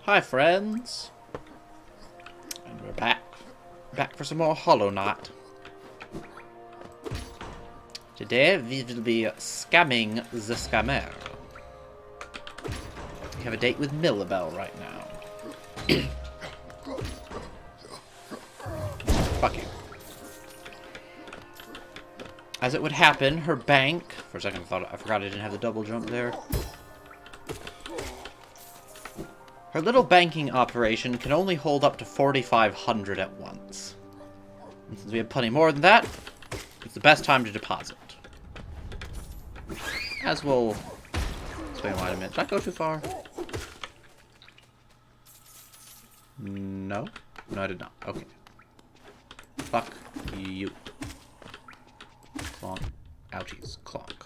Hi friends, and we're back for some more Hollow Knight. Today we will be scamming the scammer. We have a date with Millabelle right now. Fuck you. As it would happen, her bank... For a second I forgot I didn't have the double jump there. Her little banking operation can only hold up to 4,500 at once. And since we have plenty more than that, it's the best time to deposit. As we'll explain why in a minute. Did I go too far? No? No, I did not. Okay. Fuck you. Clonk. Ouchies. Clonk.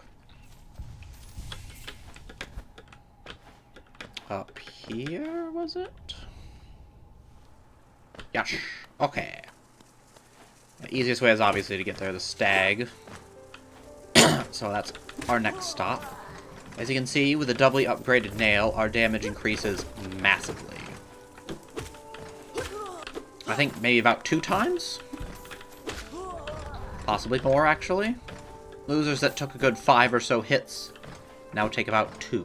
Up here, was it? Yes. Okay. The easiest way is obviously to get there, the stag. So that's our next stop. As you can see, with a doubly upgraded nail, our damage increases massively. I think maybe about 2 times? Possibly more, actually. Losers that took a good 5 or so hits now take about 2.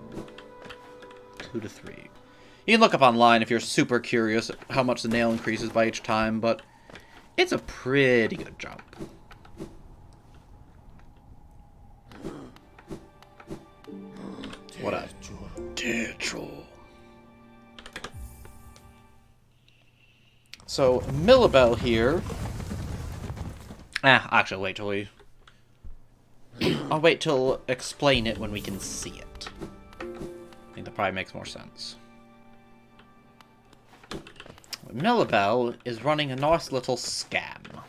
2 to 3. You can look up online if you're super curious how much the nail increases by each time, but it's a pretty good jump. What up? Tetrol. So, Millabelle here... actually, wait till we... I'll wait till explain it when we can see it. I think that probably makes more sense. Millabelle is running a nice little scam.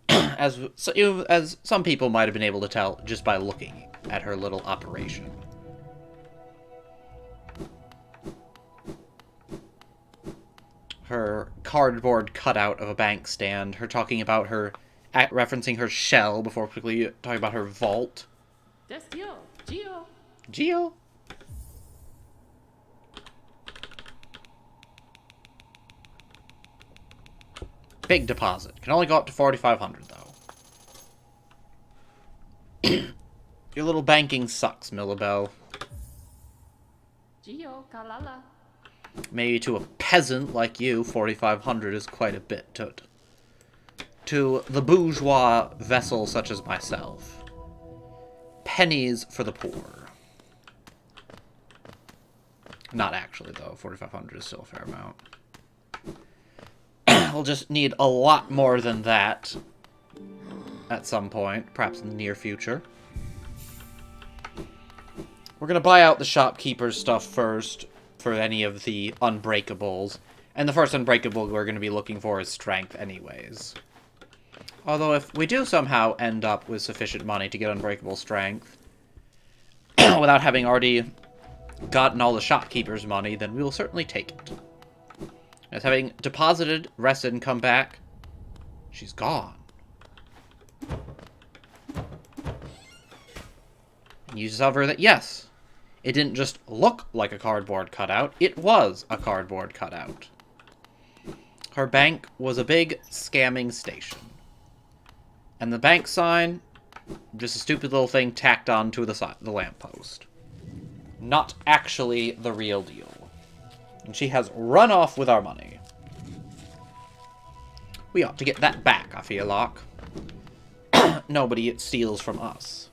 As some people might have been able to tell just by looking at her little operation. Her cardboard cutout of a bank stand, her talking about her, referencing her shell before quickly talking about her vault. That's Gio. Gio? Big deposit. Can only go up to 4,500 though. Your little banking sucks, Millabelle. Gio, Kalala. Maybe to a peasant like you, 4,500 is quite a bit. To the bourgeois vessel such as myself, pennies for the poor. Not actually, though. 4,500 is still a fair amount. We'll just need a lot more than that at some point, perhaps in the near future. We're going to buy out the shopkeeper's stuff first for any of the unbreakables. And the first unbreakable we're going to be looking for is strength anyways. Although if we do somehow end up with sufficient money to get unbreakable strength, without having already gotten all the shopkeeper's money, then we will certainly take it. As having deposited, rested, and come back, she's gone. And you discover that, yes, it didn't just look like a cardboard cutout, it was a cardboard cutout. Her bank was a big scamming station. And the bank sign, just a stupid little thing tacked onto the lamppost. Not actually the real deal. And she has run off with our money. We ought to get that back, I feel like. Nobody steals from us.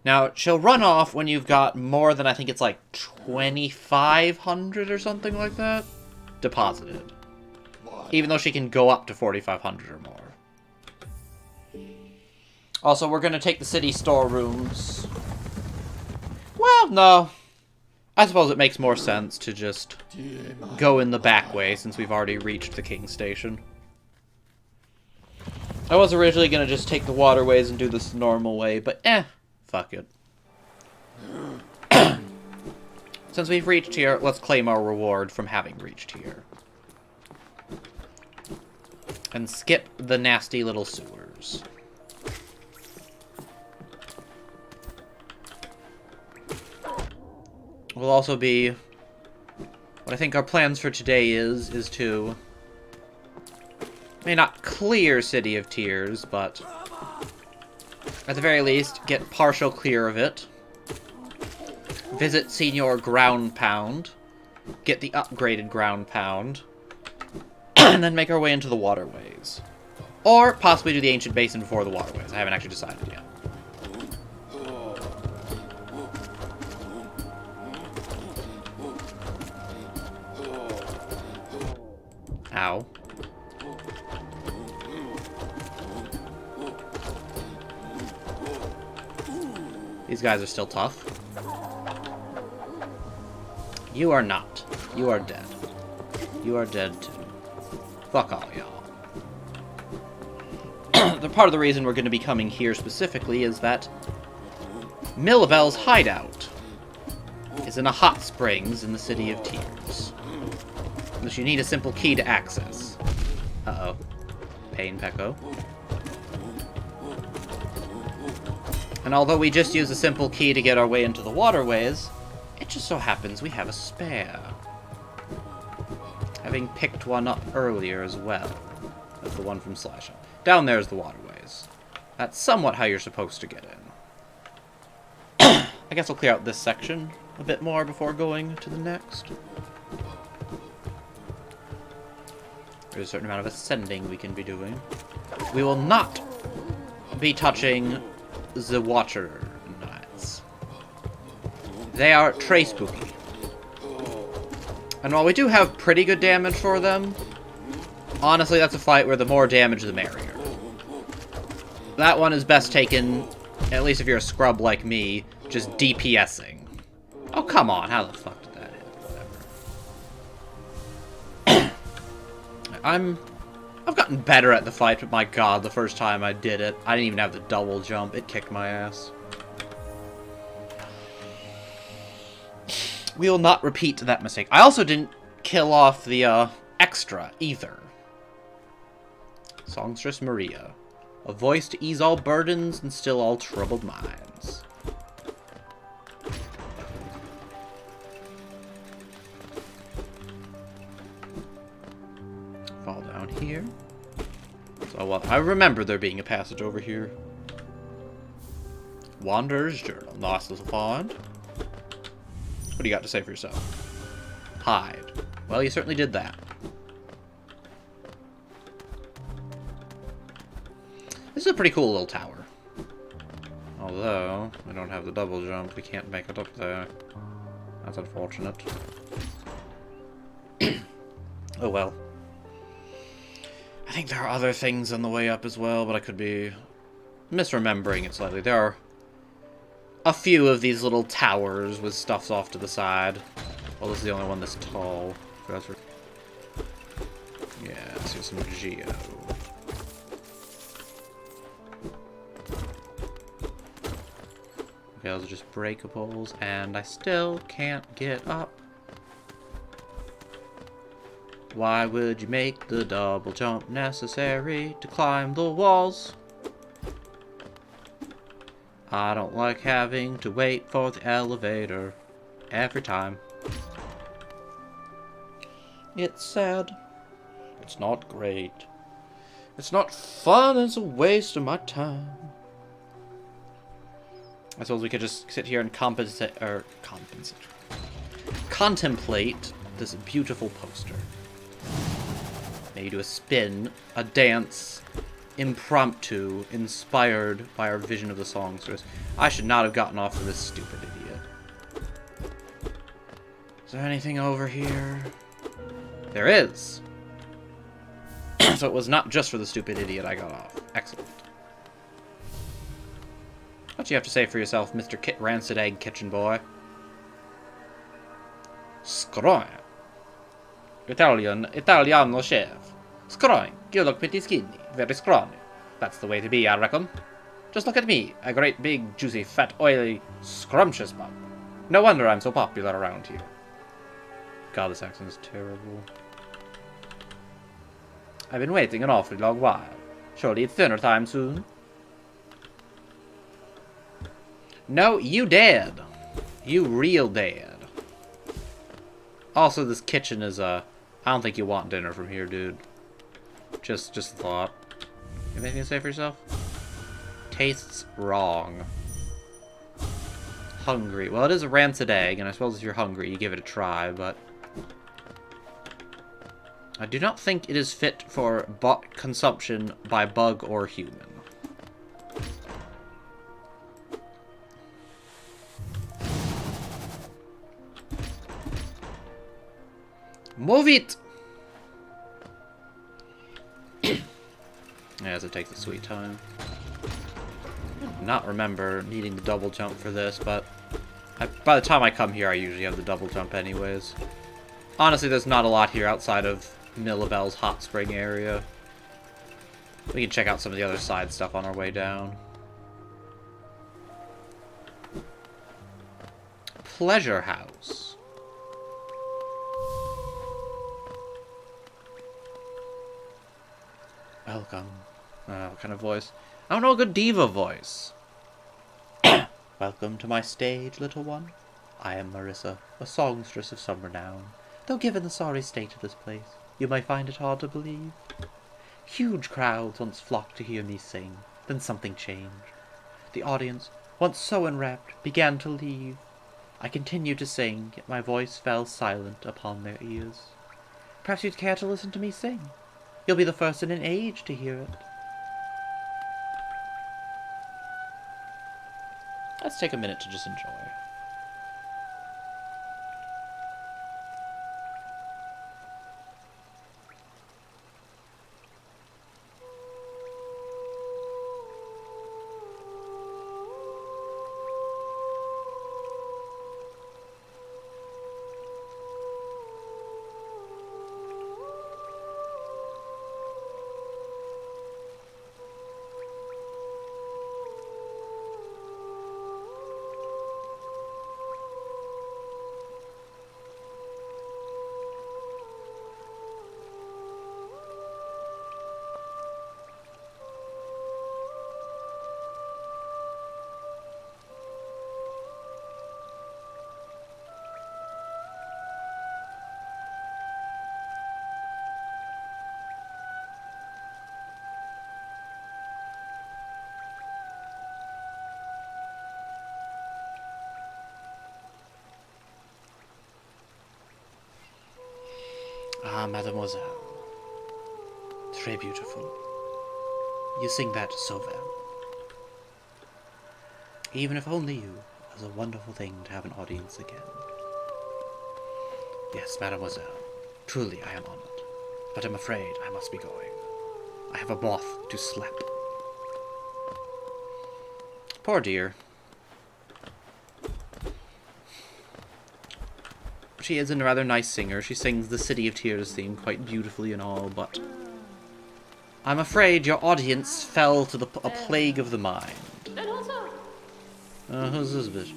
Now, she'll run off when you've got more than, I think it's like 2,500 or something like that, deposited. Even though she can go up to 4,500 or more. Also, we're going to take the city storerooms. Well, no. I suppose it makes more sense to just go in the back way since we've already reached the King Station. I was originally going to just take the waterways and do this normal way, but fuck it. Since we've reached here, let's claim our reward from having reached here. And skip the nasty little sewers. will also be... What I think our plans for today is to... May not clear City of Tears, but... At the very least, get partial clear of it. Visit Senior Ground Pound. Get the upgraded Ground Pound. And then make our way into the waterways. Or possibly do the Ancient Basin before the waterways. I haven't actually decided yet. Ow. These guys are still tough. You are not. You are dead. You are dead too. Fuck all y'all. The part of the reason we're going to be coming here specifically is that Millabell's hideout is in a hot springs in the City of Tears, which you need a simple key to access. Uh-oh. Pain Pecco. And although we just use a simple key to get our way into the waterways, it just so happens we have a spare. Having picked one up earlier as well. That's the one from Slasher. Down there's the waterways. That's somewhat how you're supposed to get in. I guess I'll clear out this section a bit more before going to the next. There's a certain amount of ascending we can be doing. We will not be touching the Watcher Knights. They are très spooky. And while we do have pretty good damage for them, honestly, that's a fight where the more damage, the merrier. That one is best taken, at least if you're a scrub like me, just DPSing. Oh, come on. How the fuck did that hit? Whatever. I've gotten better at the fight, but my god, the first time I did it, I didn't even have the double jump. It kicked my ass. We will not repeat that mistake. I also didn't kill off the, extra, either. Songstress Maria. A voice to ease all burdens and still all troubled minds. Fall down here. So, well, I remember there being a passage over here. Wanderer's Journal. Nice little find. What do you got to say for yourself? Hide. Well, you certainly did that. This is a pretty cool little tower. Although, we don't have the double jump, we can't make it up there. That's unfortunate. Oh well. I think there are other things on the way up as well, but I could be misremembering it slightly. There are a few of these little towers with stuffs off to the side. Well, this is the only one that's tall. Yeah, let's do some Geo. Okay, those are just breakables, and I still can't get up. Why would you make the double jump necessary to climb the walls? I don't like having to wait for the elevator every time. It's sad. It's not great. It's not fun. It's a waste of my time. I suppose we could just sit here and contemplate this beautiful poster. Maybe do a spin, a dance, impromptu, inspired by our vision of the songstress. I should not have gotten off of this stupid idiot. Is there anything over here? There is! So it was not just for the stupid idiot I got off. Excellent. What do you have to say for yourself, Mr. Rancid Egg Kitchen Boy? Scroing. Italiano chef. Scroing. You look pretty skinny. Very scrawny. That's the way to be, I reckon. Just look at me. A great big, juicy, fat, oily, scrumptious bum. No wonder I'm so popular around here. God, this accent is terrible. I've been waiting an awfully long while. Surely it's dinner time soon. No, you dead. You real dead. Also, this kitchen is, I don't think you want dinner from here, dude. Just a thought. You have anything to say for yourself? Tastes wrong. Hungry. Well, it is a rancid egg, and I suppose if you're hungry, you give it a try, but... I do not think it is fit for consumption by bug or human. Move it! As it takes a sweet time. Not remember needing the double jump for this, but by the time I come here, I usually have the double jump anyways. Honestly, there's not a lot here outside of Millibel's hot spring area. We can check out some of the other side stuff on our way down. Pleasure House. Welcome. What kind of voice? I don't know a good diva voice. Welcome to my stage, little one. I am Marissa, a songstress of some renown. Though given the sorry state of this place, you may find it hard to believe. Huge crowds once flocked to hear me sing, then something changed. The audience, once so enwrapped, began to leave. I continued to sing, yet my voice fell silent upon their ears. Perhaps you'd care to listen to me sing. You'll be the first in an age to hear it. Let's take a minute to just enjoy. Ah, mademoiselle. Très beautiful. You sing that so well. Even if only you, it was a wonderful thing to have an audience again. Yes, mademoiselle. Truly, I am honored. But I'm afraid I must be going. I have a moth to slap. Poor dear. She is a rather nice singer. She sings the City of Tears theme quite beautifully and all, but I'm afraid your audience fell to a plague of the mind. Who's this bitch?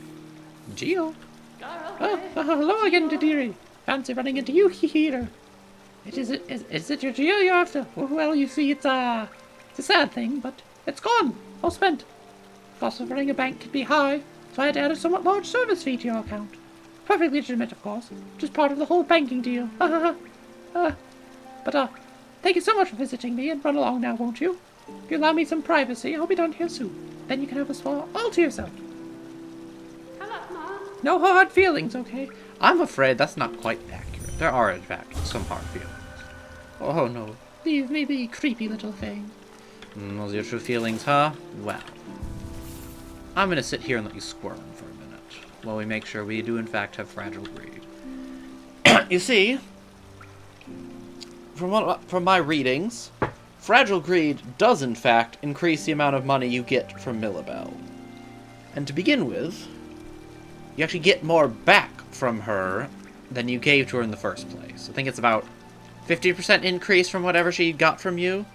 Geo? Hello again, Dediri. Fancy running into you here. Is it your Geo you're after? Well, you see, it's a sad thing, but it's gone. All spent. Cost of running a bank can be high, so I had to add a somewhat large service fee to your account. Perfectly legitimate, of course. Just part of the whole banking deal. But thank you so much for visiting me, and run along now, won't you? If you allow me some privacy, I'll be down here soon. Then you can have a spa all to yourself. Hello, Mom. No hard feelings, okay? I'm afraid that's not quite accurate. There are, in fact, some hard feelings. Oh, no. Leave me be, creepy little thing. Those are your true feelings, huh? Well. I'm gonna sit here and let you squirm for a minute, while we make sure we do, in fact, have fragile greed. You see, from my readings, fragile greed does, in fact, increase the amount of money you get from Millibel. And to begin with, you actually get more back from her than you gave to her in the first place. I think it's about 50% increase from whatever she got from you,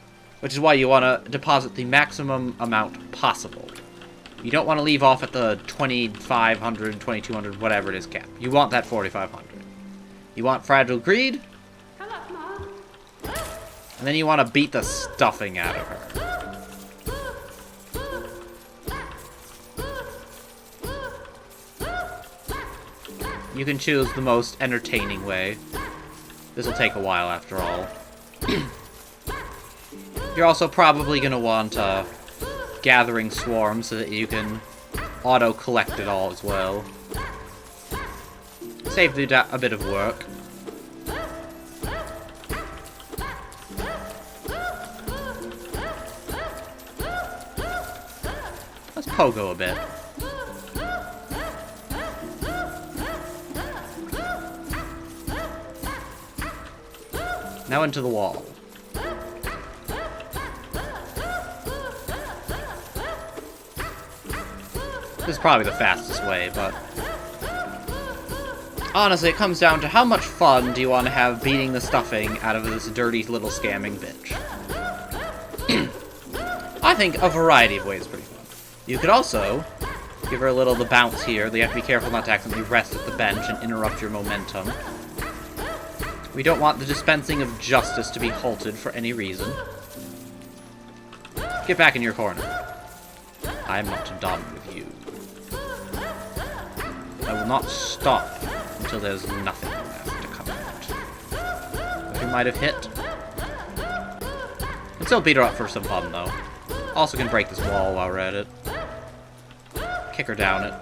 which is why you want to deposit the maximum amount possible. You don't want to leave off at the 2,500, 2,200, whatever it is cap. You want that 4,500. You want fragile greed, Hello, Mom. and then you want to beat the stuffing out of her. You can choose the most entertaining way. This will take a while, after all. You're also probably going to want Gathering Swarm so that you can auto-collect it all as well. Save you a bit of work. Let's pogo a bit. Now into the wall. This is probably the fastest way, but... honestly, it comes down to how much fun do you want to have beating the stuffing out of this dirty little scamming bitch. I think a variety of ways is pretty fun. You could also give her a little the bounce here. You have to be careful not to accidentally rest at the bench and interrupt your momentum. We don't want the dispensing of justice to be halted for any reason. Get back in your corner. I am not done with you. I will not stop until there's nothing left to come out. What we might have hit. Can still beat her up for some fun, though. Also can break this wall while we're at it. Kick her down it.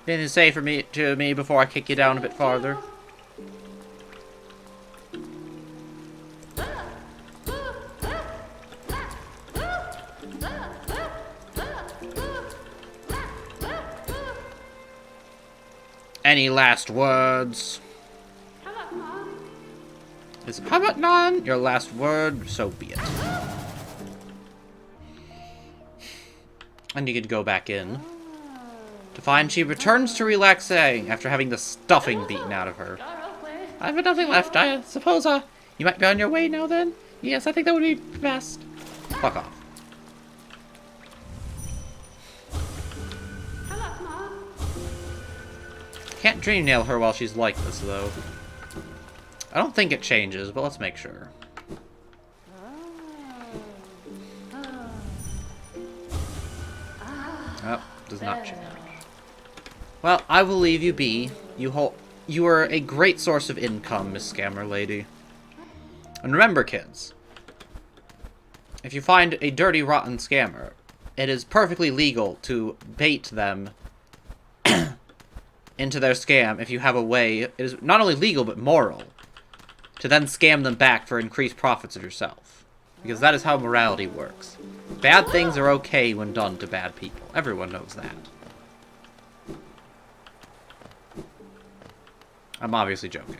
Anything to say to me before I kick you down a bit farther? Any last words? How about none? How about none? Your last word? So be it. And you could go back in. To find she returns to relaxing after having the stuffing beaten out of her. I've got nothing left. I suppose, you might be on your way now then? Yes, I think that would be best. Fuck off. How about none? Can't dream nail her while she's like this, though. I don't think it changes, but let's make sure. Oh, does not change. Well, I will leave you be. You are a great source of income, Miss Scammer Lady. And remember, kids, if you find a dirty, rotten scammer, it is perfectly legal to bait them into their scam if you have a way. It is not only legal, but moral, to then scam them back for increased profits of yourself. Because that is how morality works. Bad things are okay when done to bad people. Everyone knows that. I'm obviously joking.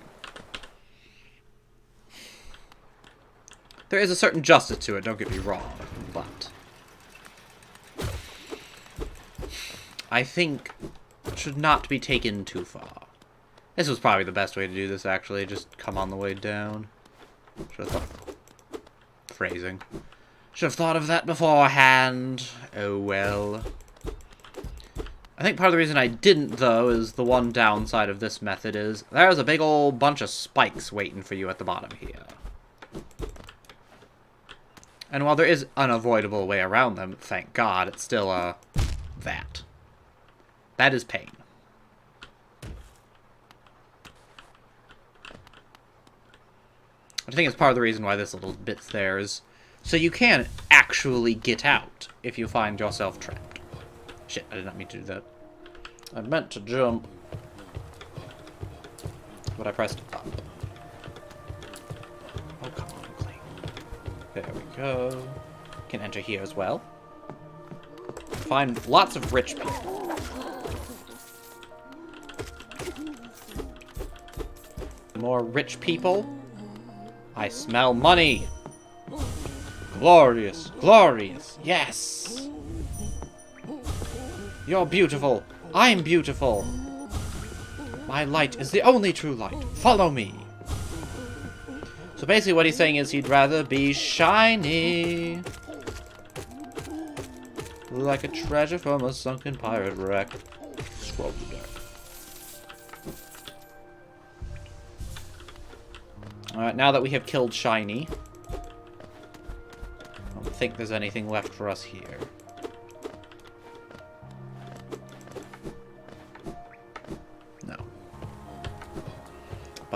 There is a certain justice to it, don't get me wrong, but I think it should not be taken too far. This was probably the best way to do this, actually. Just come on the way down. Should have thought. Phrasing. Should have thought of that beforehand. Oh well. I think part of the reason I didn't, though, is the one downside of this method is there's a big old bunch of spikes waiting for you at the bottom here. And while there is unavoidable way around them, thank God, it's still, that. That is pain. I think it's part of the reason why this little bit's there is so you can actually get out if you find yourself trapped. Shit, I did not mean to do that. I meant to jump. But I pressed up. Oh, come on, Clay. There we go. Can enter here as well. Find lots of rich people. More rich people. I smell money. Glorious, glorious, yes. You're beautiful. I'm beautiful. My light is the only true light. Follow me. So basically what he's saying is he'd rather be shiny. Like a treasure from a sunken pirate wreck. Scroll to deck. Alright, now that we have killed Shiny, I don't think there's anything left for us here.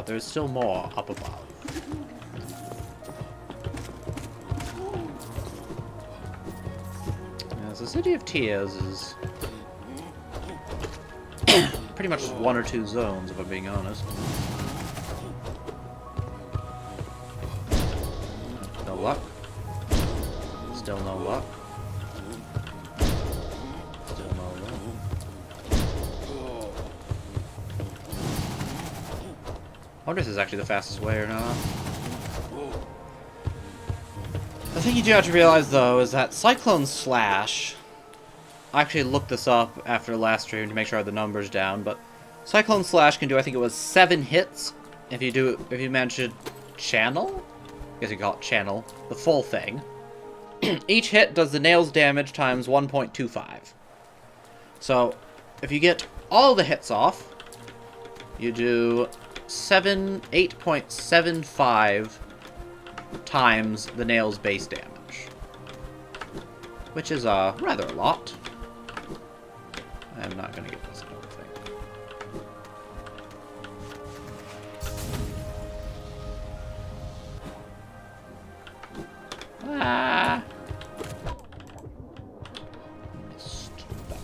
but there's still more up above. Yes, the City of Tears is pretty much just one or two zones, if I'm being honest. No luck. Still no luck. Still no luck. I wonder if this is actually the fastest way or not. The thing you do have to realize, though, is that Cyclone Slash... I actually looked this up after last stream to make sure I had the numbers down, but Cyclone Slash can do, I think it was 7 hits if you manage to channel? I guess you call it channel. The full thing. Each hit does the nails damage times 1.25. So, if you get all the hits off, you do 8.75 times the nail's base damage. Which is, rather a lot. I'm not gonna get this, I don't think. Ah! Missed that.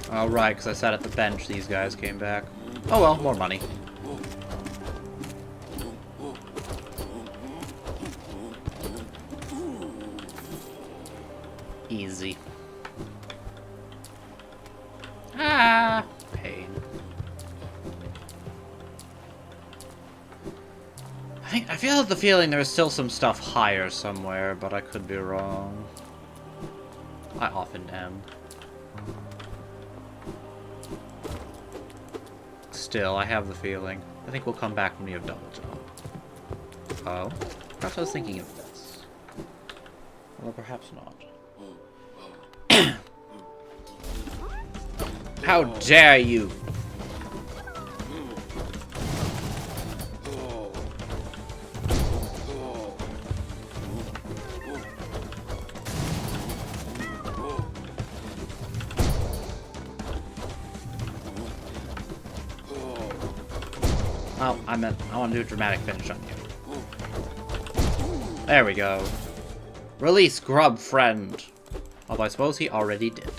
Oh, right, because I sat at the bench, these guys came back. Oh well, more money. Easy. Ah! Pain. I feel the feeling there's still some stuff higher somewhere, but I could be wrong. I often am. Still, I have the feeling. I think we'll come back when we have double jump. Oh? Perhaps I was thinking of this. Or perhaps not. How dare you! Oh, I want to do a dramatic finish on you. There we go. Release Grub Friend. Although I suppose he already did.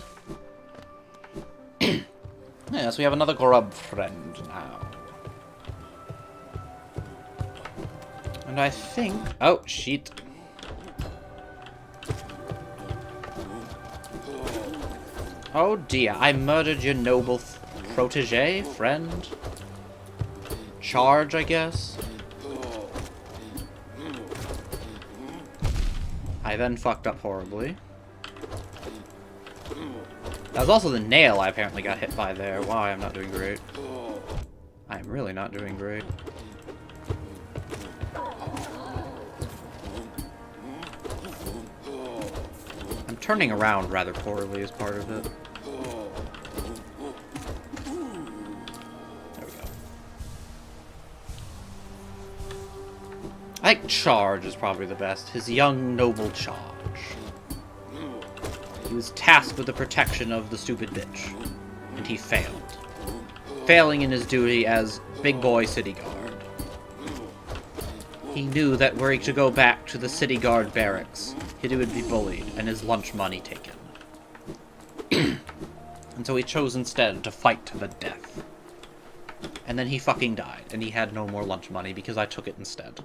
Yes, we have another Grub Friend now. And I think... Oh, shit. Oh dear, I murdered your noble protege, friend. Charge, I guess. I then fucked up horribly. That was also the nail I apparently got hit by there. Wow, I'm not doing great. I'm really not doing great. I'm turning around rather poorly as part of it. There we go. I think Charge is probably the best. His young, noble Charge. He was tasked with the protection of the stupid bitch, and he failed. Failing in his duty as Big Boy City Guard. He knew that were he to go back to the City Guard barracks, he would be bullied and his lunch money taken. And so he chose instead to fight to the death. And then he fucking died, and he had no more lunch money because I took it instead.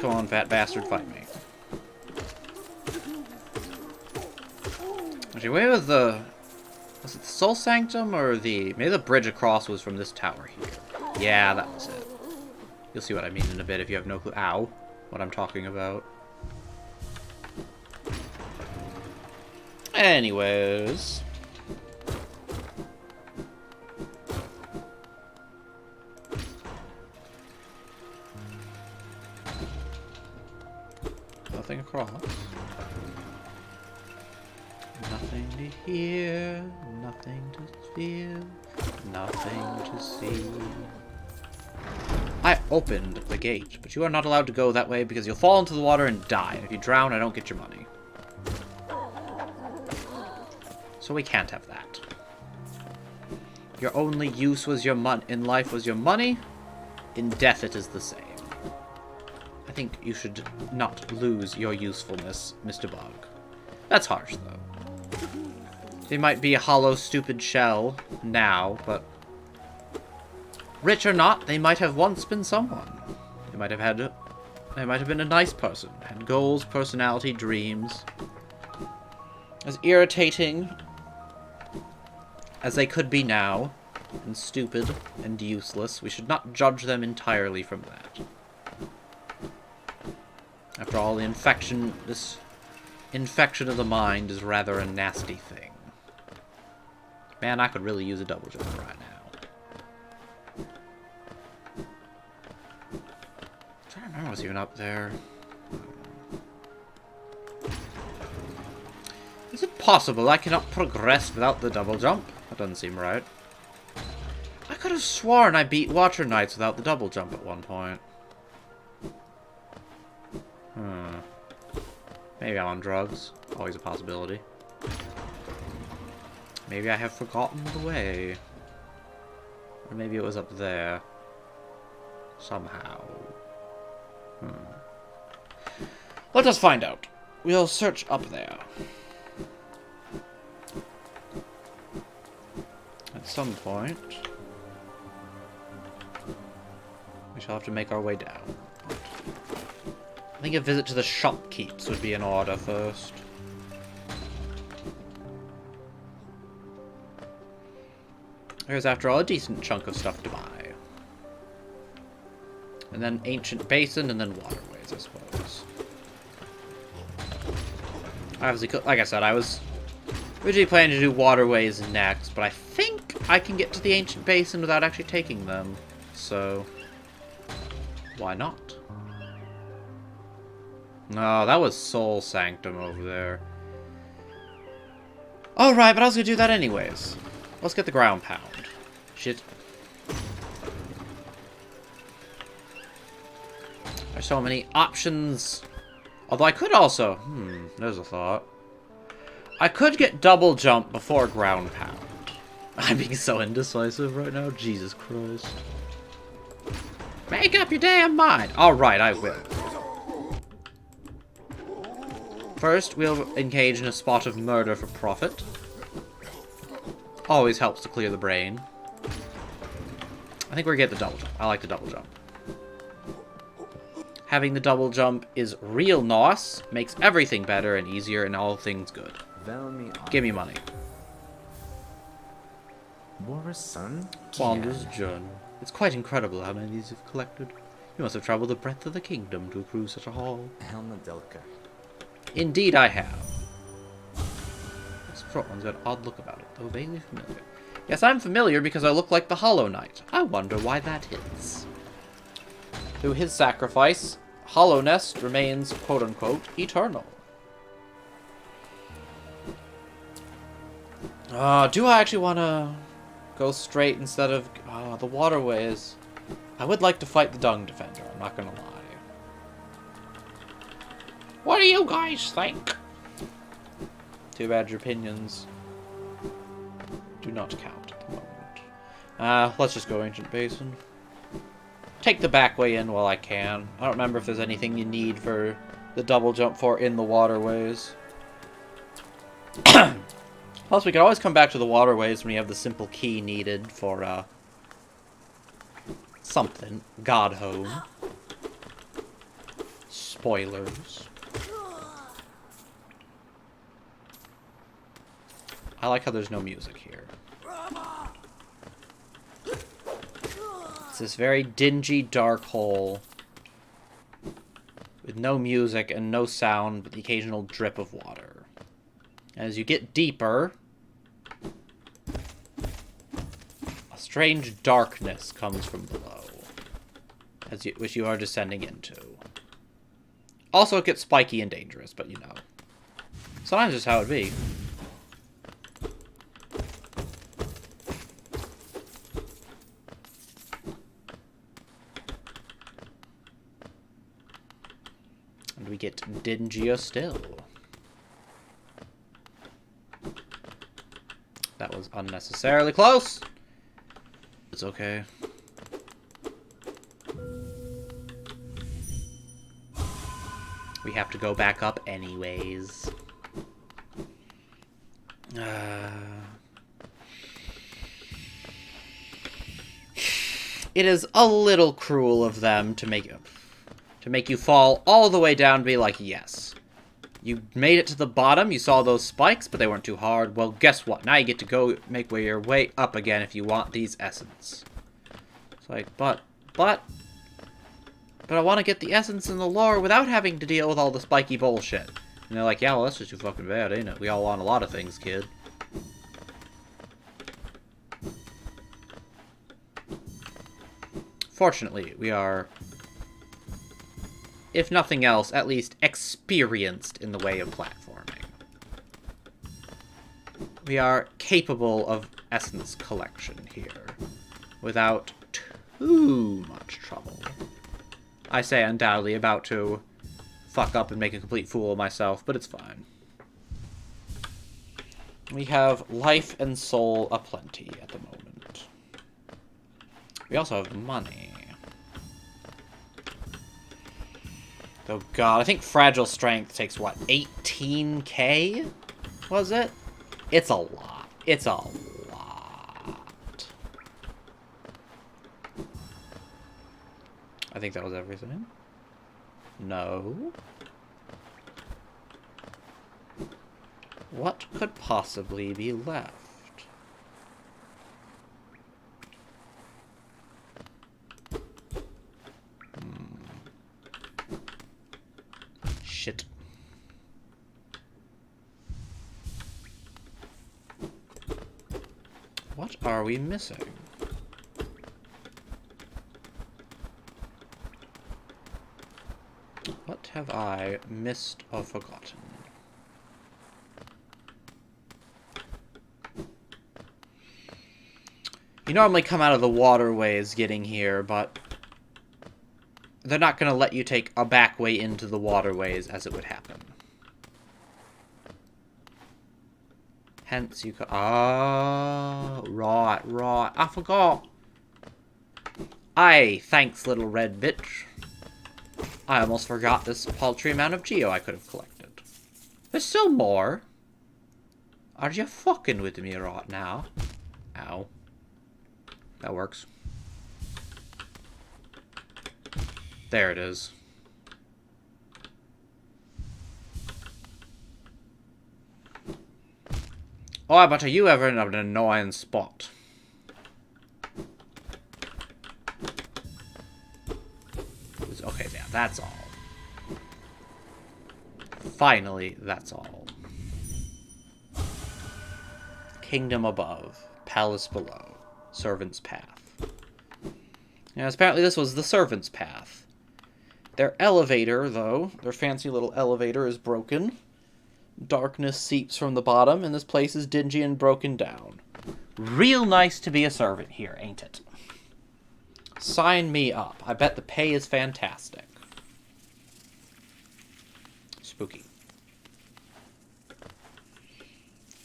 Come on, fat bastard, fight me. Actually, where was the... Was it the Soul Sanctum or the... Maybe the bridge across was from this tower here. Yeah, that was it. You'll see what I mean in a bit if you have no clue... Ow. What I'm talking about. Anyways... Nothing across. Nothing to hear, nothing to feel, nothing to see. I opened the gate, but you are not allowed to go that way because you'll fall into the water and die. And if you drown, I don't get your money. So we can't have that. Your only use was your in life was your money. In death, it is the same. I think you should not lose your usefulness, Mr. Bug. That's harsh, though. They might be a hollow, stupid shell now, but rich or not, they might have once been someone. They might have been a nice person, had goals, personality, dreams. As irritating as they could be now, and stupid and useless, we should not judge them entirely from that. After all, this infection of the mind is rather a nasty thing. Man, I could really use a double jump right now. I'm trying to remember what's even up there. Is it possible I cannot progress without the double jump? That doesn't seem right. I could have sworn I beat Watcher Knights without the double jump at one point. Maybe I'm on drugs. Always a possibility. Maybe I have forgotten the way. Or maybe it was up there. Somehow. Let us find out. We'll search up there. At some point, we shall have to make our way down. I think a visit to the shopkeeps would be in order first. There's, after all, a decent chunk of stuff to buy. And then Ancient Basin, and then Waterways, I suppose. Obviously, like I said, I was originally planning to do Waterways next, but I think I can get to the Ancient Basin without actually taking them. So, why not? No, that was Soul Sanctum over there. Alright, but I was gonna do that anyways. Let's get the ground pound. Shit. There's so many options. Although I could also... there's a thought. I could get double jump before ground pound. I'm being so indecisive right now. Jesus Christ. Make up your damn mind. Alright, I will. First, we'll engage in a spot of murder for profit. Always helps to clear the brain. I think we're gonna get the double jump. I like the double jump. Having the double jump is real nice, makes everything better and easier, and all things good. Give me money. Boris' son? Wanda's Jun. It's quite incredible how many of these you've collected. You must have traveled the breadth of the kingdom to accrue such a haul. Helma Delka. Indeed I have. This front one's got an odd look about it, though vaguely familiar. Yes, I'm familiar because I look like the Hollow Knight. I wonder why that is. Through his sacrifice, Hollowness remains, quote-unquote, eternal. Do I actually want to go straight instead of the Waterways? I would like to fight the Dung Defender, I'm not gonna lie. What do you guys think? Too bad your opinions do not count at the moment. Let's just go Ancient Basin. Take the back way in while I can. I don't remember if there's anything you need for the double jump for in the Waterways. Plus, we could always come back to the Waterways when we have the simple key needed for, something. Godhome. Spoilers. I like how there's no music here. It's this very dingy, dark hole with no music and no sound, but the occasional drip of water. As you get deeper, a strange darkness comes from below, which you are descending into. Also, it gets spiky and dangerous, but you know. Sometimes it's how it be. we get dingier still. That was unnecessarily close. It's okay. We have to go back up anyways. It is a little cruel of them to make you fall all the way down and be like, yes. You made it to the bottom, you saw those spikes, but they weren't too hard. Well, guess what? Now you get to go make your way up again if you want these essence. It's like, but I want to get the essence and the lore without having to deal with all the spiky bullshit. And they're like, yeah, well, that's just too fucking bad, ain't it? We all want a lot of things, kid. Fortunately, we are, if nothing else, at least experienced in the way of platforming. We are capable of essence collection here without too much trouble. I say undoubtedly about to fuck up and make a complete fool of myself, but it's fine. We have life and soul aplenty at the moment. We also have money. Oh god, I think Fragile Strength takes, what, 18k? Was it? It's a lot. It's a lot. I think that was everything. No. What could possibly be left? Shit. What are we missing? What have I missed or forgotten? You normally come out of the waterways getting here, but they're not going to let you take a back way into the waterways as it would happen. Hence you could... Ah, right. I forgot. Thanks, little red bitch. I almost forgot this paltry amount of geo I could have collected. There's still more. Are you fucking with me right now? Ow. That works. There it is. Oh, but are you ever in an annoying spot? Okay, yeah, that's all. Finally, that's all. Kingdom above, palace below, servant's path. Yes, apparently this was the servant's path. Their elevator, though, their fancy little elevator is broken. Darkness seeps from the bottom, and this place is dingy and broken down. Real nice to be a servant here, ain't it? Sign me up. I bet the pay is fantastic. Spooky.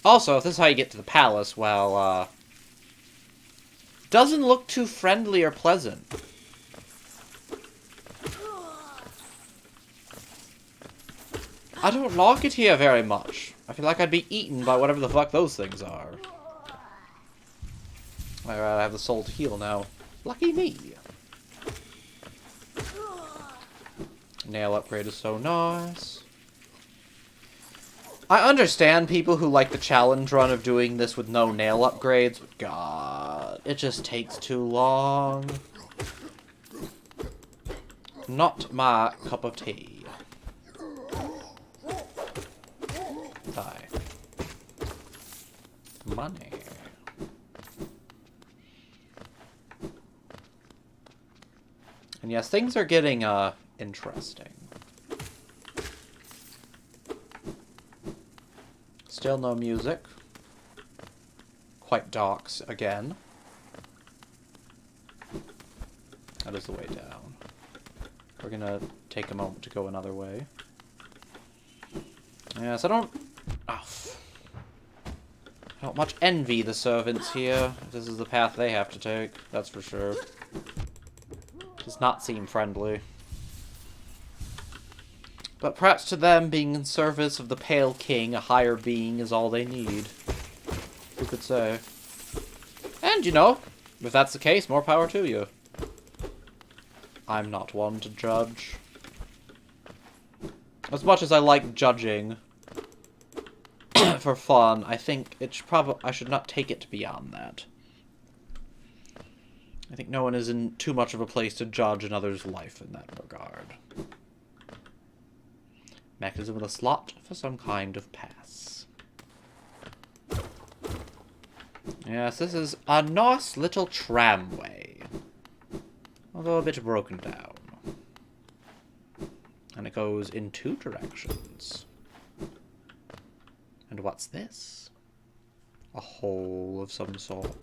Also, if this is how you get to the palace, well, doesn't look too friendly or pleasant. I don't like it here very much. I feel like I'd be eaten by whatever the fuck those things are. Alright, I have the soul to heal now. Lucky me. Nail upgrade is so nice. I understand people who like the challenge run of doing this with no nail upgrades, but god, it just takes too long. Not my cup of tea. Die. Money. And yes, things are getting, interesting. Still no music. Quite dark again. That is the way down. We're gonna take a moment to go another way. Yes, I don't... Oh, I don't much envy the servants here. This is the path they have to take, that's for sure. Does not seem friendly. But perhaps to them, being in service of the Pale King, a higher being is all they need. Who could say? And, you know, if that's the case, more power to you. I'm not one to judge. As much as I like judging for fun, I think I should not take it beyond that. I think no one is in too much of a place to judge another's life in that regard. Mechanism with a slot for some kind of pass. Yes, this is a nice little tramway. Although a bit broken down. And it goes in 2 directions. And what's this? A hole of some sort.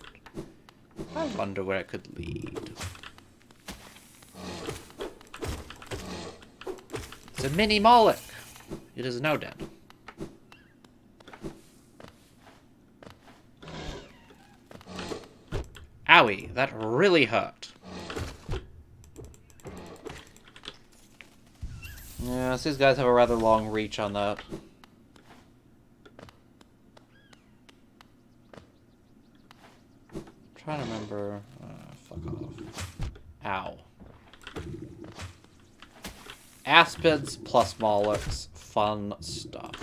I wonder where it could lead. It's a mini Moloch. It is now dead. Owie, that really hurt. Yes, these guys have a rather long reach on that. I'm trying to remember... fuck off. Ow. Aspids plus Molochs. Fun stuff.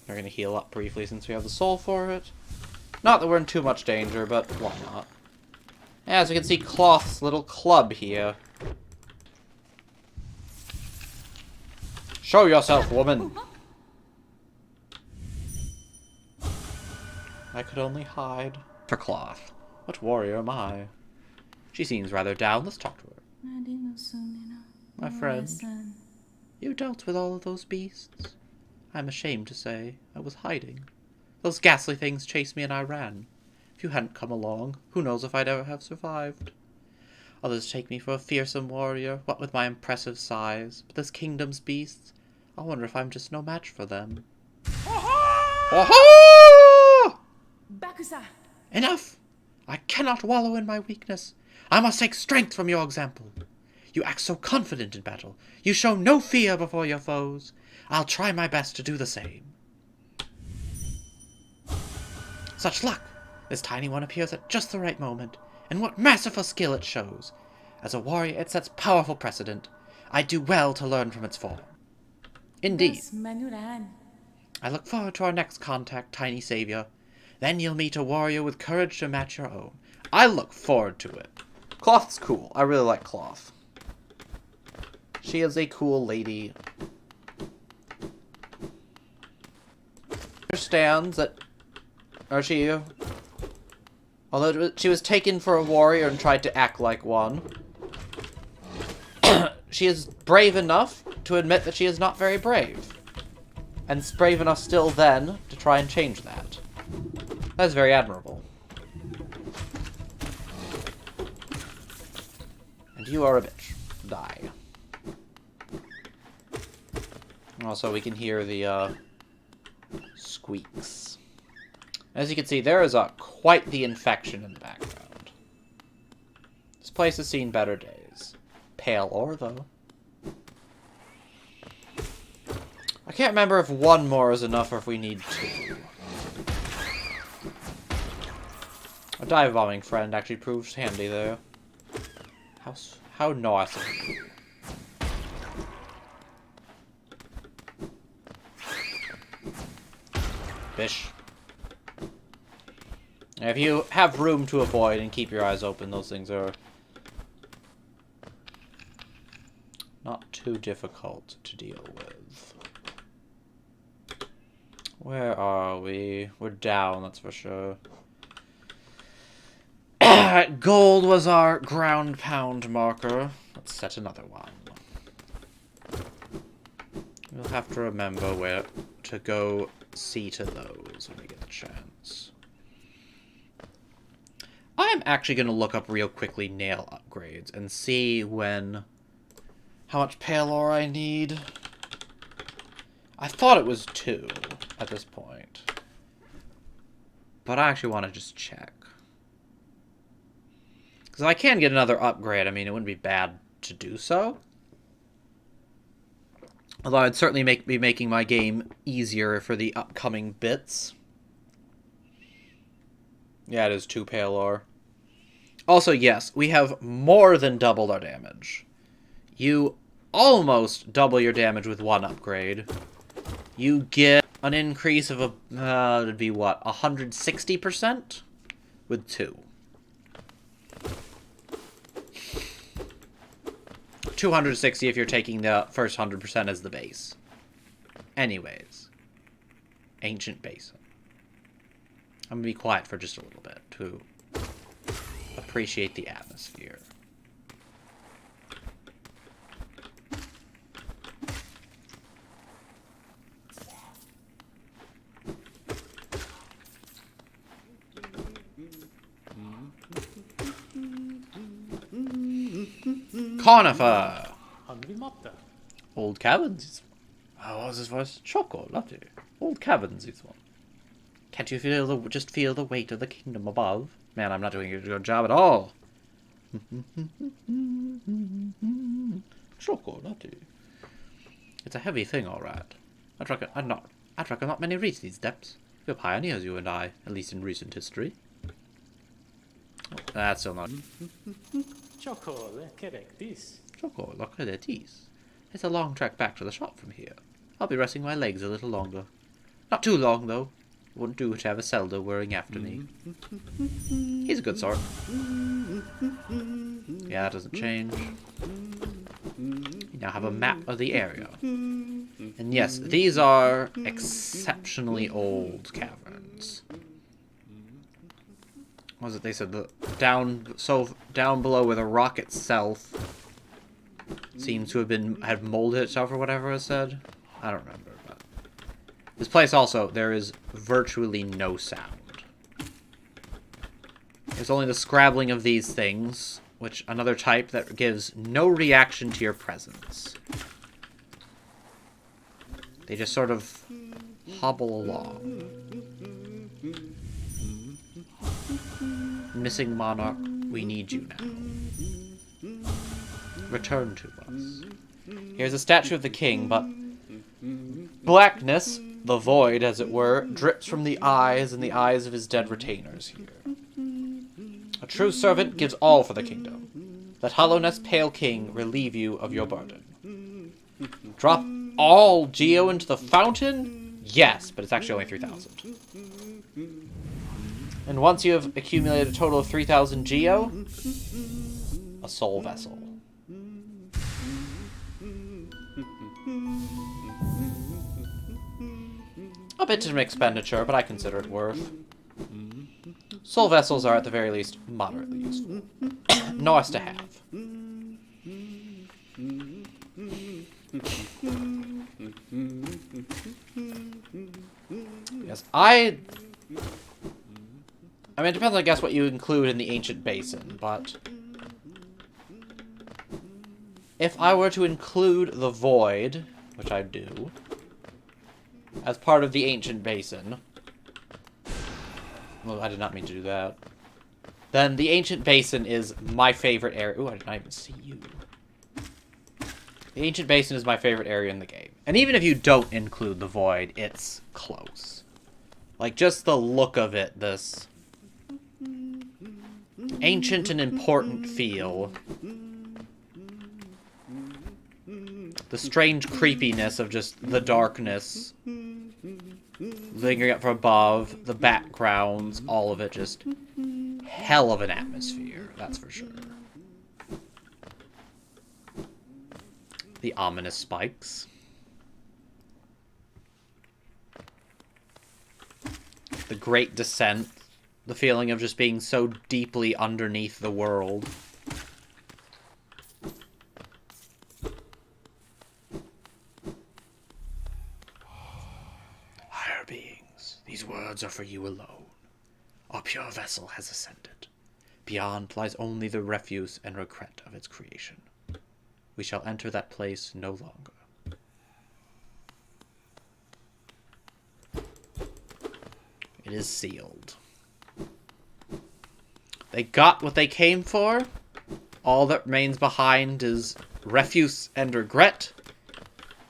We're gonna heal up briefly since we have the soul for it. Not that we're in too much danger, but why not? As we can see, Cloth's little club here. Show yourself, woman! I could only hide. For Cloth. What warrior am I? She seems rather down. Let's talk to her. My friend, you dealt with all of those beasts? I'm ashamed to say, I was hiding. Those ghastly things chased me and I ran. If you hadn't come along, who knows if I'd ever have survived. Others take me for a fearsome warrior, what with my impressive size. But this kingdom's beasts, I wonder if I'm just no match for them. Aha! Bakusa! Enough! I cannot wallow in my weakness. I must take strength from your example. You act so confident in battle. You show no fear before your foes. I'll try my best to do the same. Such luck! This tiny one appears at just the right moment, and what masterful skill it shows. As a warrior, it sets powerful precedent. I do well to learn from its form. Indeed. I look forward to our next contact, tiny savior. Then you'll meet a warrior with courage to match your own. I look forward to it. Cloth's cool. I really like Cloth. She is a cool lady. Understands that... Although she was taken for a warrior and tried to act like one, she is brave enough to admit that she is not very brave. And brave enough still then to try and change that. That is very admirable. And you are a bitch. Die. Also, we can hear the, squeaks. As you can see, there is quite the infection in the background. This place has seen better days. Pale ore, though. I can't remember if one more is enough or if we need 2. A dive bombing friend actually proves handy there. How nice of you. Bish. If you have room to avoid and keep your eyes open, those things are not too difficult to deal with. Where are we? We're down, that's for sure. Gold was our ground pound marker. Let's set another one. We'll have to remember where to go see to those when we get the chance. actually going to look up real quickly nail upgrades and see how much pale ore I need. I thought it was 2 at this point. But I actually want to just check. Because if I can get another upgrade, I mean, it wouldn't be bad to do so. Although I'd certainly be making my game easier for the upcoming bits. Yeah, it is 2 pale ore. Also, yes, we have more than doubled our damage. You almost double your damage with 1 upgrade. You get an increase of it'd be what, 160% with 2. 260 if you're taking the first 100% as the base. Anyways, Ancient Basin. I'm gonna be quiet for just a little bit to appreciate the atmosphere. Conifer! Old caverns. Oh, what was his voice? Chocolate. Old caverns is one. Can't you just feel the weight of the kingdom above? Man, I'm not doing a good job at all. Chocolate. It's a heavy thing, all right. I'd reckon not many reach these depths. We're pioneers, you and I, at least in recent history. Oh, that's still not. Chocolate, correct this. Chocolate. It's a long trek back to the shop from here. I'll be resting my legs a little longer. Not too long, though. It wouldn't do to have a Zelda worrying after me. He's a good sort. Yeah, that doesn't change. You now have a map of the area. And yes, these are exceptionally old caverns. What was it they said? Down below where the rock itself seems to have molded itself or whatever it said. I don't remember. But this place also, there is virtually no sound. There's only the scrabbling of these things, which another type that gives no reaction to your presence. They just sort of hobble along. Missing monarch, we need you now. Return to us. Here's a statue of the king, but blackness, the void as it were, drips from the eyes and the eyes of his dead retainers here. A true servant gives all for the kingdom. Let Hollowness Pale King relieve you of your burden. Drop all Geo into the fountain? Yes, but it's actually only 3,000. And once you have accumulated a total of 3,000 Geo, a soul vessel. A bit of an expenditure, but I consider it worth. Soul vessels are at the very least moderately useful. Nice to have. Yes, I mean, it depends, I guess, what you include in the Ancient Basin, but if I were to include the Void, which I do, as part of the Ancient Basin, well, I did not mean to do that, then the Ancient Basin is my favorite area. Ooh, I did not even see you. The Ancient Basin is my favorite area in the game. And even if you don't include the Void, it's close. Like, just the look of it, this ancient and important feel. The strange creepiness of just the darkness lingering up from above, the backgrounds, all of it, just hell of an atmosphere, that's for sure. The ominous spikes. The Great Descent. The feeling of just being so deeply underneath the world. Higher beings, these words are for you alone. Our pure vessel has ascended. Beyond lies only the refuse and regret of its creation. We shall enter that place no longer. It is sealed. They got what they came for. All that remains behind is refuse and regret.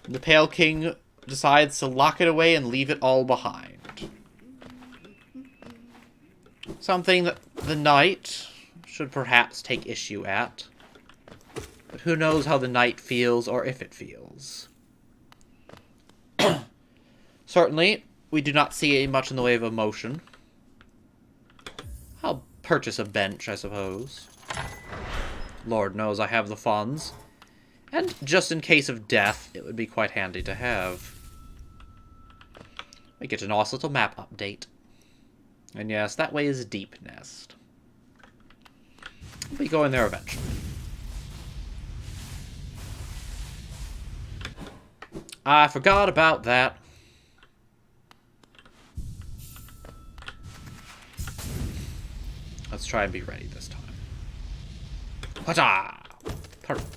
The Pale King decides to lock it away and leave it all behind. Something that the knight should perhaps take issue at. But who knows how the knight feels or if it feels. Certainly, we do not see much in the way of emotion. I'll purchase a bench, I suppose. Lord knows I have the funds. And just in case of death, it would be quite handy to have. We get a nice little map update. And yes, that way is Deep Nest. We'll be going there eventually. I forgot about that. Let's try and be ready this time. Hwacha! Perfect.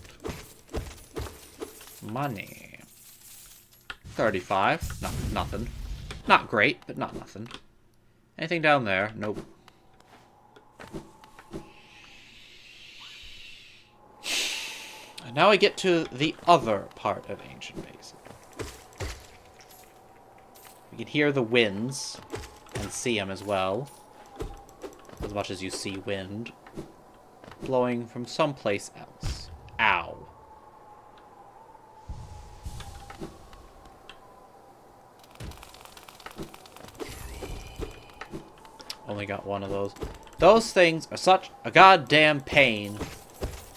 Money. 35. No, nothing. Not great, but not nothing. Anything down there? Nope. And now we get to the other part of Ancient Basin. We can hear the winds and see them as well. As much as you see wind blowing from someplace else. Ow. Only got one of those. Those things are such a goddamn pain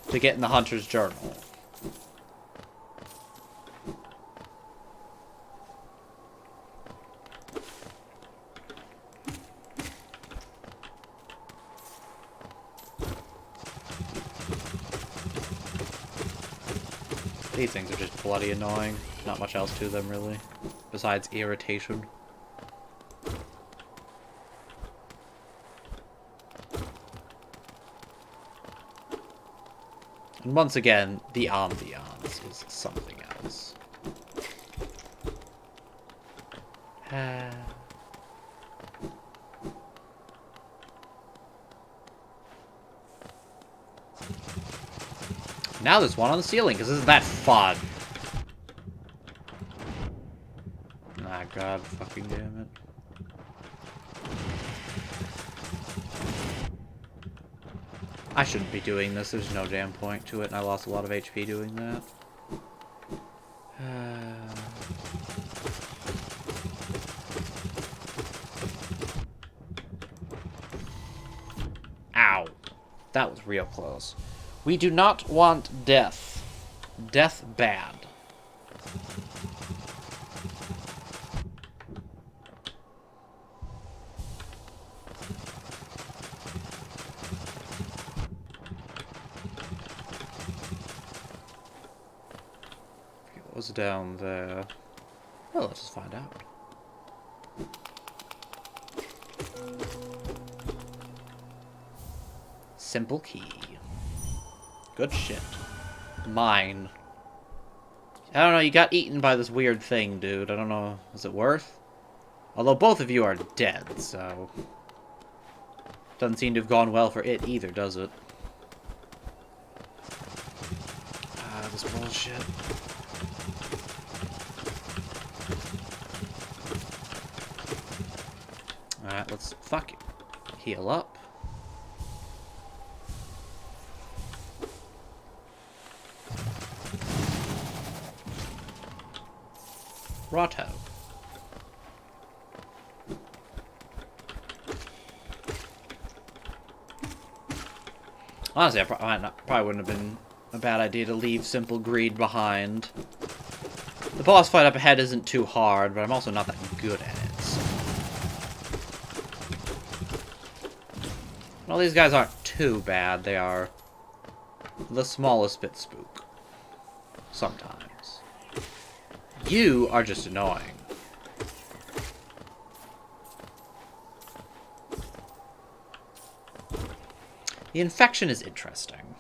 to get in the Hunter's Journal. These things are just bloody annoying. Not much else to them, really. Besides irritation. And once again, the ambiance is something else. Now there's one on the ceiling, because isn't that fun? Ah, god fucking damn it. I shouldn't be doing this, there's no damn point to it, and I lost a lot of HP doing that. Ow. That was real close. We do not want death. Death bad. What was down there? Well, let's just find out. Simple key. Good shit. Mine. I don't know, you got eaten by this weird thing, dude. I don't know. Is it worth? Although both of you are dead, so... Doesn't seem to have gone well for it either, does it? Ah, this bullshit. Alright, let's fuck it. Heal up. Rotto. Honestly, I probably wouldn't have been a bad idea to leave Simple Greed behind. The boss fight up ahead isn't too hard, but I'm also not that good at it. So. Well, these guys aren't too bad. They are the smallest bit spook. Sometimes. You are just annoying. The infection is interesting.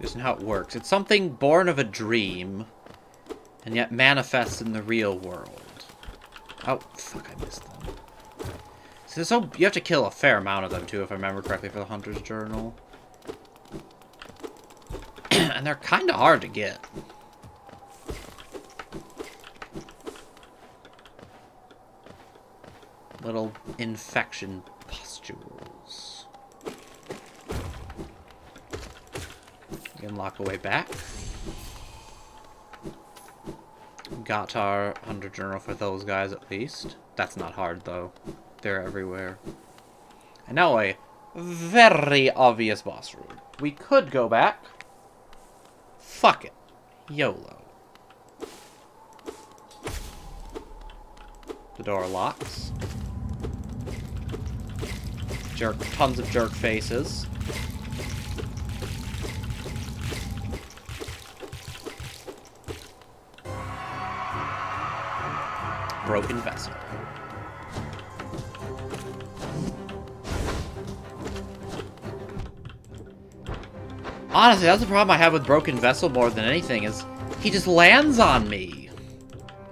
Just how it works. It's something born of a dream, and yet manifests in the real world. Oh, fuck, I missed them. So you have to kill a fair amount of them, too, if I remember correctly, for the Hunter's Journal. And they're kind of hard to get. Little infection pustules. We unlock a way back. Got our Hunter Journal for those guys, at least. That's not hard, though. They're everywhere. And now a very obvious boss room. We could go back. Fuck it. YOLO. The door locks. Tons of jerk faces. Broken vessel. Honestly, that's the problem I have with Broken Vessel more than anything, is he just lands on me.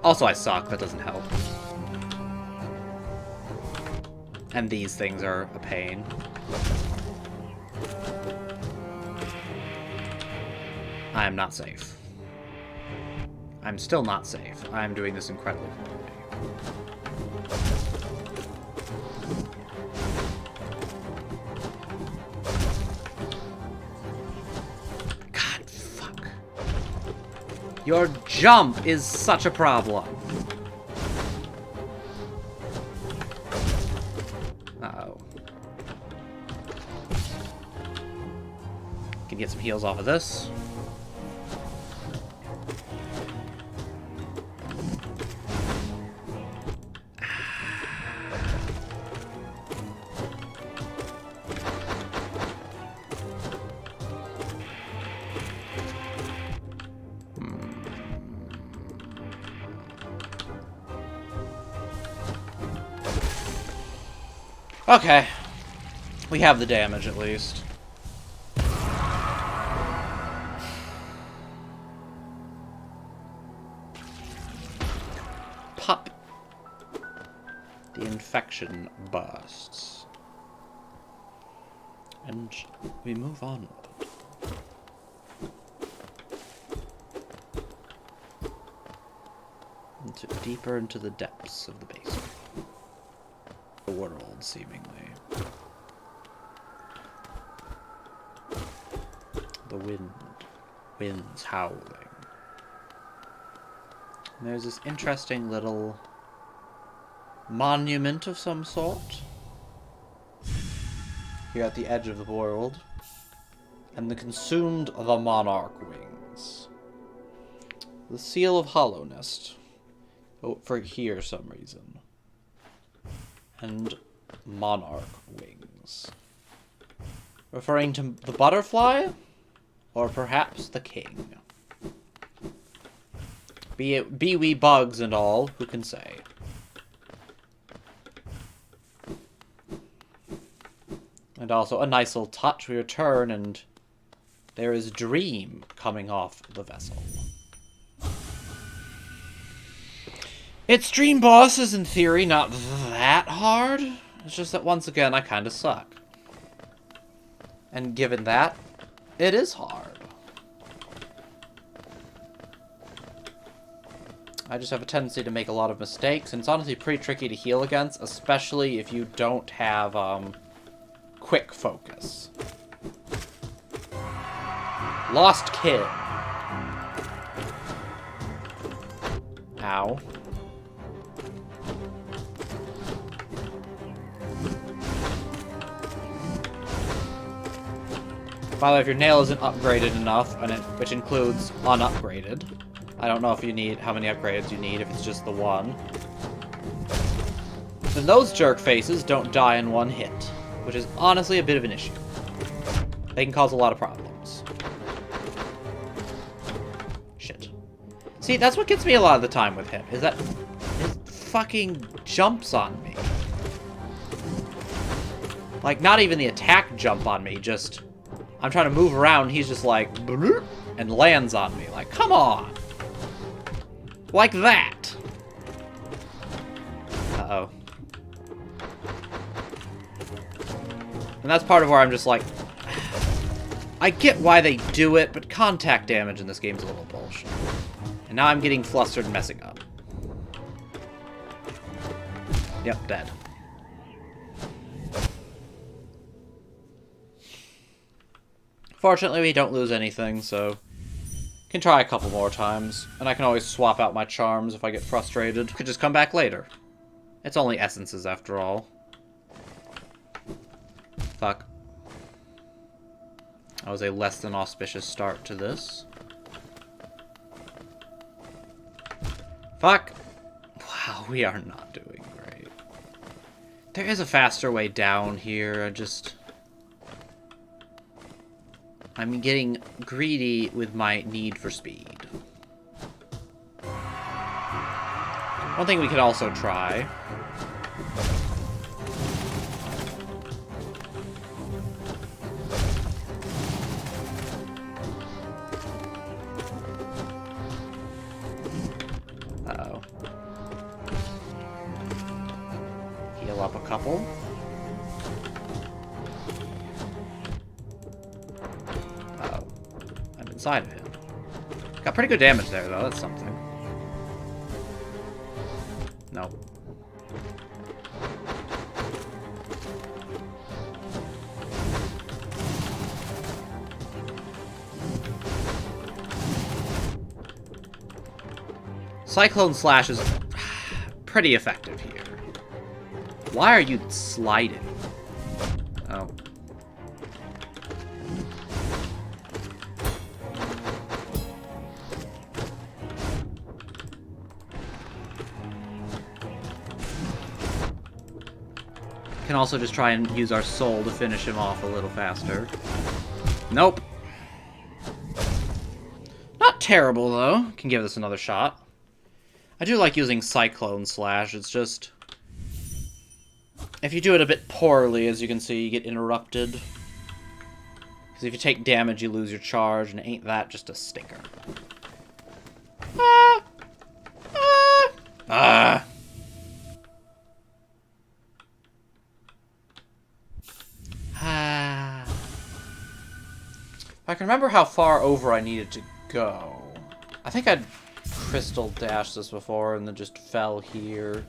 Also, I suck. That doesn't help. And these things are a pain. I am not safe. I'm still not safe. I am doing this incredibly poorly. God, fuck. Your jump is such a problem. Uh-oh. Can get some heals off of this. Okay. We have the damage, at least. Pop. The infection bursts. And we move onward. Deeper into the depths of the basement. The world, seemingly. The wind's howling. And there's this interesting little monument of some sort here at the edge of the world, and the consumed the monarch wings. The seal of hollowness. Oh, for here some reason. And monarch wings. Referring to the butterfly? Or perhaps the king? Be we bugs and all, who can say? And also, a nice little touch, we return and there is Dream coming off the vessel. Its Dream boss is, in theory, not that hard. It's just that, once again, I kind of suck. And given that, it is hard. I just have a tendency to make a lot of mistakes, and it's honestly pretty tricky to heal against, especially if you don't have, quick focus. Lost kid. Ow. By the way, if your nail isn't upgraded enough, which includes unupgraded, I don't know if you need how many upgrades you need, if it's just the one, then those jerk faces don't die in one hit, which is honestly a bit of an issue. They can cause a lot of problems. Shit. See, that's what gets me a lot of the time with him, is that his fucking jumps on me. Like, not even the attack jump on me, just... I'm trying to move around, he's just like... and lands on me. Like, come on! Like that! Uh-oh. And that's part of where I'm just like... I get why they do it, but contact damage in this game's a little bullshit. And now I'm getting flustered and messing up. Yep, dead. Fortunately, we don't lose anything, so... Can try a couple more times. And I can always swap out my charms if I get frustrated. Could just come back later. It's only essences, after all. Fuck. That was a less than auspicious start to this. Fuck! Wow, we are not doing great. There is a faster way down here, I'm getting greedy with my need for speed. One thing we could also try... Uh-oh. Heal up a couple. Uh-oh. I'm inside of him. Got pretty good damage there, though. That's something. Nope. Cyclone Slash is pretty effective here. Why are you sliding? Oh. Can also just try and use our soul to finish him off a little faster. Nope. Not terrible, though. Can give this another shot. I do like using Cyclone Slash, it's just... If you do it a bit poorly, as you can see, you get interrupted. Because if you take damage, you lose your charge, and ain't that just a stinker. Ah! Ah! Ah! Ah. If I can remember how far over I needed to go. I think I'd crystal dashed this before and then just fell here.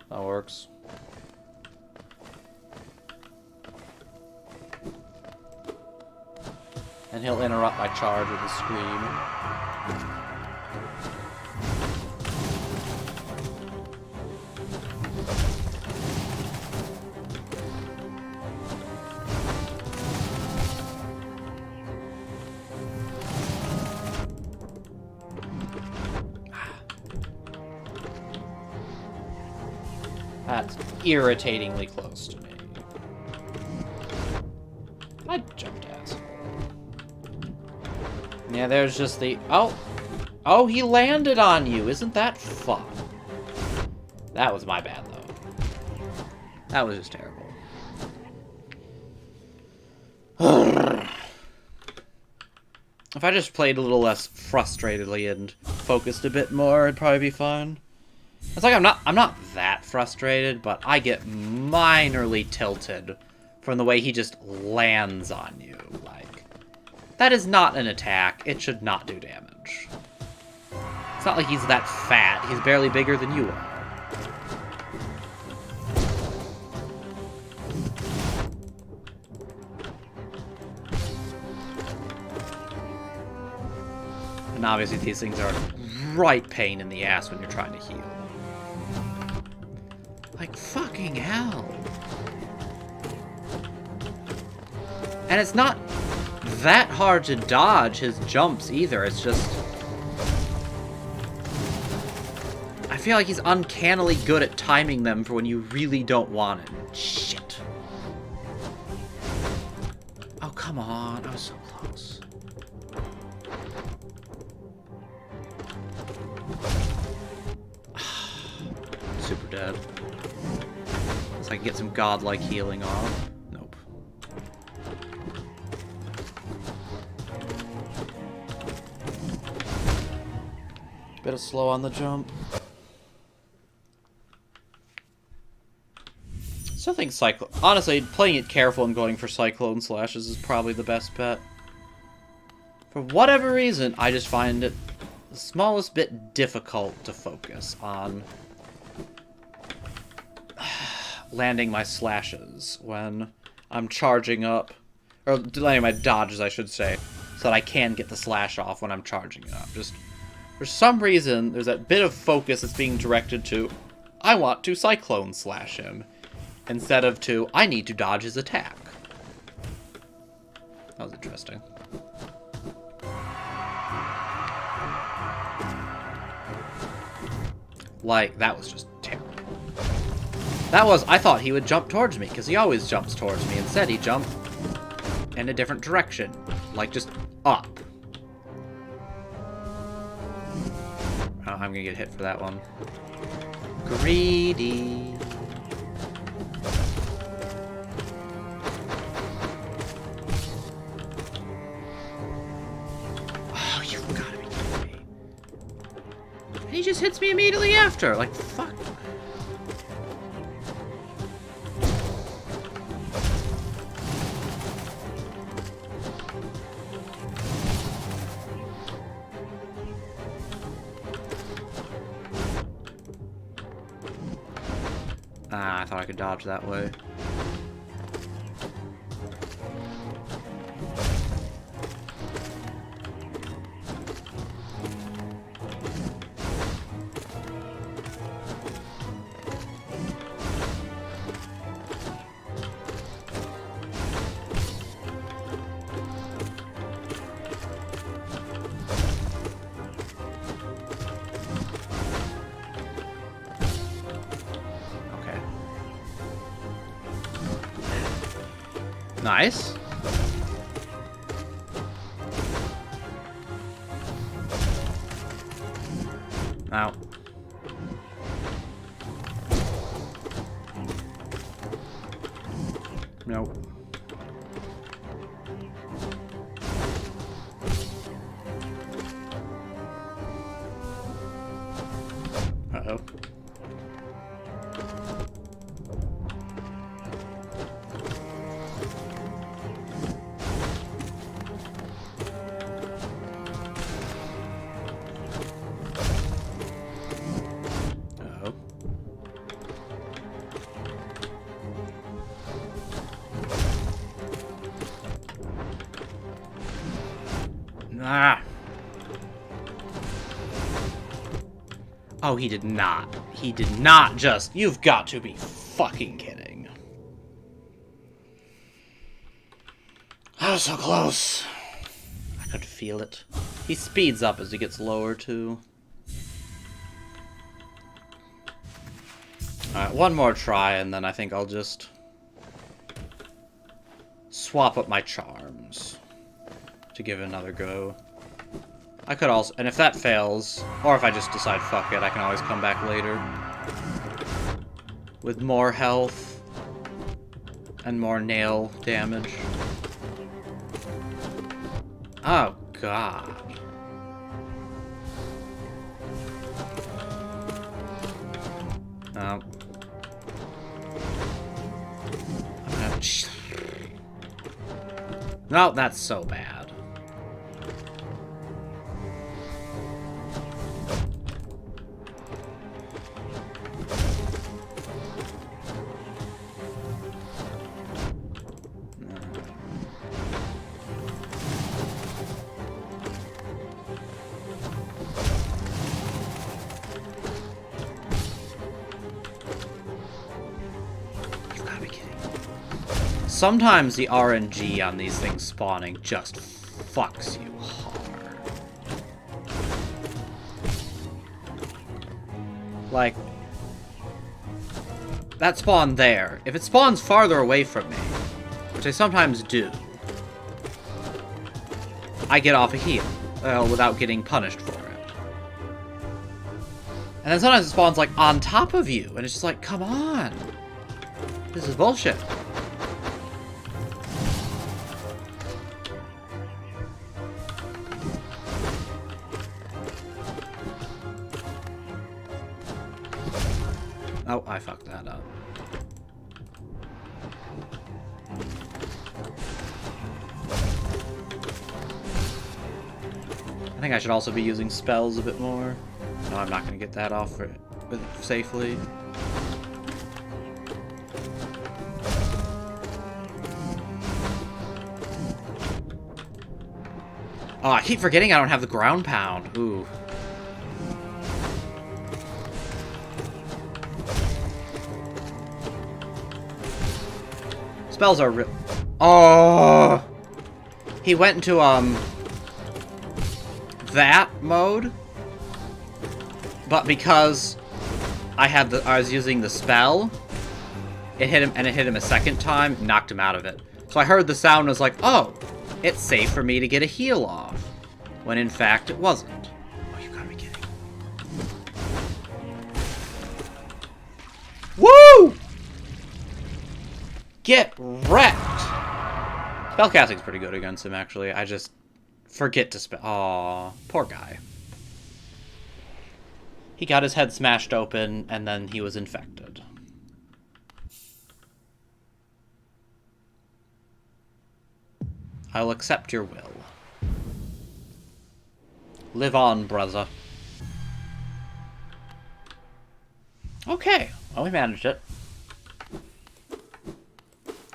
That works. And he'll interrupt my charge with a scream. That's irritatingly close to me. I jumped asshole. Yeah, there's just the... Oh! Oh, he landed on you! Isn't that fun? That was my bad, though. That was just terrible. If I just played a little less frustratedly and focused a bit more, it'd probably be fine. It's like I'm not that frustrated, but I get minorly tilted from the way he just lands on you. Like, that is not an attack. It should not do damage. It's not like he's that fat. He's barely bigger than you are. And obviously these things are right pain in the ass when you're trying to heal. Like, fucking hell. And it's not that hard to dodge his jumps either. It's just... I feel like he's uncannily good at timing them for when you really don't want it. Shit. Oh, come on. I was so close. Super dead. So I can get some godlike healing off. Nope. Bit of slow on the jump. Still think Cyclone... Honestly, playing it careful and going for Cyclone Slashes is probably the best bet. For whatever reason, I just find it the smallest bit difficult to focus on landing my slashes when I'm charging up. Or landing my dodges, I should say. So that I can get the slash off when I'm charging it up. Just, for some reason, there's that bit of focus that's being directed to, I want to Cyclone Slash him. Instead of to, I need to dodge his attack. That was interesting. Like, that was just terrible. That was, I thought he would jump towards me, because he always jumps towards me. Instead, he jumped in a different direction. Like, just up. Oh, I'm gonna get hit for that one. Greedy. He just hits me immediately after. Like, fuck. Ah, I thought I could dodge that way. Nice. Ow. Nope. Uh-oh. Ah. Oh, he did not. He did not just... You've got to be fucking kidding. I was so close. I could feel it. He speeds up as he gets lower, too. Alright, one more try, and then I think I'll just swap up my charms to give it another go. I could also, and if that fails, or if I just decide fuck it, I can always come back later with more health and more nail damage. Oh god. No. No, that's so bad. Sometimes the RNG on these things spawning just fucks you hard. Like, that spawn there, if it spawns farther away from me, which I sometimes do, I get off a heal without getting punished for it. And then sometimes it spawns like on top of you, and it's just like, come on. This is bullshit. Oh, I fucked that up. I think I should also be using spells a bit more. No, I'm not going to get that off safely. Oh, I keep forgetting I don't have the ground pound. Ooh. Spells are real. Oh! He went into, that mode. But because I was using the spell, it hit him, and it hit him a second time, knocked him out of it. So I heard the sound and was like, oh, it's safe for me to get a heal off. When in fact, it wasn't. Oh, you gotta be kidding. Woo! Get wrecked! Spellcasting's pretty good against him, actually. I just forget to spell. Aw, poor guy. He got his head smashed open, and then he was infected. I'll accept your will. Live on, brother. Okay, well, we managed it.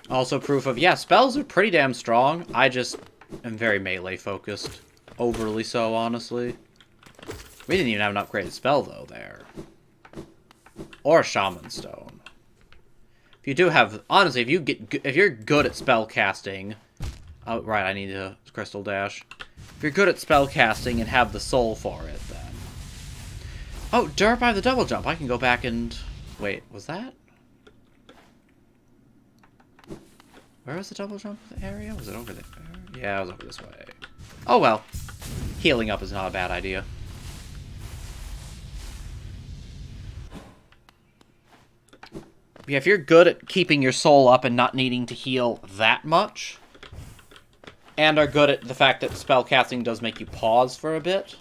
Also proof of, yeah, spells are pretty damn strong. I just am very melee focused. Overly so, honestly. We didn't even have an upgraded spell, though, there. Or Shaman Stone. If you do have... Honestly, if you're good at spell casting... Oh, right, I need a Crystal Dash. If you're good at spell casting and have the soul for it, then... Oh, derp, I have the double jump. I can go back and... Wait, was that? Where was the double jump area? Was it over there? Yeah, it was over this way. Oh, well. Healing up is not a bad idea. Yeah, if you're good at keeping your soul up and not needing to heal that much, and are good at the fact that spellcasting does make you pause for a bit,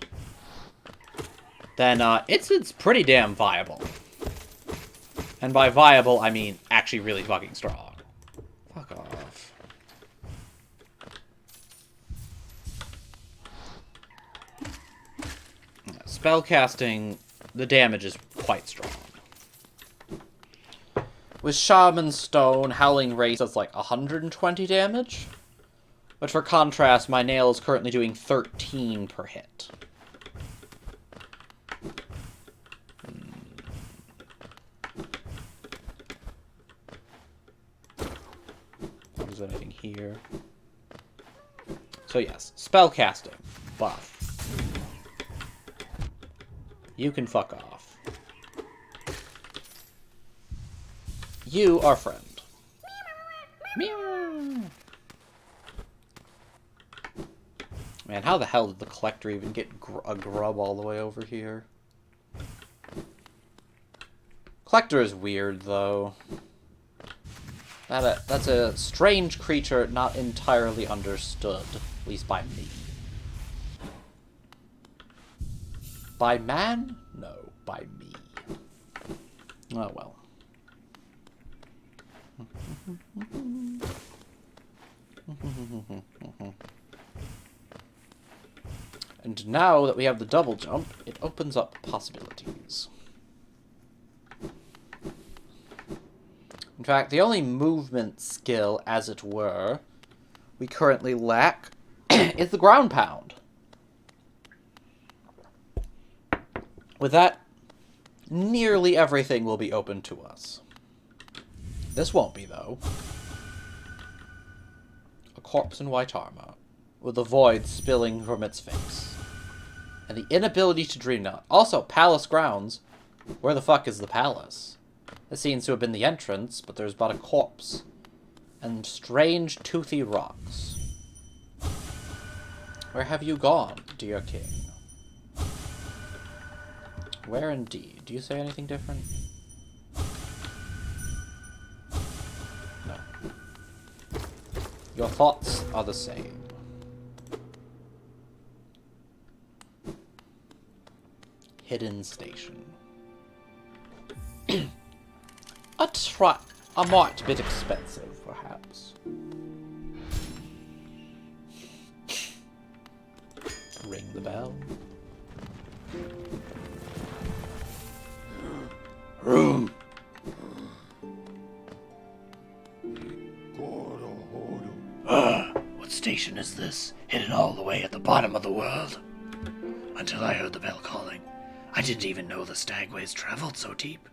then it's pretty damn viable. And by viable, I mean actually really fucking strong. Fuck off. Spellcasting, the damage is quite strong. With Shaman Stone, Howling Race does like 120 damage. But for contrast, my nail is currently doing 13 per hit. Is there anything here? So yes, spellcasting buff. You can fuck off. You are friend. Meow. Man, how the hell did the collector even get a grub all the way over here? Collector is weird, though. That's a strange creature not entirely understood, at least by me. By man? No, by me. Oh well. And now that we have the double jump, it opens up possibilities. In fact, the only movement skill, as it were, we currently lack is the ground pound. With that, nearly everything will be open to us. This won't be, though. A corpse in white armor, with a void spilling from its face. And the inability to dream now. Also, palace grounds. Where the fuck is the palace? It seems to have been the entrance, but there's but a corpse. And strange, toothy rocks. Where have you gone, dear king? Where indeed? Do you say anything different? Your thoughts are the same. Hidden station. A mite bit expensive, perhaps. Ring the bell. Room. What station is this? Hidden all the way at the bottom of the world? Until I heard the bell calling. I didn't even know the stagways traveled so deep.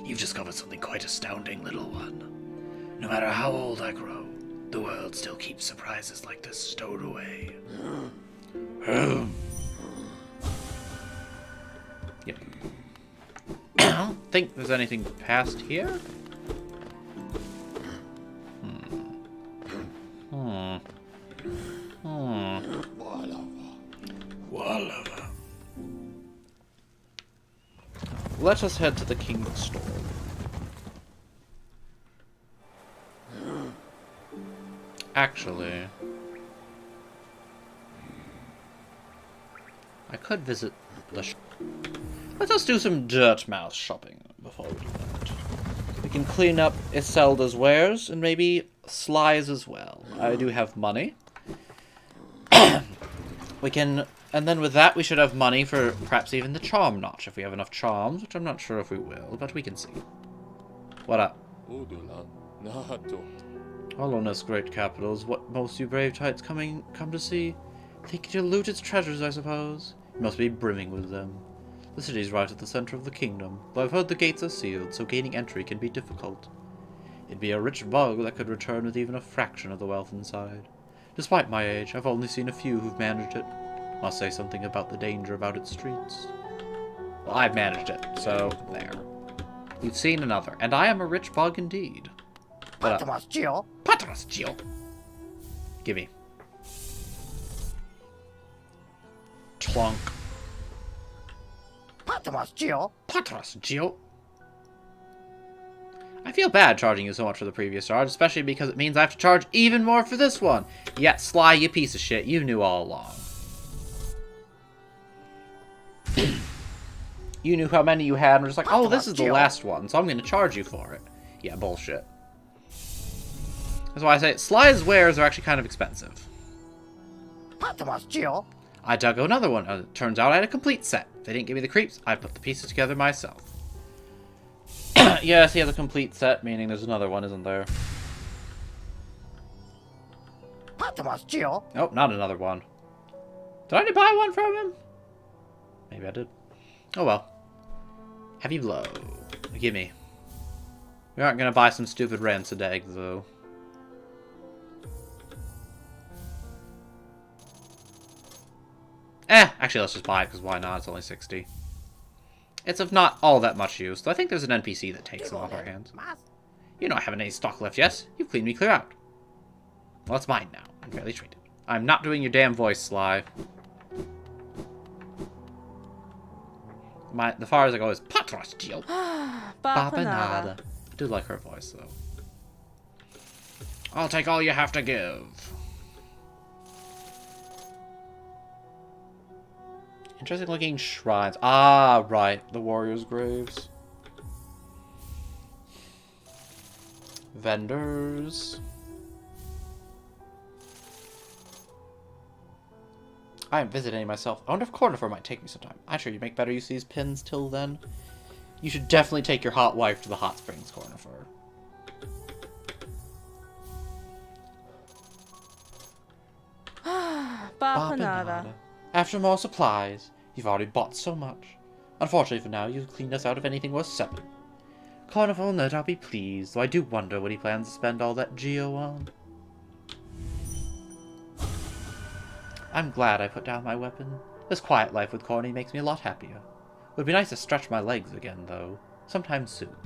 You've discovered something quite astounding, little one. No matter how old I grow, the world still keeps surprises like this stowed away. Yep. I don't think there's anything past here. Whatever. Let us head to the King's Store. Actually, I could visit the let us do some Dirtmouth shopping before we do that. We can clean up Iselda's wares and maybe Sly's as well. I do have money. We can, and then with that we should have money for perhaps even the charm notch if we have enough charms, which I'm not sure if we will, but we can see. What up? Hollowness, great capitals. What most you brave tights come to see? Think to loot its treasures, I suppose. It must be brimming with them. The city's right at the center of the kingdom, though I've heard the gates are sealed, so gaining entry can be difficult. It'd be a rich bug that could return with even a fraction of the wealth inside. Despite my age, I've only seen a few who've managed it. Must say something about the danger about its streets. Well, I've managed it, so there. You've seen another, and I am a rich bug indeed. Patras, Gio. Patras, Gio. Gimme. Clunk. Patras, Gio. Patras, Gio. I feel bad charging you so much for the previous charge, especially because it means I have to charge even more for this one. Yeah, Sly, you piece of shit. You knew all along. You knew how many you had and were just like, oh, this is the last one, so I'm going to charge you for it. Yeah, bullshit. That's why I say Sly's wares are actually kind of expensive. Patras, Gio. I dug another one. It turns out I had a complete set. They didn't give me the creeps. I put the pieces together myself. Yes, he has a complete set, meaning there's another one, isn't there? Patras, Gio. Nope, not another one. Did I already buy one from him? Maybe I did. Oh well. Heavy blow. Gimme. We aren't gonna buy some stupid rancid eggs, though. Actually, let's just buy it, because why not? It's only 60. It's of not all that much use, though I think there's an NPC that takes them off our hands. You know I haven't any stock left, yes? You've cleaned me clear out. Well, it's mine now. I'm fairly treated. I'm not doing your damn voice, Sly. The far as I go is Patras, Gio. Babanada. I do like her voice, though. I'll take all you have to give. Interesting looking shrines. Ah, right. The warriors' graves. Vendors. I haven't visited any myself. I wonder if Cornifer might take me sometime. I'm sure you'd make better use of these pins till then. You should definitely take your hot wife to the hot springs, Cornifer. Bapanada. After more supplies. You've already bought so much. Unfortunately for now, you've cleaned us out of anything worth selling. Carnival will no doubt be pleased, though I do wonder what he plans to spend all that geo on. I'm glad I put down my weapon. This quiet life with Corny makes me a lot happier. It would be nice to stretch my legs again, though. Sometime soon.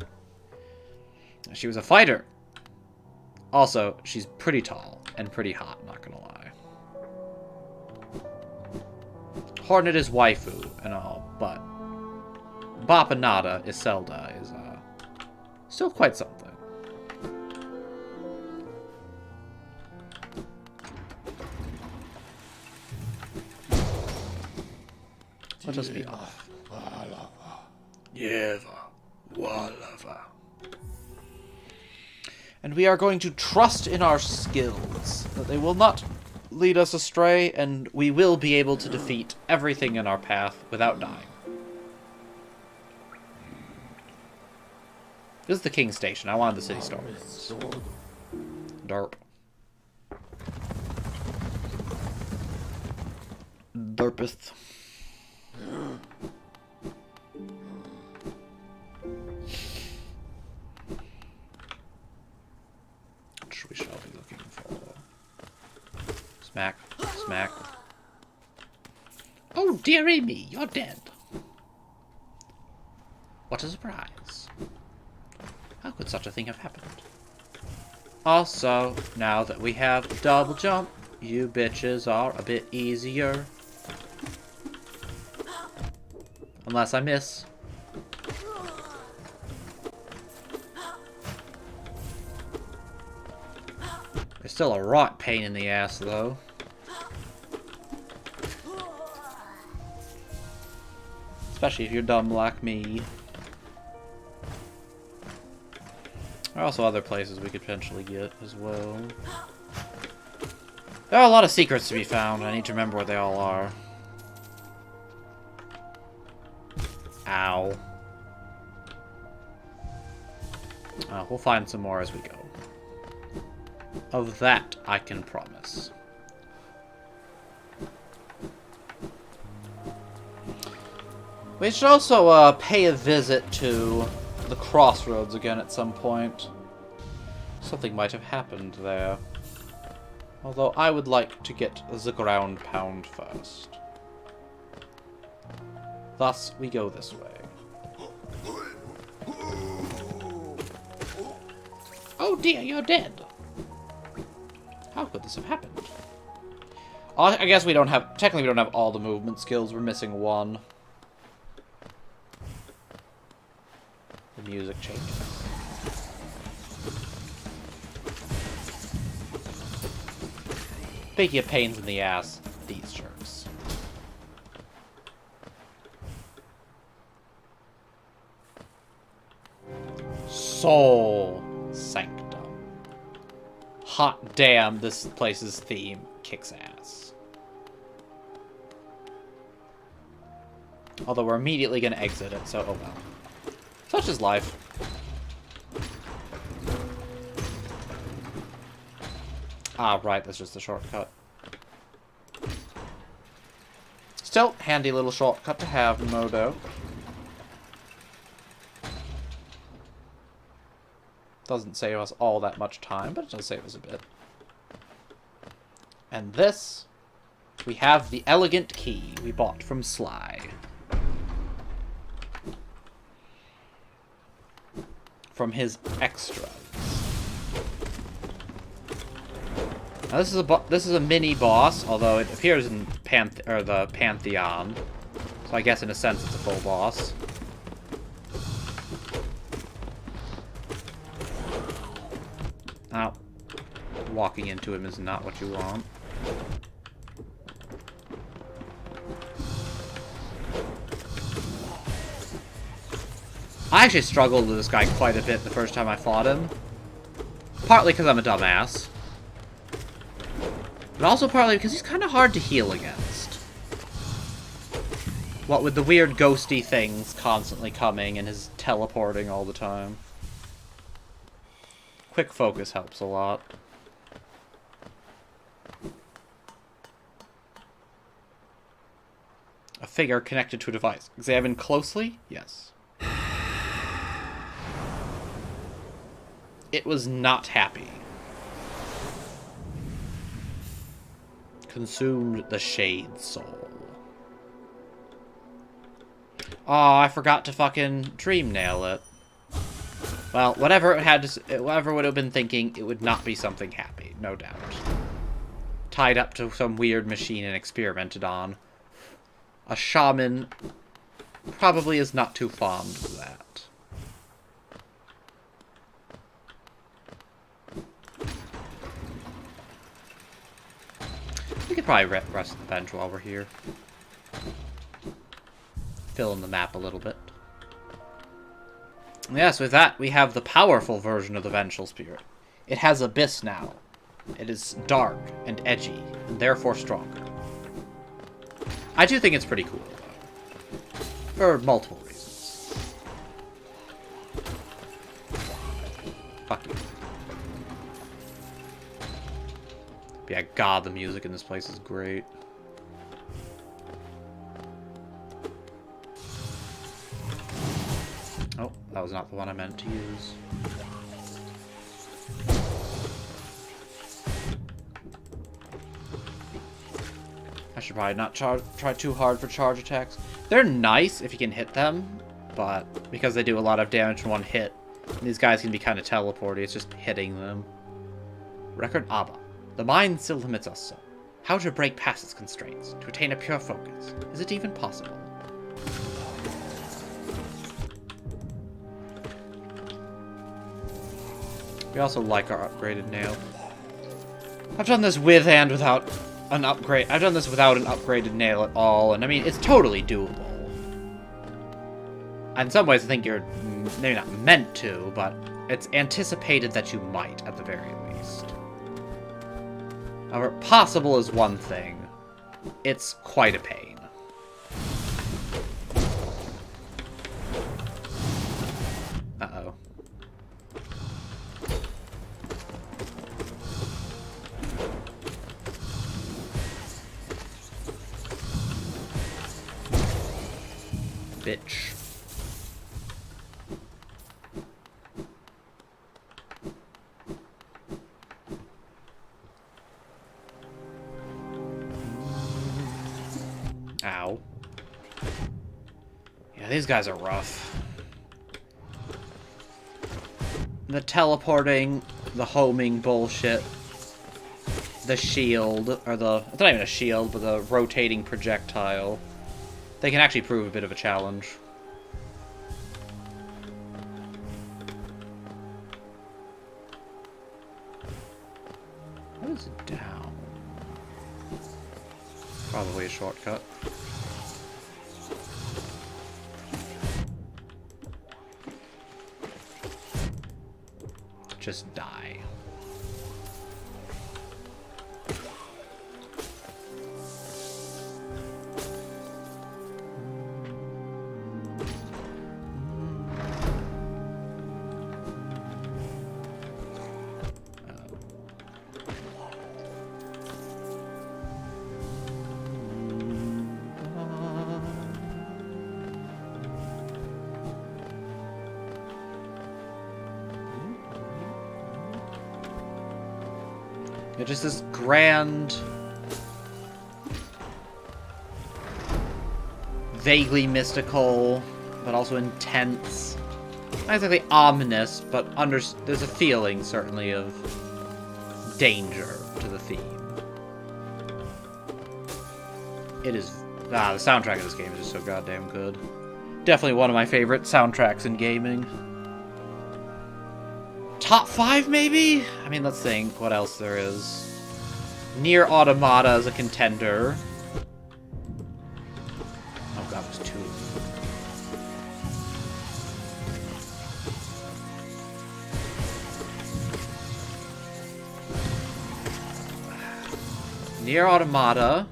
She was a fighter! Also, she's pretty tall and pretty hot, not gonna lie. Hornet is waifu and all, but Bapanada Iselda is still quite something. Let us be off. Yeva. Walava. And we are going to trust in our skills, that they will not lead us astray, and we will be able to defeat everything in our path without dying. This is the King Station. I wanted the city stories. Derp. Derpeth. Which we shall be looking for. Smack. Smack. Oh, dearie me, you're dead. What a surprise. How could such a thing have happened? Also, now that we have double jump, you bitches are a bit easier. Unless I miss. It's still a right pain in the ass, though. Especially if you're dumb like me. There are also other places we could potentially get as well. There are a lot of secrets to be found. I need to remember where they all are. Ow. We'll find some more as we go. Of that, I can promise. We should also pay a visit to the crossroads again at some point. Something might have happened there. Although I would like to get the ground pound first. Thus, we go this way. Oh dear, you're dead. How could this have happened? I guess we don't have... Technically, we don't have all the movement skills. We're missing one. The music changes. Speaking of pains in the ass, these jerks. Soul Sanctum. Hot damn, this place's theme kicks ass. Although we're immediately going to exit it, so oh well. Such is life. Ah, right, that's just a shortcut. Still, handy little shortcut to have, no doubt. Doesn't save us all that much time, but it does save us a bit. And this, we have the elegant key we bought from Sly. From his extras. Now this is a mini boss, although it appears in the Pantheon, so I guess in a sense it's a full boss. Now, walking into him is not what you want. I actually struggled with this guy quite a bit the first time I fought him. Partly because I'm a dumbass. But also partly because he's kind of hard to heal against. What with the weird ghosty things constantly coming and his teleporting all the time. Quick focus helps a lot. A figure connected to a device. Examine closely? Yes. It was not happy. Consumed the Shade Soul. Oh, I forgot to fucking dream nail it. Well, whatever it had to, whatever would have been thinking, it would not be something happy, no doubt. Tied up to some weird machine and experimented on. A shaman probably is not too fond of that. We could probably rest the bench while we're here. fill in the map a little bit. Yes, with that, we have the powerful version of the Vengeful Spirit. It has Abyss now. It is dark and edgy, and therefore stronger. I do think it's pretty cool, though. For multiple reasons. Fuck you. But yeah, God, the music in this place is great. Oh, that was not the one I meant to use. I should probably not try too hard for charge attacks. They're nice if you can hit them, but because they do a lot of damage in one hit, these guys can be kind of teleporty. It's just hitting them. Record Abba. The mind still limits us so. How to break past its constraints, to attain a pure focus. Is it even possible? We also like our upgraded nail. I've done this with and without an upgrade. I've done this without an upgraded nail at all, and I mean, it's totally doable. In some ways, I think you're maybe not meant to, but it's anticipated that you might, at the very least. However, possible is one thing. It's quite a pain. Uh-oh. Bitch. Ow. Yeah, these guys are rough. The teleporting, the homing bullshit, the shield, or the... It's not even a shield, but the rotating projectile. They can actually prove a bit of a challenge. What is it down? Probably a shortcut. Just die. Just this grand, vaguely mystical, but also intense. Not exactly ominous, but there's a feeling, certainly, of danger to the theme. It is... the soundtrack of this game is just so goddamn good. Definitely one of my favorite soundtracks in gaming. Top 5, maybe? I mean, let's think what else there is. Nier Automata is a contender. Oh god, there's 2 of them. Nier Automata.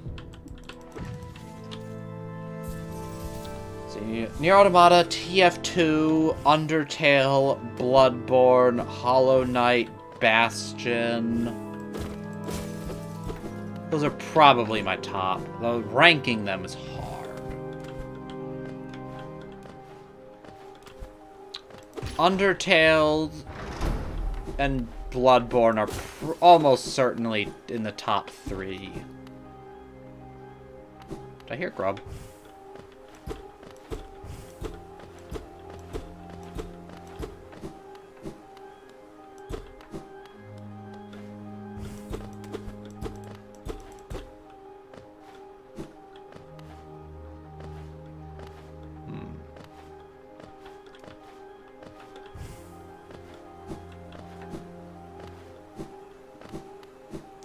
Nier Automata, TF2, Undertale, Bloodborne, Hollow Knight, Bastion. Those are probably my top. Though ranking them is hard. Undertale and Bloodborne are almost certainly in the top 3. Did I hear Grub?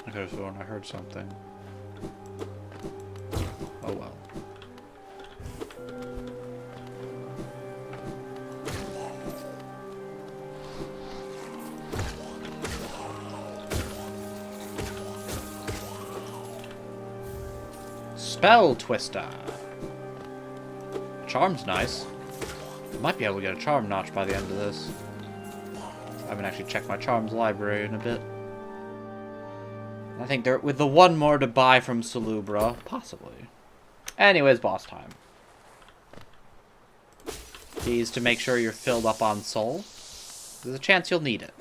I could have sworn I heard something. Oh well. Spell Twister. Charm's nice. Might be able to get a charm notch by the end of this. I haven't actually checked my charms library in a bit. I think there, with the one more to buy from Salubra, possibly. Anyways, boss time. Keys to make sure you're filled up on soul. There's a chance you'll need it.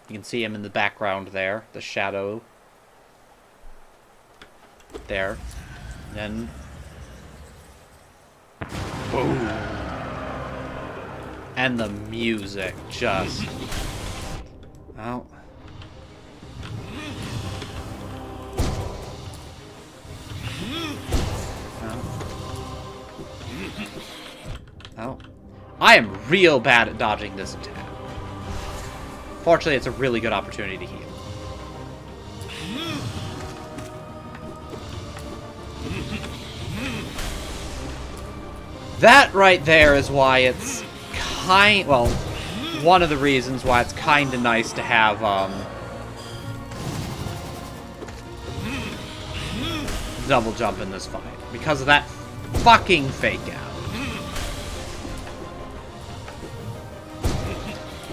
You can see him in the background there, the shadow. There. And then... boom! And the music just... oh. Oh. I am real bad at dodging this attack. Fortunately, it's a really good opportunity to heal. That right there is why it's well, one of the reasons why it's kinda nice to have, double jump in this fight. Because of that fucking fake out.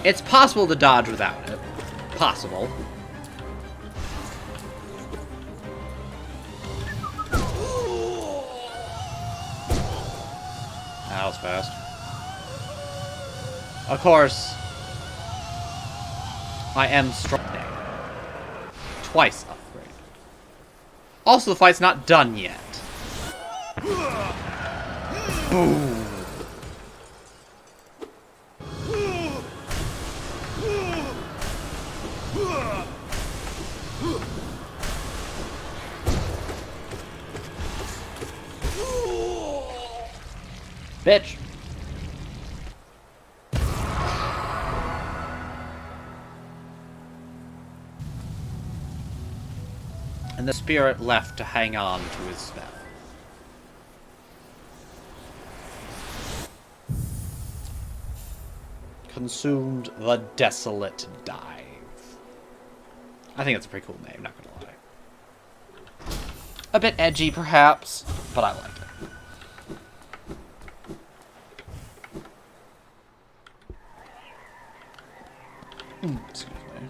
It's possible to dodge without it. Possible. That was fast. Of course, I am strong. Twice upgrade. Also, the fight's not done yet. Boom. Bitch. And the spirit left to hang on to his spell. Consumed the Desolate Dive. I think it's a pretty cool name, not gonna lie. A bit edgy, perhaps, but I like it. Excuse me.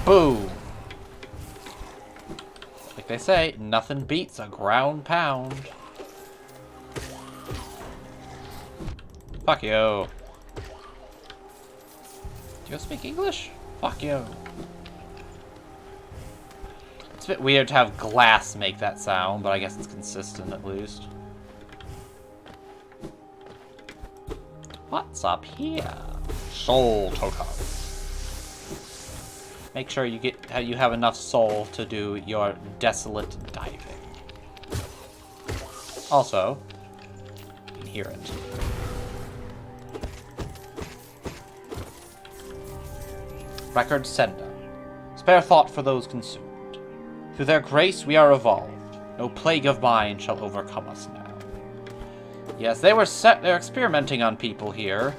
Boom! Like they say, nothing beats a ground pound. Fuck you. Do you speak English? Fuck you. It's a bit weird to have glass make that sound, but I guess it's consistent at least. What's up here? Soul totem. Make sure you have enough soul to do your desolate diving. Also, you can hear it. Record sender. Spare thought for those consumed. Through their grace we are evolved. No plague of mine shall overcome us now. Yes, they're experimenting on people here.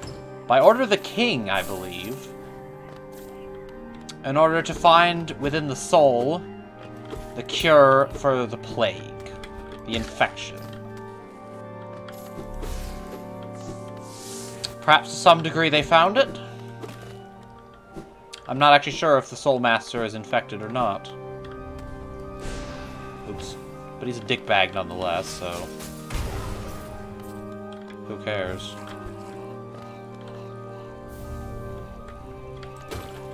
By order of the king, I believe. In order to find within the soul the cure for the plague. The infection. Perhaps to some degree they found it. I'm not actually sure if the Soul Master is infected or not. Oops. But he's a dickbag nonetheless, so... who cares?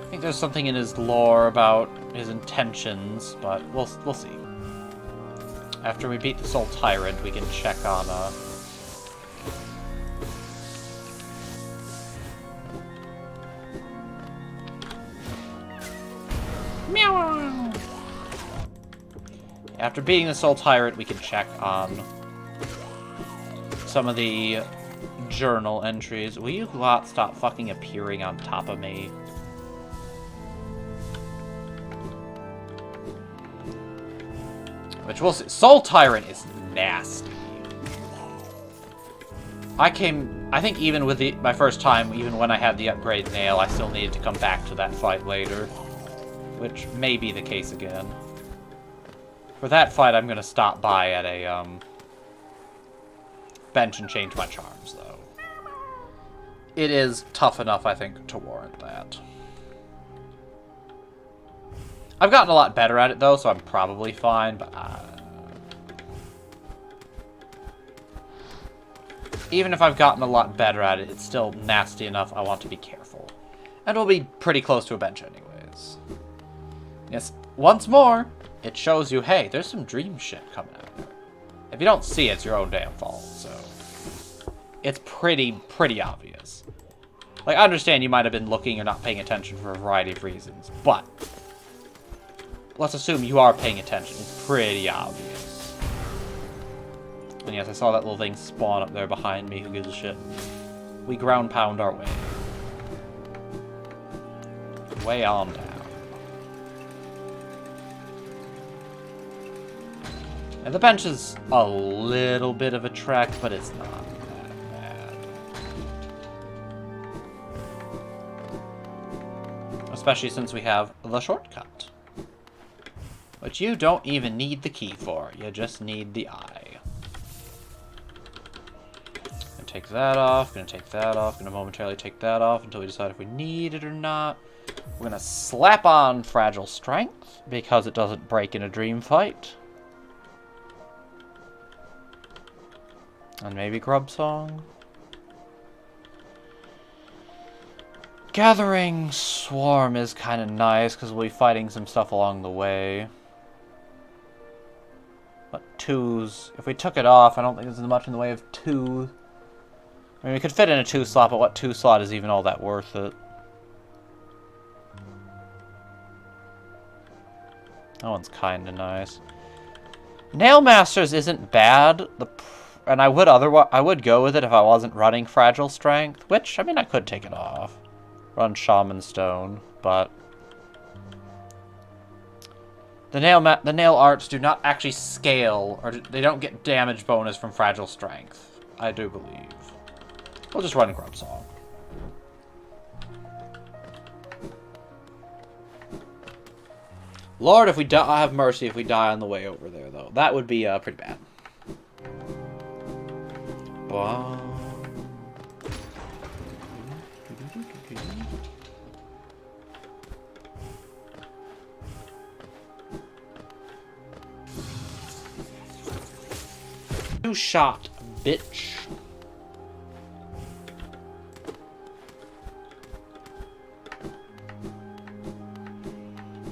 I think there's something in his lore about his intentions, but we'll see. After we beat the Soul Tyrant, we can check on, Meow! After beating the Soul Tyrant, we can check on some of the journal entries. Will you lot stop fucking appearing on top of me? Which we'll see. Soul Tyrant is nasty. I think even with my first time, even when I had the upgrade nail, I still needed to come back to that fight later. which may be the case again. For that fight, I'm gonna stop by at a, bench and change my charms, though. It is tough enough, I think, to warrant that. I've gotten a lot better at it, though, so I'm probably fine, but... even if I've gotten a lot better at it, it's still nasty enough. I want to be careful. And we'll be pretty close to a bench anyways. Yes, once more, it shows you, hey, there's some dream shit coming out there. If you don't see it, it's your own damn fault, so... it's pretty obvious. Like, I understand you might have been looking or not paying attention for a variety of reasons, but... let's assume you are paying attention. It's pretty obvious. And yes, I saw that little thing spawn up there behind me. Who gives a shit? We ground pound our way. Way on down. And the bench is a little bit of a trek, but it's not that bad. Especially since we have the shortcut. Which you don't even need the key for. You just need the eye. Gonna take that off. Gonna take that off. Gonna momentarily take that off until we decide if we need it or not. We're gonna slap on Fragile Strength because it doesn't break in a dream fight. And maybe Grub Song. Gathering Swarm is kind of nice because we'll be fighting some stuff along the way. But twos, if we took it off, I don't think there's much in the way of two. I mean, we could fit in a 2 slot, but what 2 slot is even all that worth it? That one's kind of nice. Nail Masters isn't bad, and I would go with it if I wasn't running Fragile Strength, which, I mean, I could take it off. Run Shaman Stone, but... The nail arts do not actually scale, or they don't get damage bonus from Fragile Strength, I do believe. We'll just run Grub Song. Lord, if we die, I have mercy if we die on the way over there, though. That would be pretty bad. Wow. Two-shot, bitch.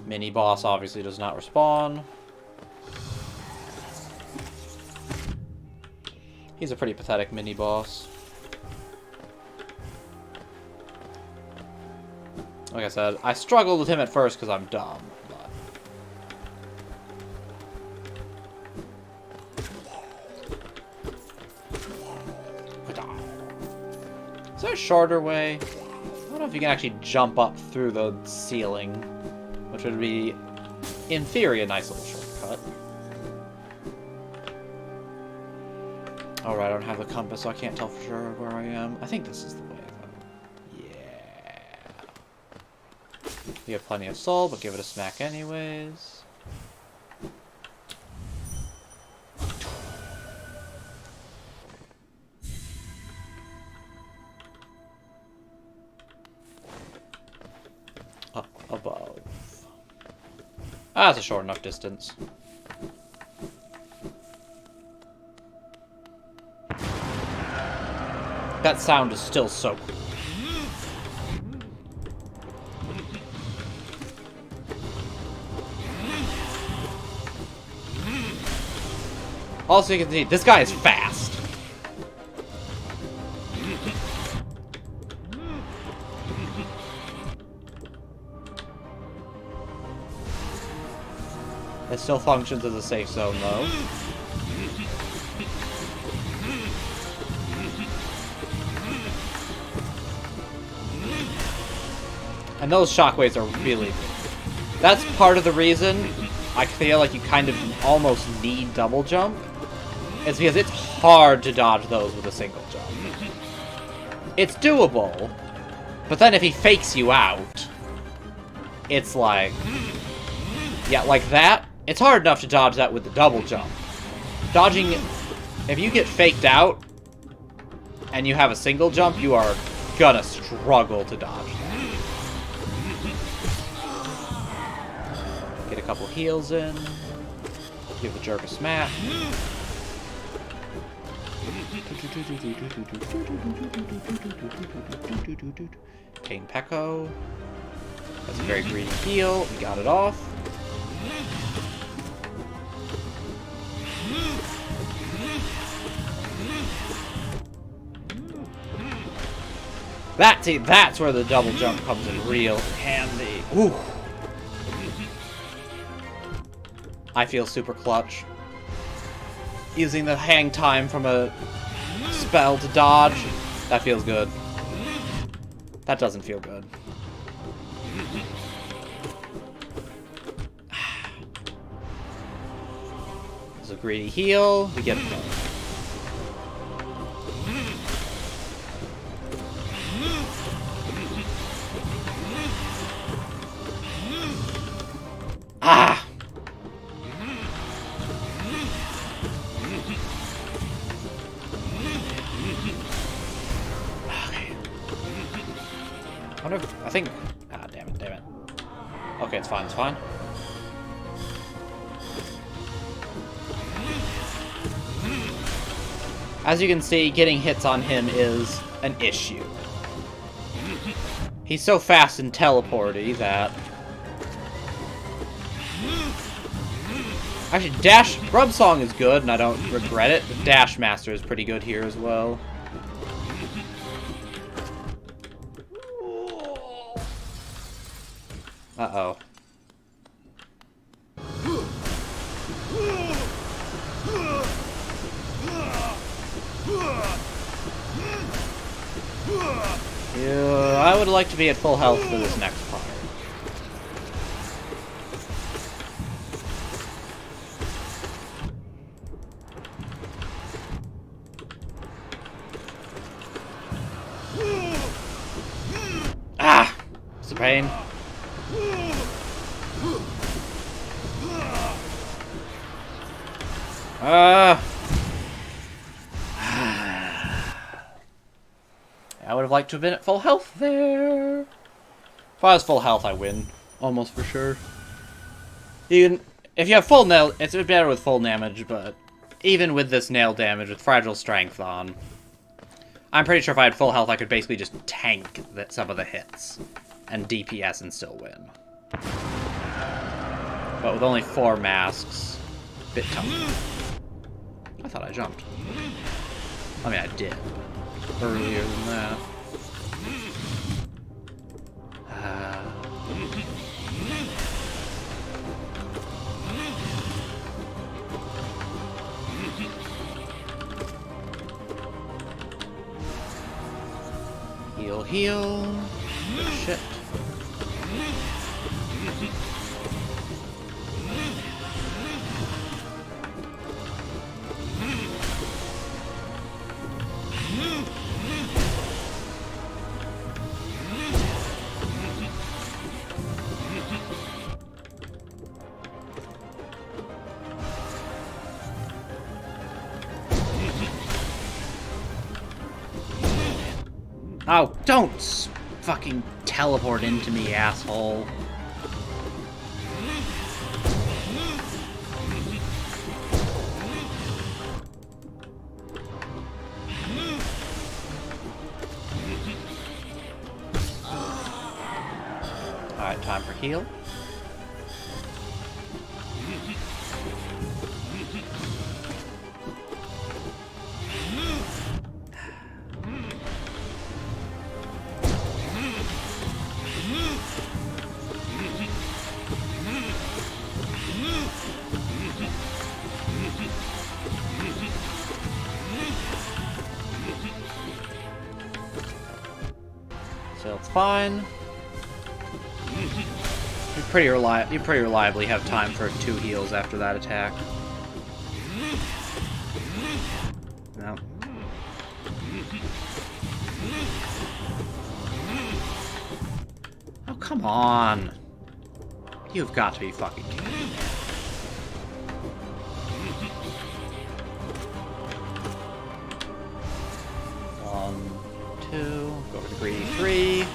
Mini boss obviously does not respawn. He's a pretty pathetic mini boss. Like I said, I struggled with him at first because I'm dumb. Is there a shorter way? I don't know if you can actually jump up through the ceiling, which would be, in theory, a nice little shortcut. Alright, I don't have the compass, so I can't tell for sure where I am. I think this is the way, though. Yeah. You have plenty of soul, but give it a smack anyways. Above. Ah, that's a short enough distance. That sound is still so cool. Also, you can see, this guy is fast. It still functions as a safe zone, though. And those shockwaves are really good. That's part of the reason I feel like you kind of almost need double jump. It's because it's hard to dodge those with a single jump. It's doable, but then if he fakes you out, it's like... Yeah, like that. It's hard enough to dodge that with the double jump. Dodging, if you get faked out and you have a single jump, you are gonna struggle to dodge that. Get a couple heals in. Give the jerk a smack. Kane Peko. That's a very greedy heal. We got it off. That's where the double jump comes in real handy. Ooh. I feel super clutch. Using the hang time from a spell to dodge, that feels good. That doesn't feel good. There's a greedy heal. We get it done. Ah! Okay. I wonder if, I think... Ah, damn it, damn it. Okay, it's fine, it's fine. As you can see, getting hits on him is an issue. He's so fast and teleporty that... Actually, Dash... Grub Song is good, and I don't regret it, but Dash Master is pretty good here as well. Uh-oh. Yeah, I would like to be at full health for this next part. Ah! It's a pain. I would have liked to have been at full health there. If I was full health, I win. Almost for sure. Even if you have full nail, it's better with full damage, but even with this nail damage, with fragile strength on, I'm pretty sure if I had full health, I could basically just tank some of the hits and DPS and still win. But with only 4 masks, bit tough. I thought I jumped. I mean, I did. Earlier than that. Heal, heal. Good shit. Oh, don't fucking teleport into me, asshole. Alright, time for heal. So it's fine. You pretty reliably have time for 2 heals after that attack. No. Oh, come on. You've got to be fucking kidding me. Greedy 3.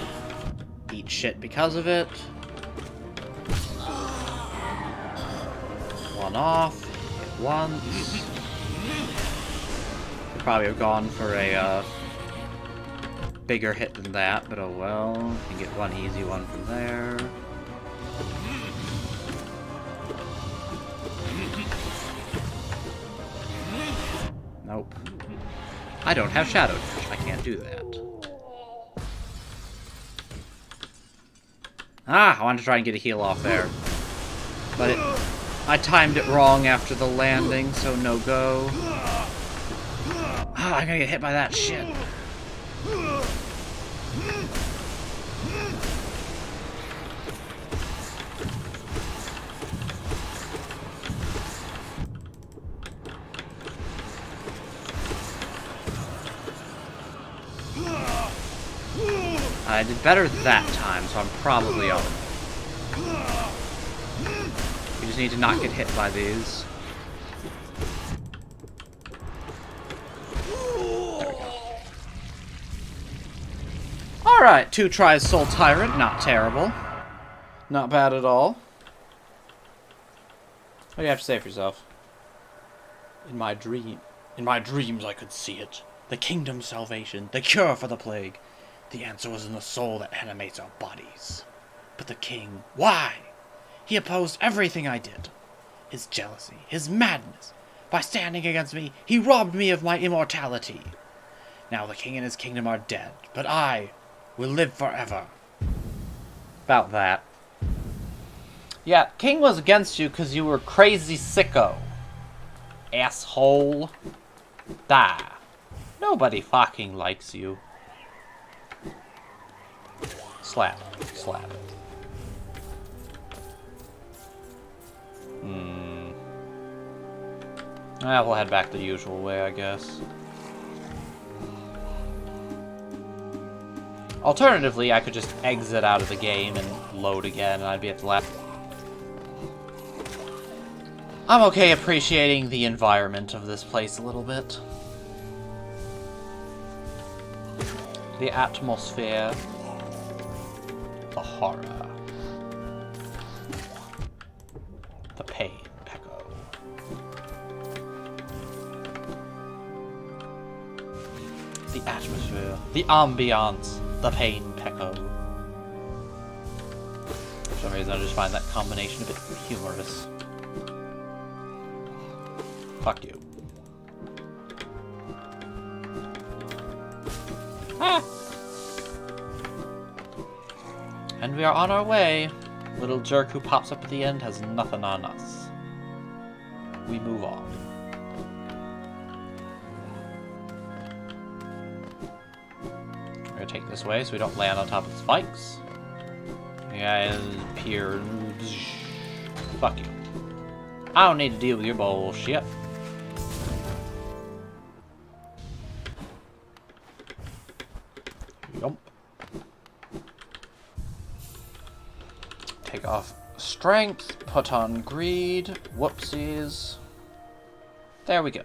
Eat shit because of it. One off. Hit once. Could probably have gone for a bigger hit than that, but oh well. Can get one easy one from there. Nope. I don't have Shadow Dash. I can't do that. Ah, I wanted to try and get a heal off there. But I timed it wrong after the landing, so no go. Ah, I'm gonna get hit by that shit. I did better that time, so I'm probably on. We just need to not get hit by these. There we go. Alright, 2 tries Soul Tyrant, not terrible. Not bad at all. What do you have to say for yourself? In my dreams I could see it. The kingdom's salvation, the cure for the plague. The answer was in the soul that animates our bodies. But the king, why? He opposed everything I did. His jealousy, his madness. By standing against me, he robbed me of my immortality. Now the king and his kingdom are dead, but I will live forever. About that. Yeah, king was against you because you were crazy sicko. Asshole. Die. Nobody fucking likes you. Slap. Slap. We'll head back the usual way, I guess. Alternatively, I could just exit out of the game and load again, and I'd be at the last. I'm okay appreciating the environment of this place a little bit. The atmosphere. The horror. The pain, Peko. The atmosphere. The ambiance. The pain, Peko. For some reason I just find that combination a bit humorous. Fuck you. Ah! And we are on our way. Little jerk who pops up at the end has nothing on us. We move on. We're gonna take this way so we don't land on top of the spikes. Yeah, here. Fuck you. I don't need to deal with your bullshit. Yump. Take off strength, put on greed, whoopsies. There we go.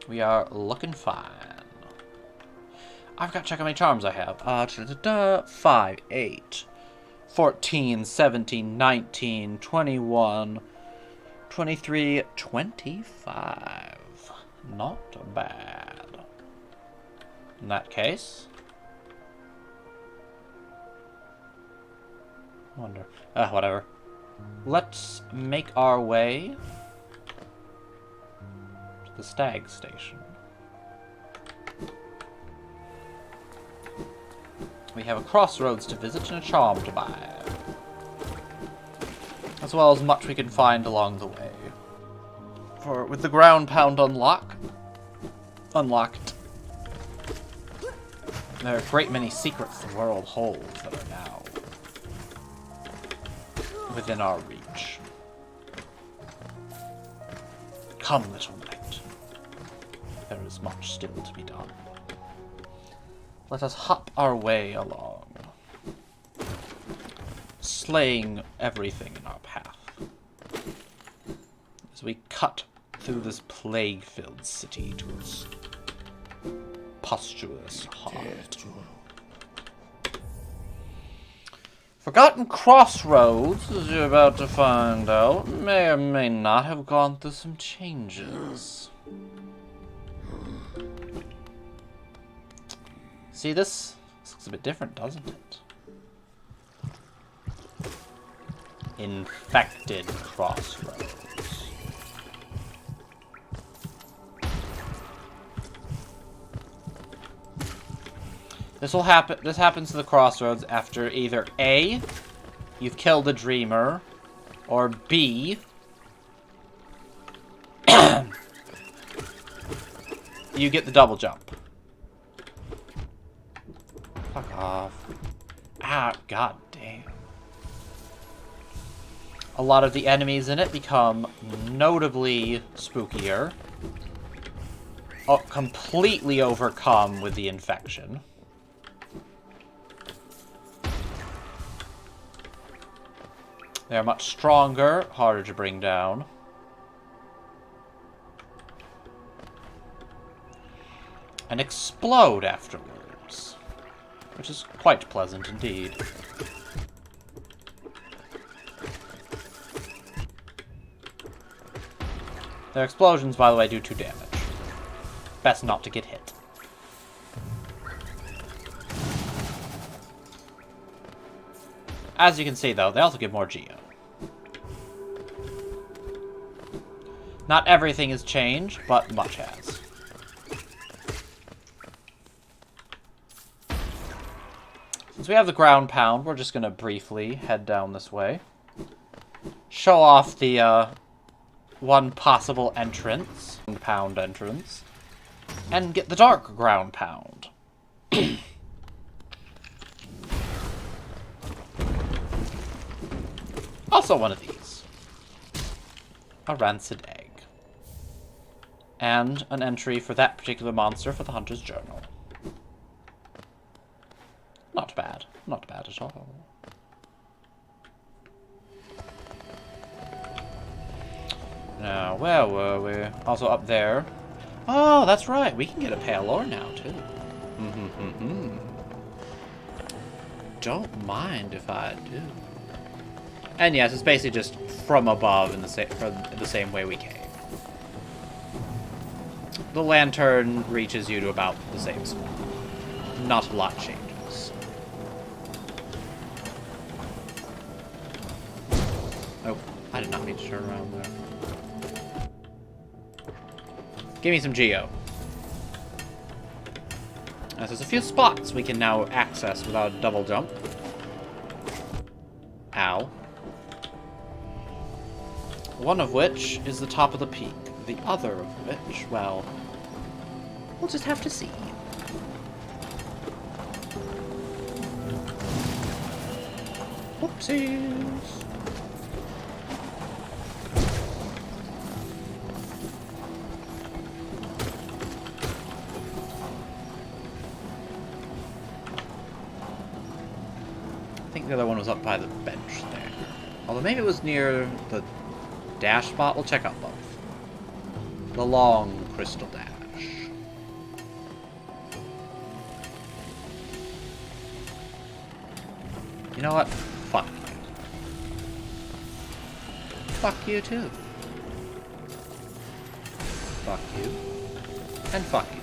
We are looking fine. I've got to check how many charms I have. 5, 8, 14, 17, 19, 21, 23, 25. Not bad. In that case... wonder. Whatever. Let's make our way to the stag station. We have a crossroads to visit and a charm to buy. As well as much we can find along the way. For with the ground pound unlocked, there are a great many secrets the world holds that are now within our reach. Come, little knight. There is much still to be done. Let us hop our way along, slaying everything in our path, as we cut through this plague-filled city to its Preposterous heart. Forgotten Crossroads, as you're about to find out, may or may not have gone through some changes. See, this looks a bit different, doesn't it? Infected Crossroads. This happens to the Crossroads after either A, you've killed a Dreamer, or B, you get the double jump. Fuck off. Ah, god damn. A lot of the enemies in it become notably spookier. Oh, completely overcome with the infection. They're much stronger, harder to bring down. And explode afterwards, which is quite pleasant indeed. Their explosions, by the way, do 2 damage. Best not to get hit. As you can see, though, they also give more Geo. Not everything has changed, but much has. Since we have the ground pound, we're just going to briefly head down this way. Show off the one possible entrance, pound entrance, and get the dark ground pound. Also one of these. A rancid egg. And an entry for that particular monster for the Hunter's Journal. Not bad. Not bad at all. Now, where were we? Also up there. Oh, that's right. We can get a pale ore now, too. Don't mind if I do. And yes, it's basically just from above in the same way we came. The lantern reaches you to about the same spot. Not a lot changes. Oh, I did not mean to turn around there. Give me some Geo. Now, there's a few spots we can now access without a double jump. Ow. One of which is the top of the peak. The other of which, well, we'll just have to see. Whoopsies. I think the other one was up by the bench there. Although maybe it was near the dash spot. We'll check out both. The long crystal dash. You know what? Fuck you. Fuck you too. Fuck you. And fuck you.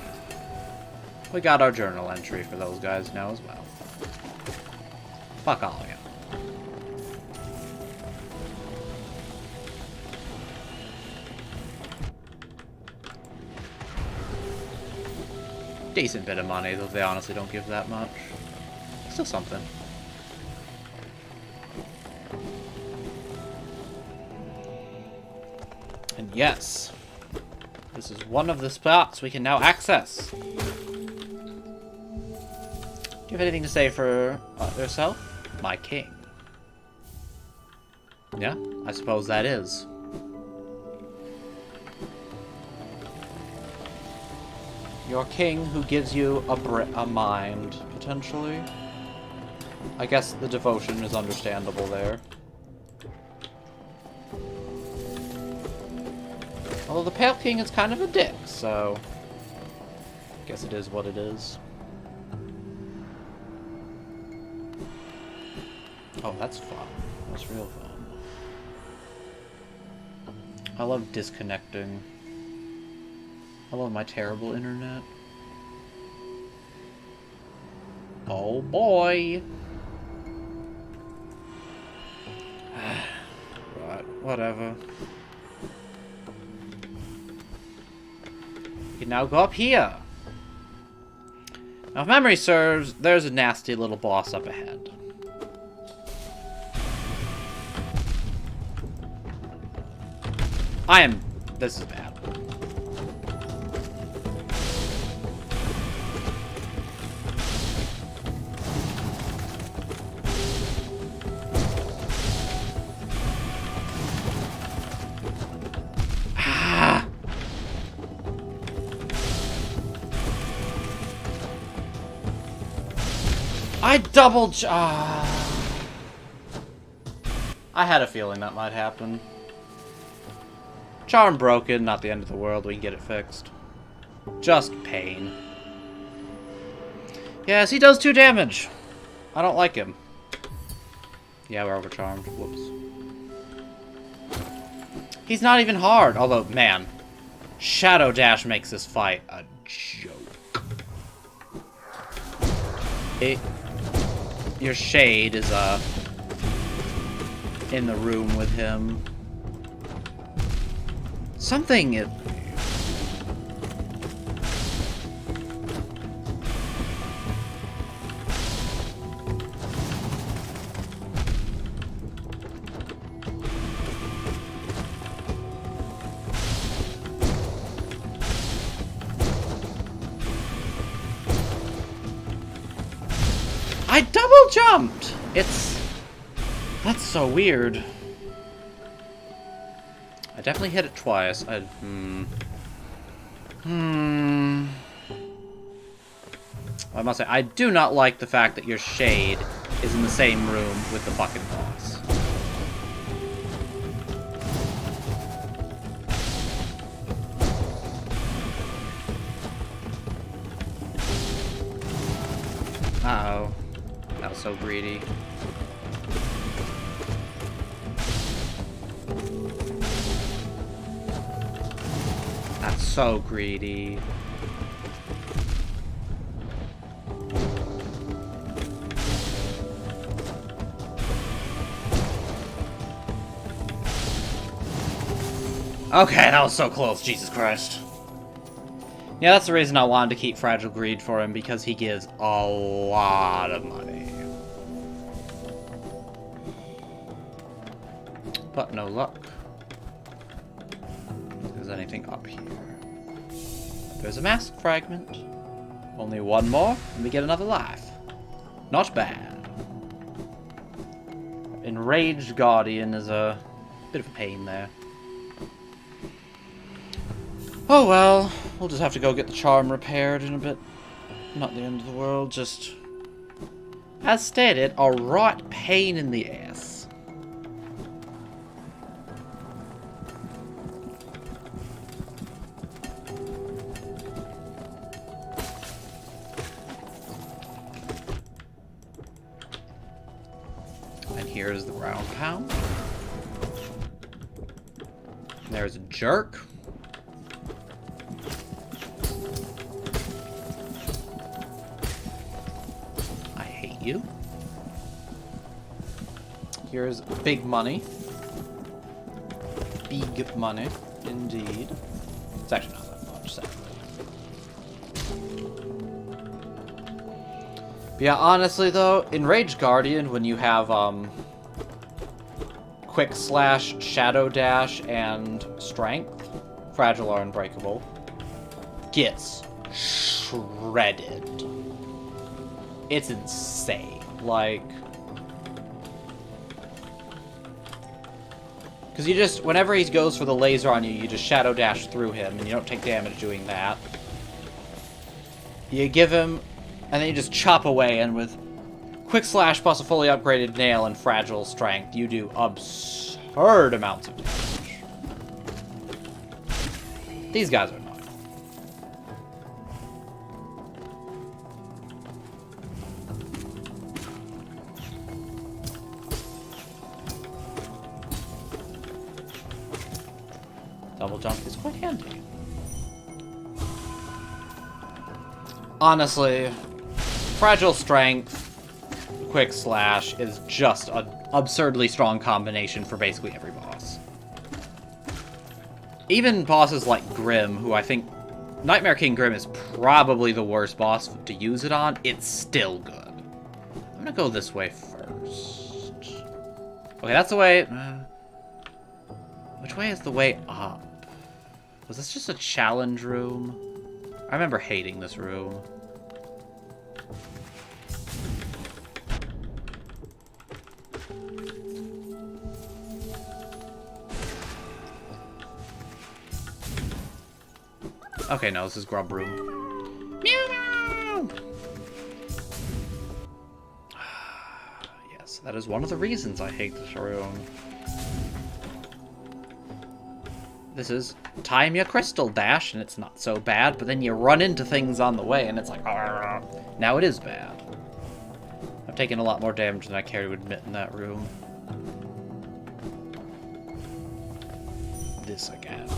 We got our journal entry for those guys now as well. Fuck all of you. Decent bit of money, though they honestly don't give that much. Still something. And yes, this is one of the spots we can now access. Do you have anything to say for yourself? My king. Yeah, I suppose that is. Your king who gives you a mind, potentially. I guess the devotion is understandable there. Although the Pale King is kind of a dick, so Guess it is what it is. Oh, that's fun. That's real fun. I love disconnecting. I love my terrible internet. Oh boy! Right, whatever. You can now go up here. Now, if memory serves, there's a nasty little boss up ahead. This is bad. I had a feeling that might happen. Charm broken, not the end of the world. We can get it fixed. Just pain. Yes, he does 2 damage. I don't like him. Yeah, we're overcharmed. Whoops. He's not even hard. Although, man, Shadow Dash makes this fight a joke. Your shade is in the room with him. Something is... I double jumped! That's so weird. I definitely hit it twice. I must say, I do not like the fact that your shade is in the same room with the fucking boss. Uh-oh. That was so greedy. That's so greedy. Okay, that was so close, Jesus Christ. Yeah, that's the reason I wanted to keep Fragile Greed for him, because he gives a lot of money. But no luck. If there's anything up here. There's a mask fragment. Only one more, and we get another life. Not bad. Enraged Guardian is a bit of a pain there. Oh well, we'll just have to go get the charm repaired in a bit. Not the end of the world, just... As stated, a right pain in the ass. And here's the ground pound. And there's a jerk. You. Here's big money. Big money, indeed. It's actually not that much, sadly. But yeah, honestly though, Enraged Guardian, when you have Quick Slash, Shadow Dash, and Strength, Fragile or Unbreakable, gets shredded. It's insane. Like... Because you just... Whenever he goes for the laser on you, you just Shadow Dash through him, and you don't take damage doing that. You give him... And then you just chop away, and with Quick Slash plus a fully upgraded Nail and Fragile Strength, you do absurd amounts of damage. These guys are annoying. Double jump is quite handy. Honestly, fragile strength, quick slash is just an absurdly strong combination for basically every boss. Even bosses like Grim, who I think Nightmare King Grim is probably the worst boss to use it on, it's still good. I'm gonna go this way first. Okay, that's the way... which way is the way up? Was this just a challenge room? I remember hating this room. Okay, no, this is Grub Room. Meow meow! Yes, that is one of the reasons I hate this room. This is time your crystal dash, and it's not so bad, but then you run into things on the way, and it's like, argh. Now it is bad. I've taken a lot more damage than I care to admit in that room. This again.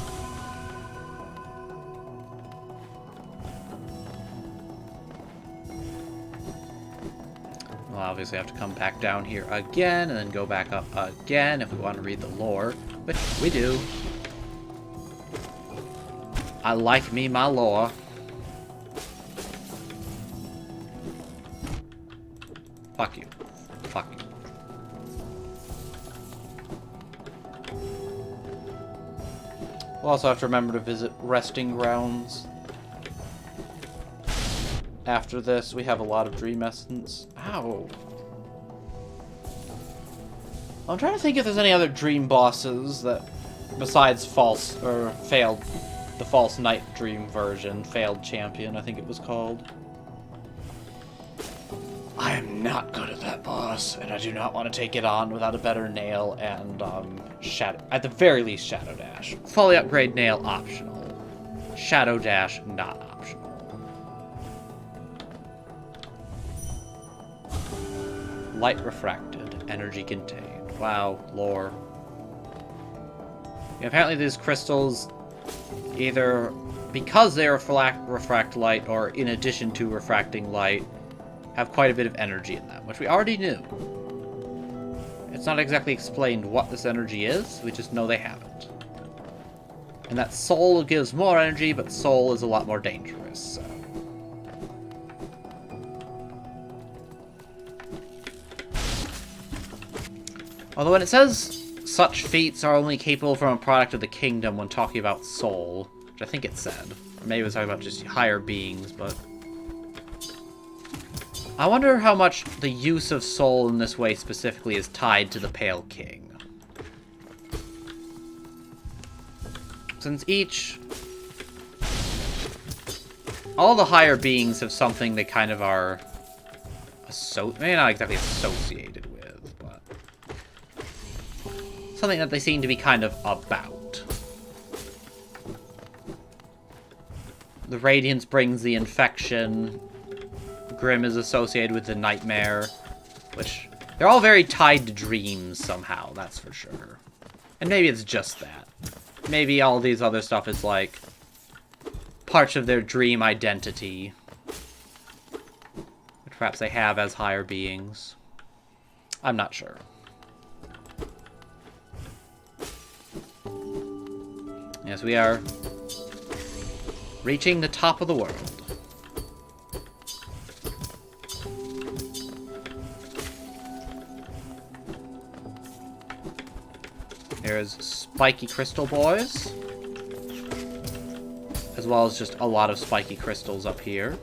We'll obviously have to come back down here again, and then go back up again if we want to read the lore, which we do. I like me my lore. Fuck you. Fuck you. We'll also have to remember to visit resting grounds. After this, we have a lot of dream essence. Ow. I'm trying to think if there's any other dream bosses that, besides false, or failed, the false night dream version, failed champion, I think it was called. I am not good at that boss, and I do not want to take it on without a better nail and, Shadow, at the very least, Shadow Dash. Fully upgrade nail, optional. Shadow Dash, not optional. Light refracted, energy contained. Wow, lore. Yeah, apparently these crystals, either because they refract light or in addition to refracting light, have quite a bit of energy in them, which we already knew. It's not exactly explained what this energy is, we just know they have it. And that soul gives more energy, but soul is a lot more dangerous, so. Although when it says such feats are only capable from a product of the kingdom when talking about soul, which I think it said. Or maybe it was talking about just higher beings, but... I wonder how much the use of soul in this way specifically is tied to the Pale King. Since all the higher beings have something they kind of are... maybe not exactly associated with, but... something that they seem to be kind of about. The Radiance brings the infection. Grim is associated with the nightmare, which they're all very tied to dreams somehow, that's for sure. And maybe it's just that. Maybe all these other stuff is like parts of their dream identity, which perhaps they have as higher beings. I'm not sure. Yes, we are reaching the top of the world. There's spiky crystal boys, as well as just a lot of spiky crystals up here.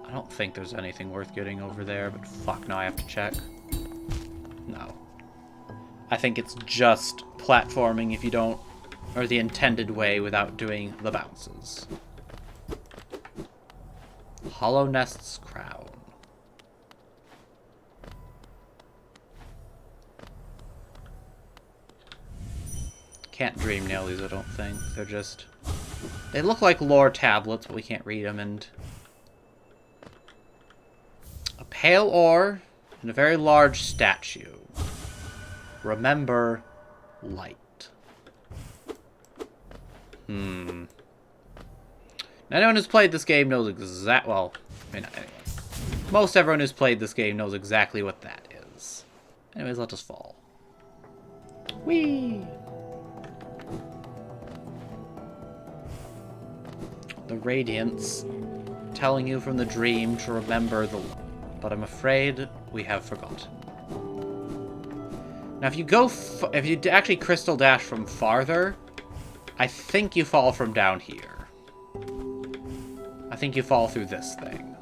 I don't think there's anything worth getting over there, but fuck, now I have to check. No. I think it's just platforming if you don't, or the intended way without doing the bounces. Hollow Nest's Crown. Can't dream nail these, I don't think. They're just... they look like lore tablets, but we can't read them, and... A pale ore and a very large statue. Remember light. Anyone who's played this game knows well, I mean, not anyone. Most everyone who's played this game knows exactly what that is. Anyways, let us fall. Whee! The radiance telling you from the dream to remember the light. But I'm afraid we have forgotten. Now, if you go, if you actually crystal dash from farther, I think you fall from down here. I think you fall through this thing.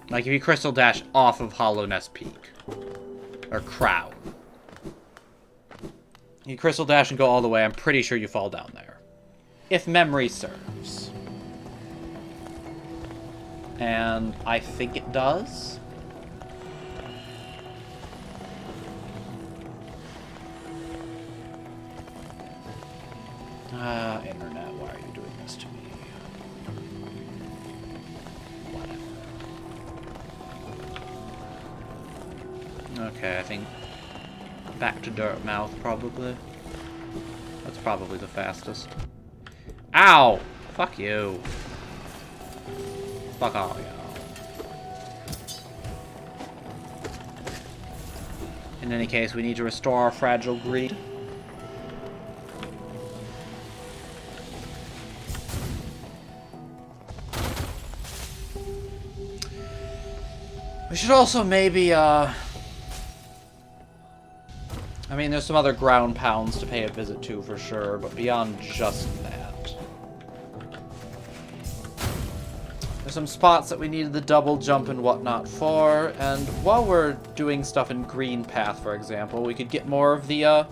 Like if you crystal dash off of Hollowness Peak. Or Crown. You crystal dash and go all the way, I'm pretty sure you fall down there. If memory serves. And I think it does. Internet, why are you doing this to me? Whatever. Okay, I think back to Dirtmouth, probably. That's probably the fastest. Ow! Fuck you. Fuck all y'all. In any case, we need to restore our fragile greed. We should also maybe, I mean, there's some other ground pounds to pay a visit to for sure, but beyond just that. There's some spots that we needed the double jump and whatnot for, and while we're doing stuff in Green Path, for example, we could get more of the,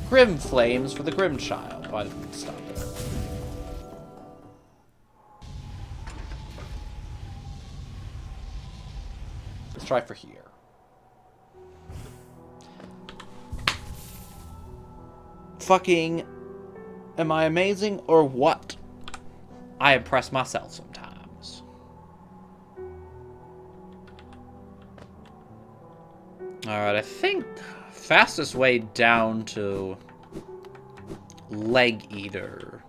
Grim Flames for the Grim Child. Oh, I didn't stop there. Let's try for here. Fucking, am I amazing or what? I impress myself sometimes. Alright, I think fastest way down to Leg Eater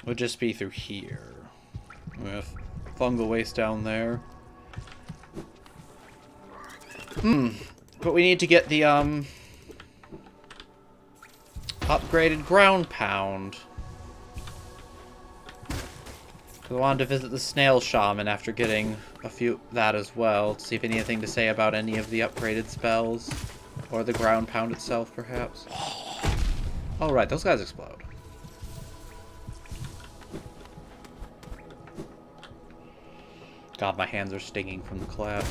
would just be through here. With fungal waste down there. But we need to get the, upgraded ground pound. I wanted to visit the snail shaman after getting a few that as well, to see if anything to say about any of the upgraded spells. Or the ground pound itself, perhaps. Oh, right, those guys explode. God, my hands are stinging from the clap.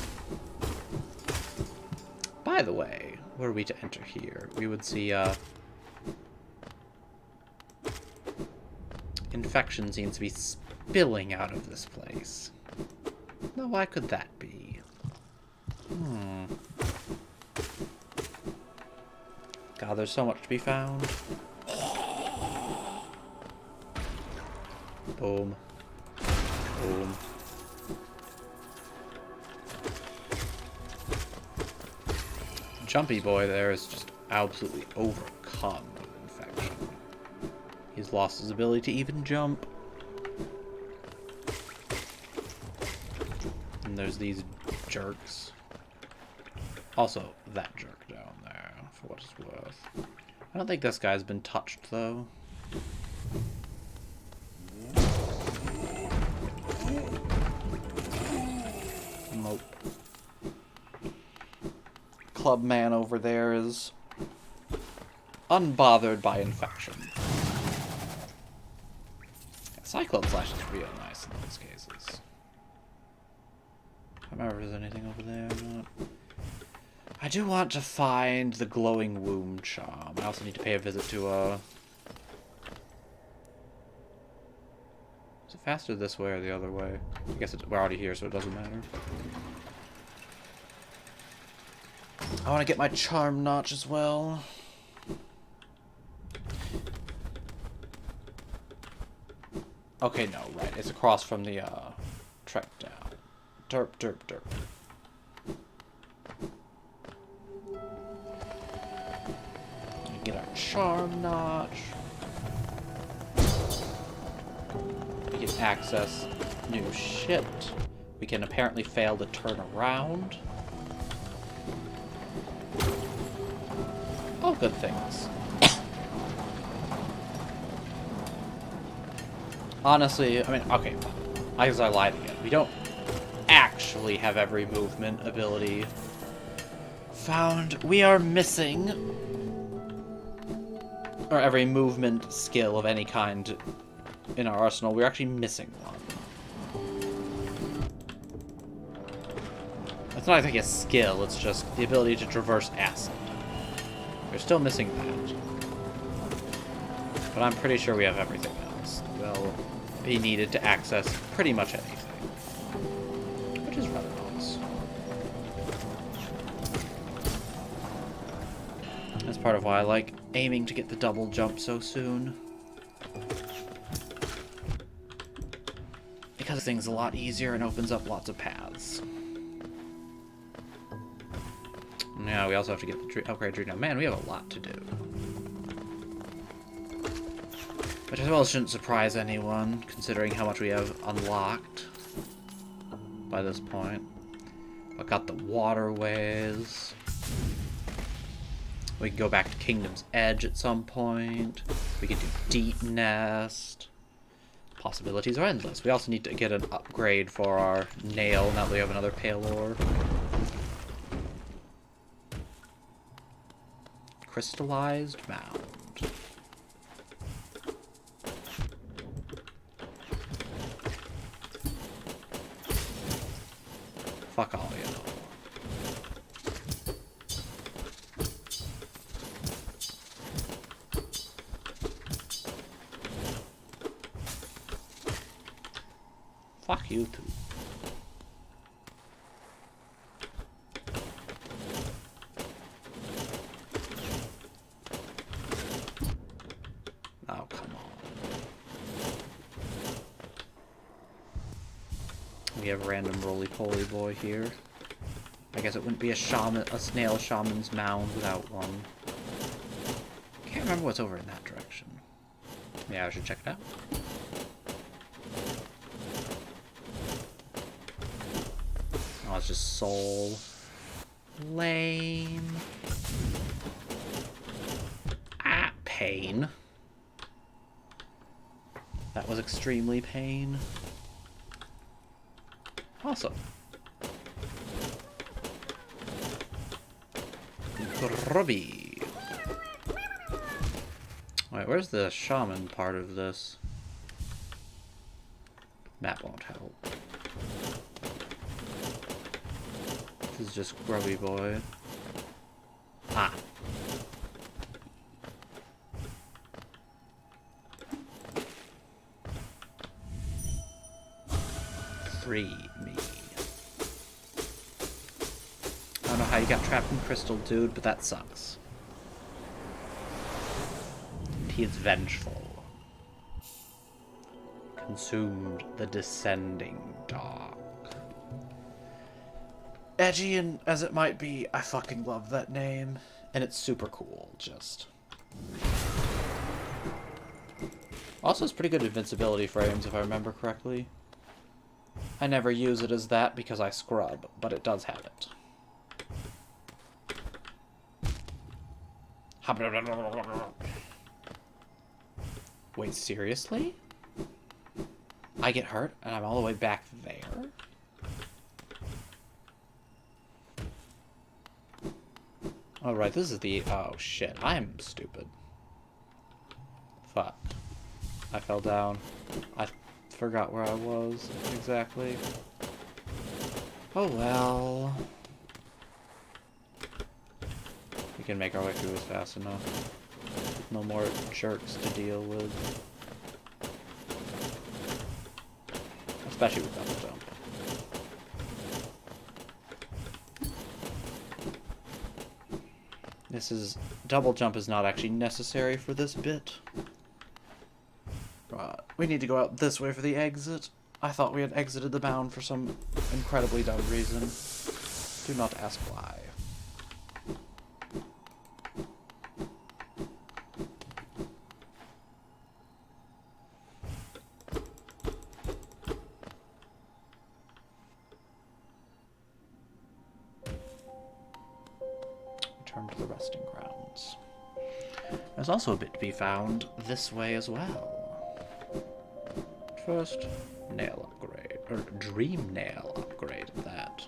By the way, were we to enter here, we would see, infection seems to be spilling out of this place. Now, why could that be? God, there's so much to be found. Boom. Boom. Jumpy boy there is just absolutely overcome with infection. He's lost his ability to even jump. And there's these jerks. Also, that jerk down there, for what it's worth. I don't think this guy's been touched, though. Nope. Club man over there is unbothered by infection. Cyclone Slash is real nice in those cases. I don't remember if there's anything over there or not. I do want to find the glowing womb charm. I also need to pay a visit to is it faster this way or the other way? I guess we're already here, so it doesn't matter. I want to get my charm notch as well. Okay, no, right. It's across from the, trek down. Derp, derp, derp. Get our charm notch. We can access new shit. We can apparently fail to turn around. All good things. Honestly, I mean, okay, I guess I lied again. We don't actually have every movement ability found. We are missing, or every movement skill of any kind in our arsenal. We're actually missing one. It's not like a skill, it's just the ability to traverse acid. We're still missing that. But I'm pretty sure we have everything else. Will be needed to access pretty much anything. Which is rather nice. That's part of why I like aiming to get the double jump so soon. Because things a lot easier and opens up lots of paths. Now we also have to get the upgrade tree. Now, man, we have a lot to do. Which as well shouldn't surprise anyone, considering how much we have unlocked by this point. I've got the waterways. We can go back to Kingdom's Edge at some point. We can do Deep Nest. Possibilities are endless. We also need to get an upgrade for our nail now that we have another pale ore. Crystallized mound. Fuck all you know. Fuck you too. Oh, come on. We have random roly-poly boy here. I guess it wouldn't be a snail shaman's mound without one. Can't remember what's over in that direction. Yeah, I should check it out. Oh, it's just soul. Lame. Ah, pain. That was extremely pain. Awesome. Grubby. Wait, where's the shaman part of this? That won't help. This is just Grubby Boy. Ah. Free me. I don't know how you got trapped in crystal, dude, but that sucks. He is vengeful. Consumed the descending dark. Edgy and as it might be, I fucking love that name. And it's super cool, just. Also, it's pretty good invincibility frames, if I remember correctly. I never use it as that because I scrub, but it does have it. Wait, seriously? I get hurt and I'm all the way back there? Oh, right, this is the... Oh, shit. I'm stupid. Fuck. I fell down. I forgot where I was exactly. Oh, well. We can make our way through this fast enough. No more jerks to deal with. Especially with double jump. Double jump is not actually necessary for this bit. But We need to go out this way for the exit. I thought we had exited the mound for some incredibly dumb reason. Do not ask why. Return to the resting grounds. There's also a bit to be found this way as well. First, nail upgrade, or dream nail upgrade at that.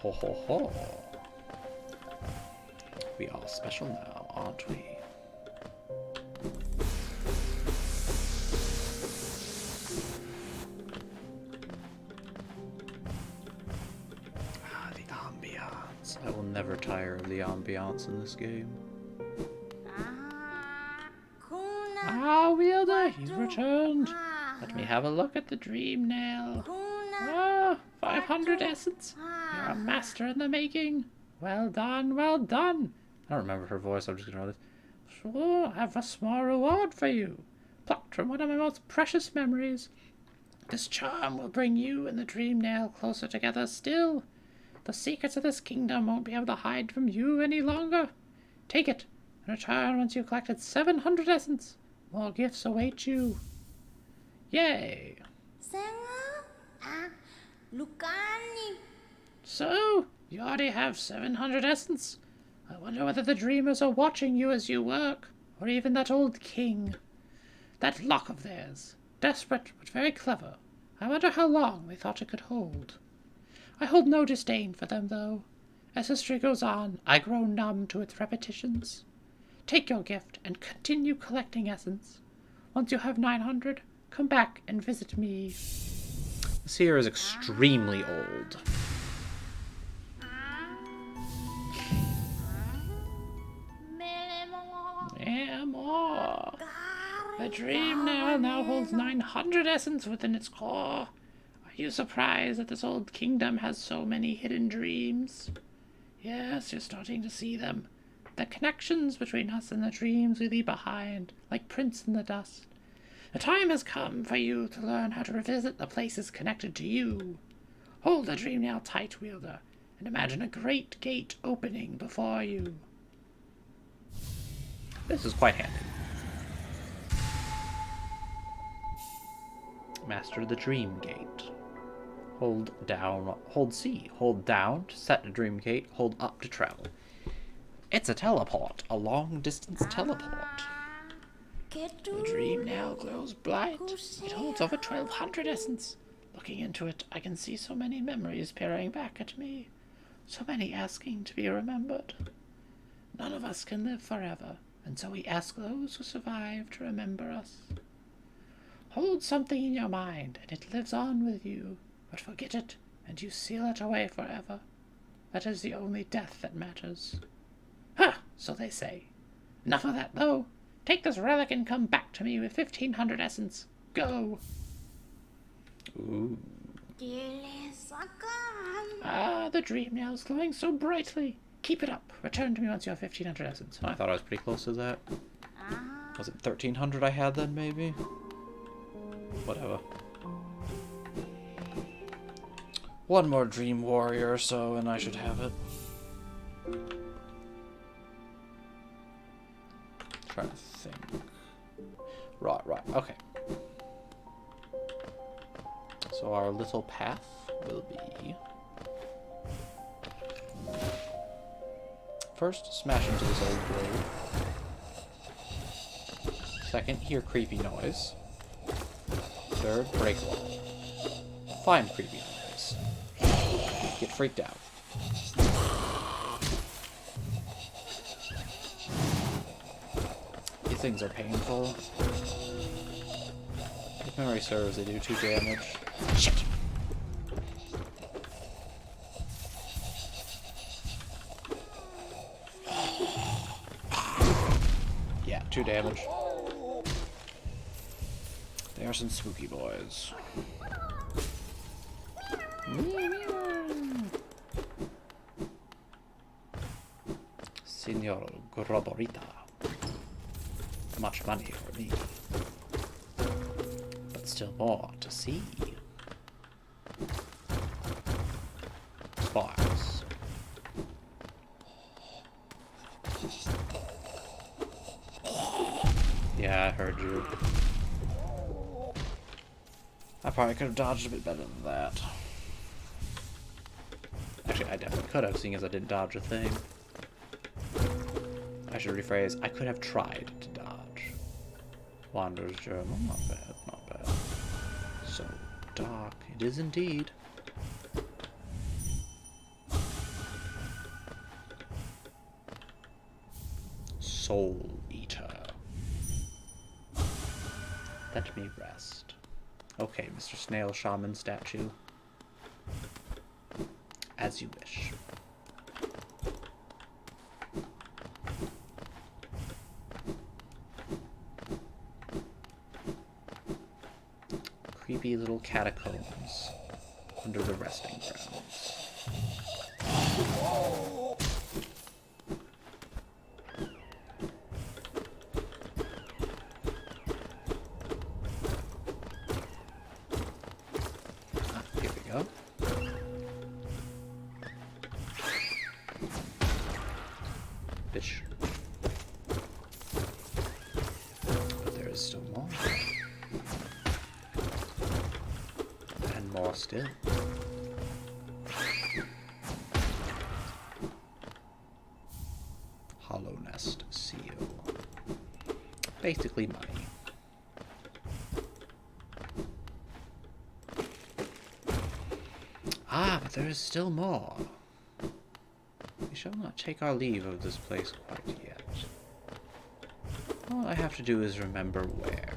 Ho ho ho. We are special now, aren't we? Ah, the ambiance. I will never tire of the ambiance in this game. Ah, Wielder, you've returned. Let me have a look at the dream nail. Ah, 500 essence. You're a master in the making. Well done, well done. I don't remember her voice, I'm just gonna know this. So, I have a small reward for you. Plucked from one of my most precious memories. This charm will bring you and the dream nail closer together still. The secrets of this kingdom won't be able to hide from you any longer. Take it, and return once you've collected 700 essence. More gifts await you. Yay! Lucani. So, you already have 700 essence. I wonder whether the dreamers are watching you as you work, or even that old king. That lock of theirs. Desperate, but very clever. I wonder how long they thought it could hold. I hold no disdain for them, though. As history goes on, I grow numb to its repetitions. Take your gift and continue collecting essence. Once you have 900, come back and visit me. This here is extremely old. Yeah, more. The dream now holds 900 essence within its core. Are you surprised that this old kingdom has so many hidden dreams? Yes, you're starting to see them. The connections between us and the dreams we leave behind, like prints in the dust. The time has come for you to learn how to revisit the places connected to you. Hold the dream nail tight, Wielder, and imagine a great gate opening before you. This is quite handy. Master the Dream Gate. Hold down, hold C. Hold down to set the dream gate, hold up to travel. It's a teleport, a long-distance teleport. The dream nail glows bright. It holds over 1200 essence. Looking into it, I can see so many memories peering back at me. So many asking to be remembered. None of us can live forever, and so we ask those who survive to remember us. Hold something in your mind, and it lives on with you. But forget it, and you seal it away forever. That is the only death that matters. Ha! So they say. Enough of that, though. Take this relic and come back to me with 1500 essence. Go! Ooh. Ah, the dream nail's glowing so brightly. Keep it up. Return to me once you have 1500 essence. Oh, I thought I was pretty close to that. Was it 1300 I had then, maybe? Whatever. One more dream warrior or so, and I should have it. Trying to think. Right, okay. So our little path will be... First, smash into this old grave. Second, hear creepy noise. Third, break wall. Find creepy noise. Get freaked out. These things are painful. If memory serves, they do 2 damage. Shit! Yeah, 2 damage. They are some spooky boys. Signor Groborita. Much money for me. still more to see. Sparks. Yeah, I heard you. I probably could have dodged a bit better than that. Actually, I definitely could have, seeing as I didn't dodge a thing. I should rephrase, I could have tried to dodge. Wanderer's Journal, not bad, not bad. So dark, it is indeed. Soul Eater. Let me rest. Okay, Mr. Snail Shaman statue. As you wish. Creepy little catacombs under the resting grounds. Here we go. Fish. But there is still more. And more still. Hollow Nest Seal. Basically money. Ah, but there is still more. We shall not take our leave of this place quite yet. All I have to do is remember where.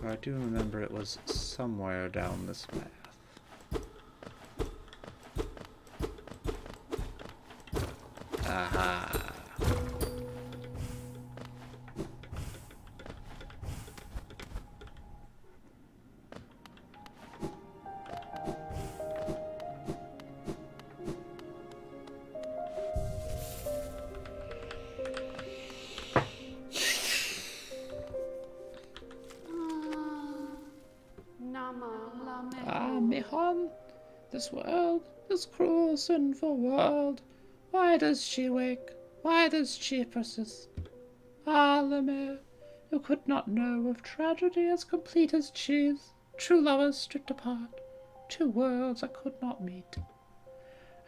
I do remember it was somewhere down this path. Aha. Ah, Mihon, this world, this cruel, sinful world, why does she wake? Why does she persist? Ah, Lemaire, who could not know of tragedy as complete as cheese, true lovers stripped apart, two worlds that could not meet.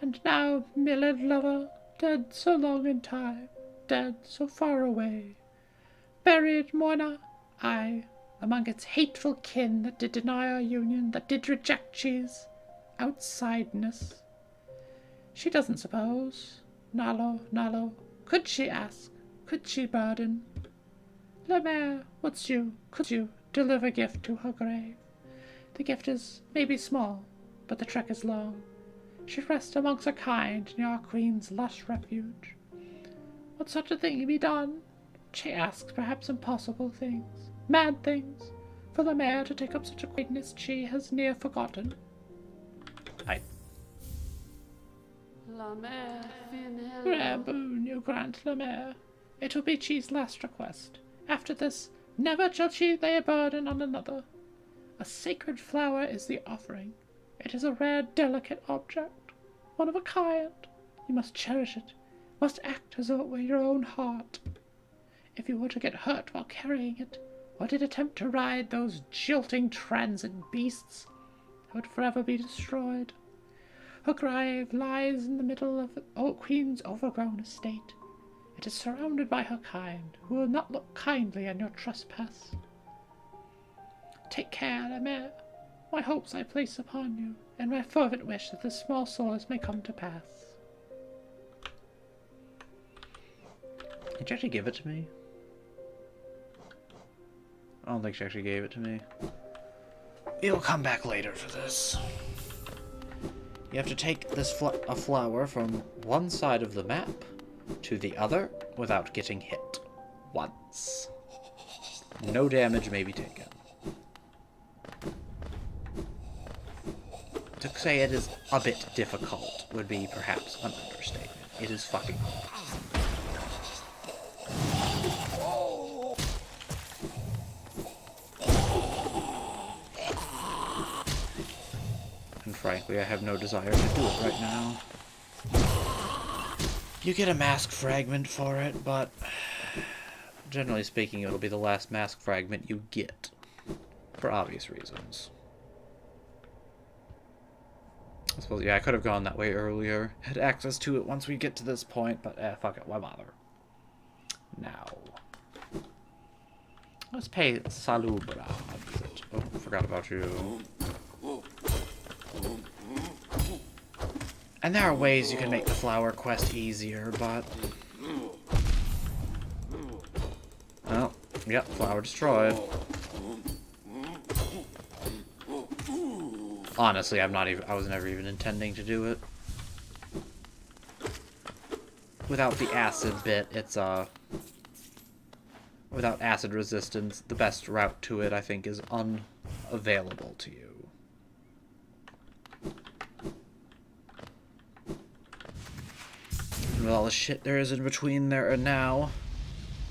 And now, milled lover, dead so long in time, dead so far away, buried, Moina, I, among its hateful kin that did deny our union, that did reject cheese, outsideness. She doesn't suppose, Nalo, could she ask, could she burden? Lemaire, could you deliver gift to her grave? The gift is maybe small, but the trek is long. She rests amongst her kind near our queen's lush refuge. Would such a thing be done? She asks perhaps impossible things, mad things, for Lemaire to take up such a greatness she has near forgotten. Rare boon you grant Lemaire. It will be Chi's last request. After this, never shall she lay a burden on another. A sacred flower is the offering. It is a rare, delicate object, one of a kind. You must cherish it, must act as though it were your own heart. If you were to get hurt while carrying it, or did attempt to ride those jilting transit beasts, it would forever be destroyed. Her grave lies in the middle of the Queen's overgrown estate. It is surrounded by her kind, who will not look kindly on your trespass. Take care, Lemaire. My hopes I place upon you, and my fervent wish that this small solace may come to pass. Did you actually give it to me? I don't think she actually gave it to me. We'll come back later for this. You have to take this a flower from one side of the map to the other without getting hit. Once. No damage may be taken. To say it is a bit difficult would be perhaps an understatement. It is fucking hard. And frankly, I have no desire to do it right now. You get a mask fragment for it, but generally speaking, it'll be the last mask fragment you get. For obvious reasons. I suppose, yeah, I could have gone that way earlier. Had access to it once we get to this point, but fuck it, why bother? Now. Let's pay Salubra a visit. Oh, forgot about you. And there are ways you can make the flower quest easier, but... Oh, yep, flower destroyed. Honestly, I was never even intending to do it. Without the acid bit, it's, without acid resistance, the best route to it, I think, is unavailable to you. And with all the shit there is in between there and now,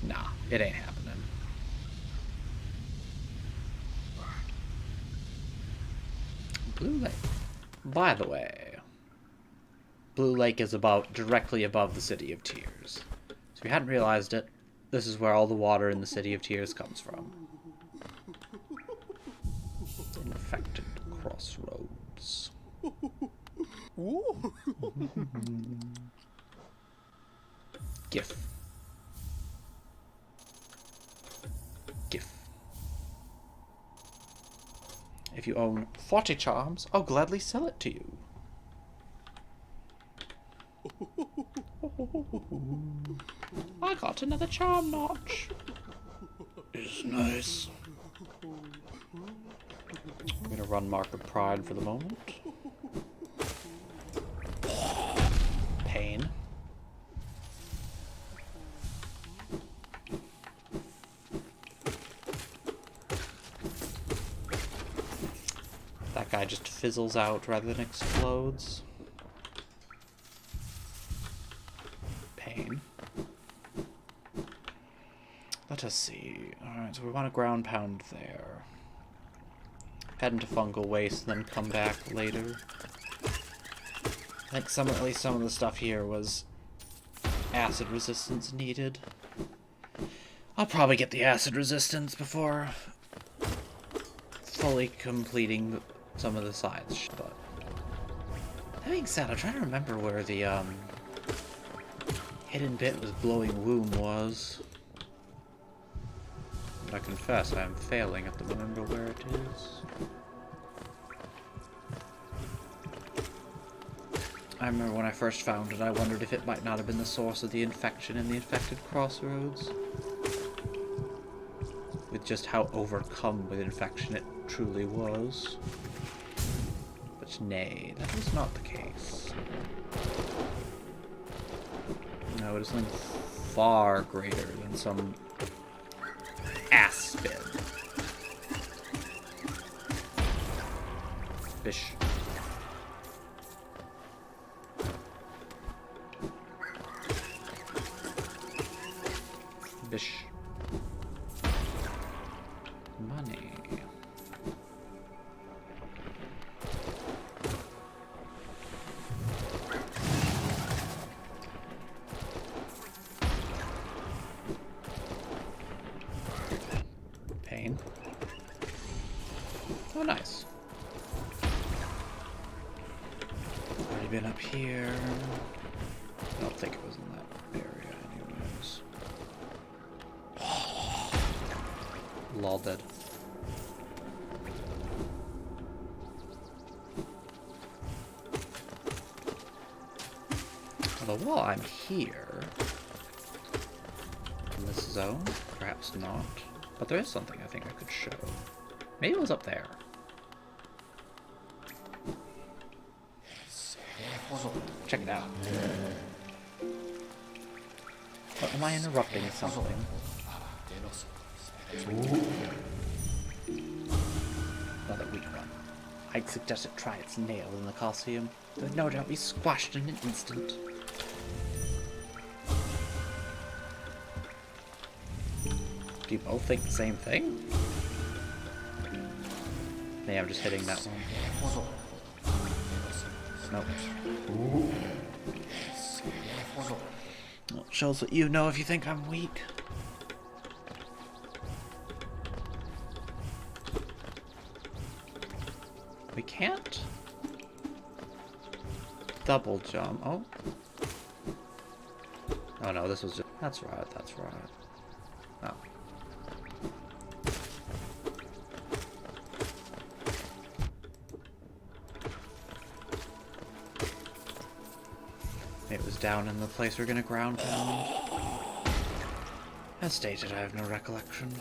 nah, it ain't happening. Blue Lake. By the way, Blue Lake is directly above the City of Tears. So if you hadn't realized it, this is where all the water in the City of Tears comes from. Infected Crossroads. GIF. GIF. If you own 40 charms, I'll gladly sell it to you. I got another charm notch. It's nice. I'm gonna run Mark of Pride for the moment. Pain. That guy just fizzles out rather than explodes. Pain. Let us see. Alright, so we want a ground pound there. Head into fungal waste, then come back later. I think at least some of the stuff here was acid resistance needed. I'll probably get the acid resistance before fully completing some of the sides, but that being said, I'm trying to remember where the hidden bit with glowing womb was. But I confess I am failing at the remember where it is. I remember when I first found it, I wondered if it might not have been the source of the infection in the infected crossroads. With just how overcome with infection it truly was. But nay, that was not the case. No, it is something far greater than some aspen. Fish. Bish. Money. Pain. Oh, nice. Already been up here. I don't think it was in that area anyways. Lol dead. Although while I'm here in this zone, perhaps not. But there is something I think I could show. Maybe it was up there. Check it out. What, am I interrupting something? Another weak one. I'd suggest it try its nail in the Colosseum. It would no doubt be squashed in an instant. Do you both think the same thing? Maybe I'm just hitting that one. Nope. Well, shows what you know if you think I'm weak. We can't double jump. Oh. Oh no, this was just... That's right, that's right. Oh. It was down in the place we're gonna ground down. As stated, I have no recollection.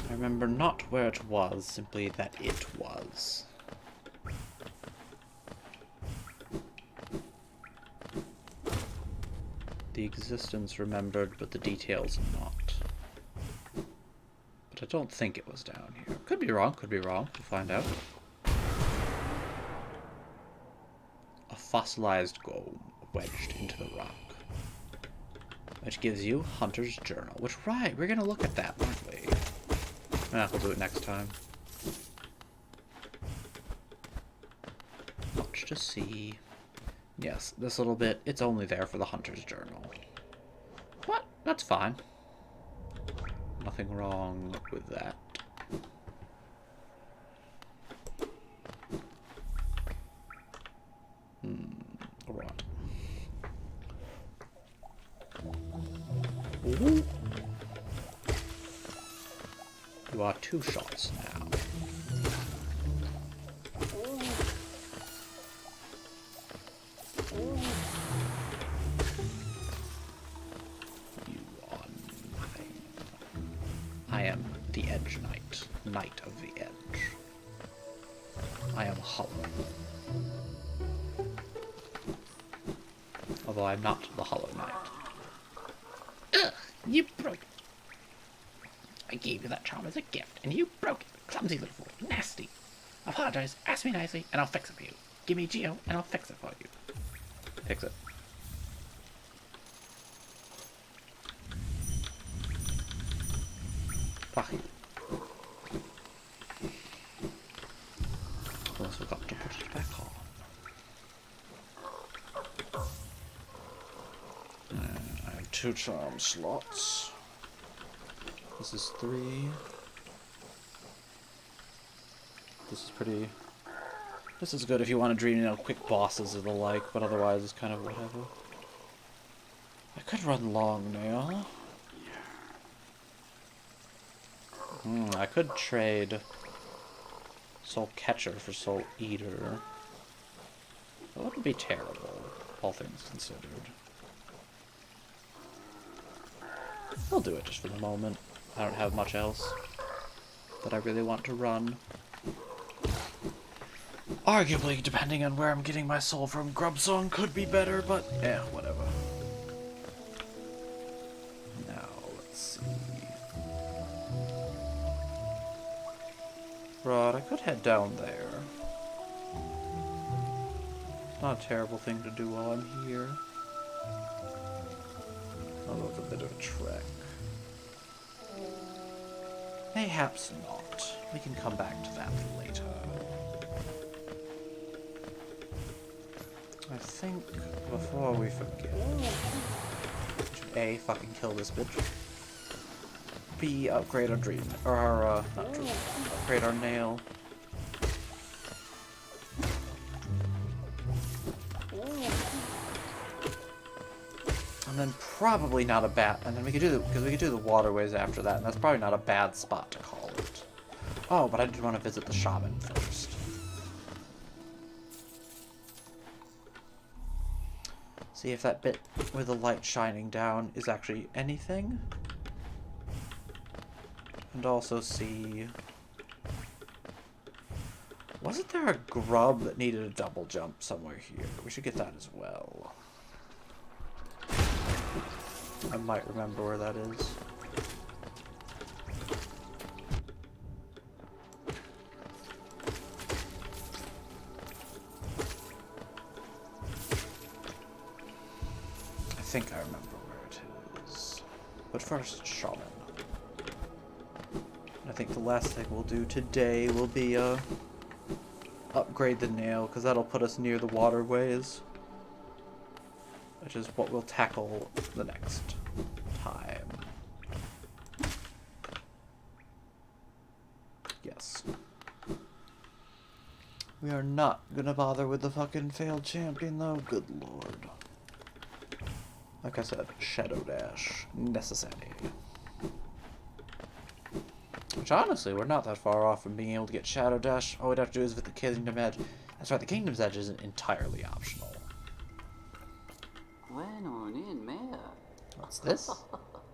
I remember not where it was, simply that it was. The existence remembered, but the details not. But I don't think it was down here. Could be wrong, could be wrong. We'll find out. A fossilized golem wedged into the rock. Which gives you Hunter's Journal. Which, right, we're gonna look at that, aren't we? We'll do it next time. Much to see. Yes, this little bit, it's only there for the Hunter's Journal. What? That's fine. Nothing wrong with that. Alright. Ooh. You are 2 shots now. You are nothing. I am the Edge Knight. Knight of the Edge. I am hollow. Although I'm not the Hollow Knight. Ugh! You broke it! I gave you that charm as a gift, and you broke it. Clumsy little fool. Nasty. Apologize, ask me nicely, and I'll fix it for you. Give me Geo, and I'll fix it for you. Fix it. Fuck you. Also got to put it back on. I have 2 charm slots. This is 3. This is pretty... This is good if you want to dream, quick bosses or the like, but otherwise it's kind of whatever. I could run long nail. I could trade Soul Catcher for Soul Eater. That wouldn't be terrible, all things considered. I'll do it just for the moment. I don't have much else that I really want to run. Arguably, depending on where I'm getting my soul from, Grubsong could be better, but whatever. Now, let's see. Right, I could head down there. Not a terrible thing to do while I'm here. Although it's a bit of a trek. Mayhaps not. We can come back to that later. I think before we forget, we should A, fucking kill this bitch. B, upgrade our dream, or our, not dream, upgrade our nail. And then probably not a bad, and then we could do the, because we could do the waterways after that, and that's probably not a bad spot to call it. Oh, but I did want to visit the shaman first. See if that bit with the light shining down is actually anything. And also see... Wasn't there a grub that needed a double jump somewhere here? We should get that as well. I might remember where that is. think I remember where it is. But first, Shaman. I think the last thing we'll do today will be, upgrade the nail, because that'll put us near the waterways. Which is what we'll tackle the next time. Yes. We are not gonna bother with the fucking failed champion, though. Good lord. Like I said, Shadow Dash. Necessary. Which, honestly, we're not that far off from being able to get Shadow Dash. All we'd have to do is with the Kingdom Edge. That's right, the Kingdom's Edge isn't entirely optional. What's this?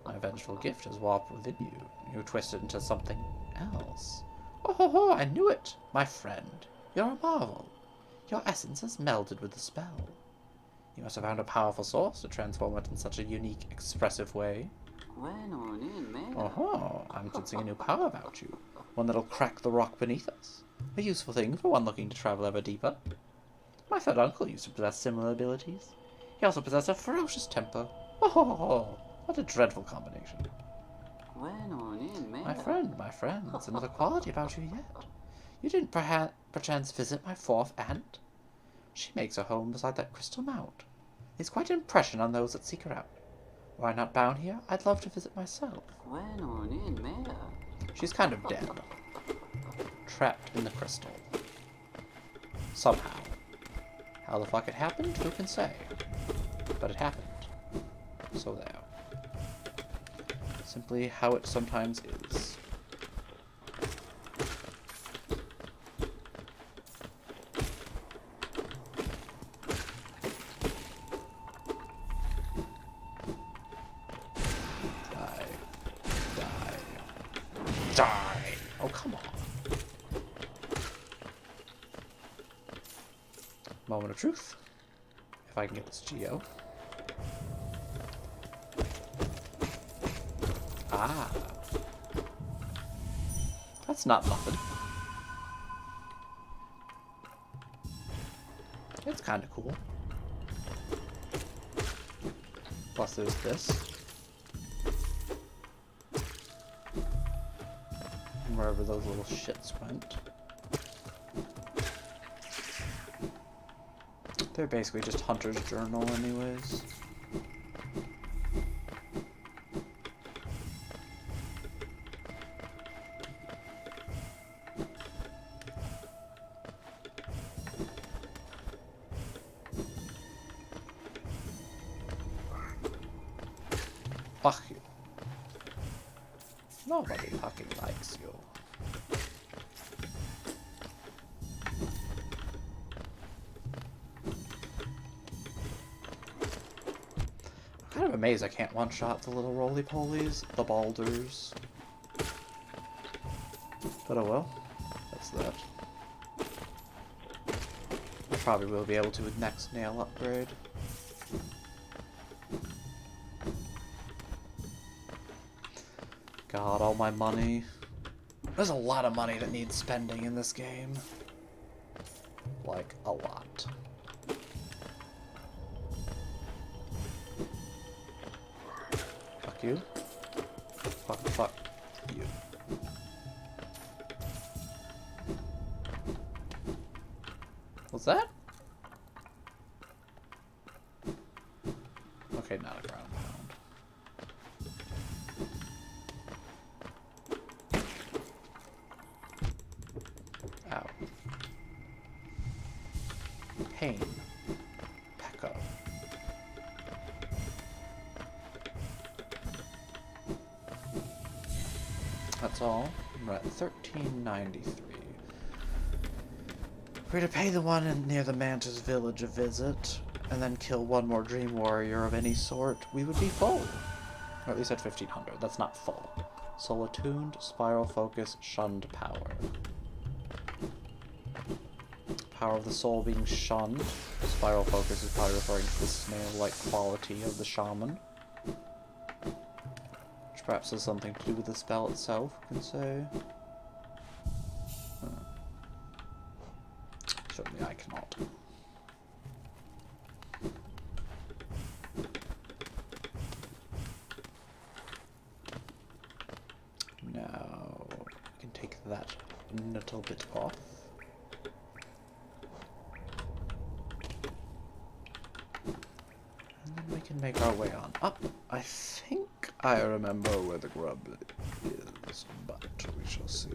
My vengeful gift has warped within you. You twist it into something else. Oh ho ho, I knew it! My friend. You're a marvel. Your essence has melded with the spell. You must have found a powerful source to transform it in such a unique, expressive way. Oh, I'm sensing a new power about you. One that'll crack the rock beneath us. A useful thing for one looking to travel ever deeper. My third uncle used to possess similar abilities. He also possessed a ferocious temper. Oh, what a dreadful combination. My friend, there's another quality about you yet. You didn't perchance visit my fourth aunt? She makes her home beside that crystal mount. It's quite an impression on those that seek her out. Were I not bound here, I'd love to visit myself. She's kind of dead. Trapped in the crystal. Somehow. How the fuck it happened, who can say? But it happened. So there. Simply how it sometimes is. Die! Oh, come on. Moment of truth. If I can get this Geo. Ah. That's not nothing. It's kind of cool. Plus there's this. And wherever those little shits went. They're basically just Hunter's Journal anyways. Fuck you. Nobody fucking likes you. I'm kind of amazed I can't one-shot the little roly-polies, the balders. But oh well. That's that. I probably will be able to with next nail upgrade. God, all my money. There's a lot of money that needs spending in this game. Like, a lot. Fuck you. Fuck you. What's that? Okay, not a ground pound. Ow. Pain. Pekka. That's all. We're at 1393. We're to pay the one near the Mantis village a visit, and then kill one more Dream Warrior of any sort, we would be full. Or at least at 1500. That's not full. Soul attuned, spiral focus, shunned power. Power of the soul being shunned. Spiral focus is probably referring to the snail-like quality of the shaman. Which perhaps has something to do with the spell itself, you can say. Certainly I cannot. little bit off. And then we can make our way on up. I think I remember where the grub is, but we shall see.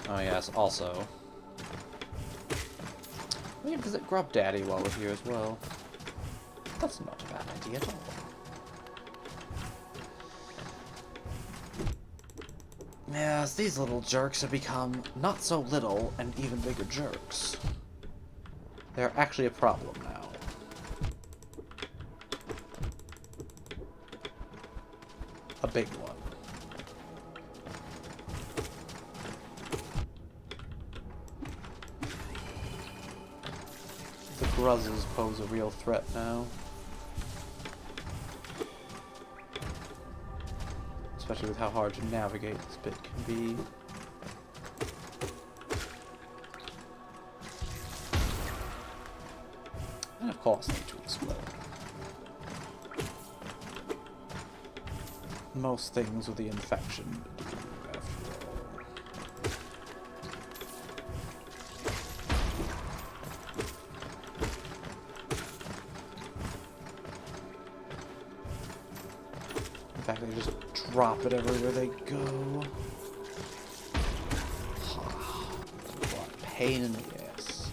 Oh yes, also, we can visit Grub Daddy while we're here as well. That's not a bad idea at all. Yes, these little jerks have become not so little and even bigger jerks. They're actually a problem now. A big one. The Gruzzes pose a real threat now. Especially with how hard to navigate this bit can be. And of course need to explode. Most things with the infection do, after all. In fact, they just drop it everywhere they go. What a pain in the ass.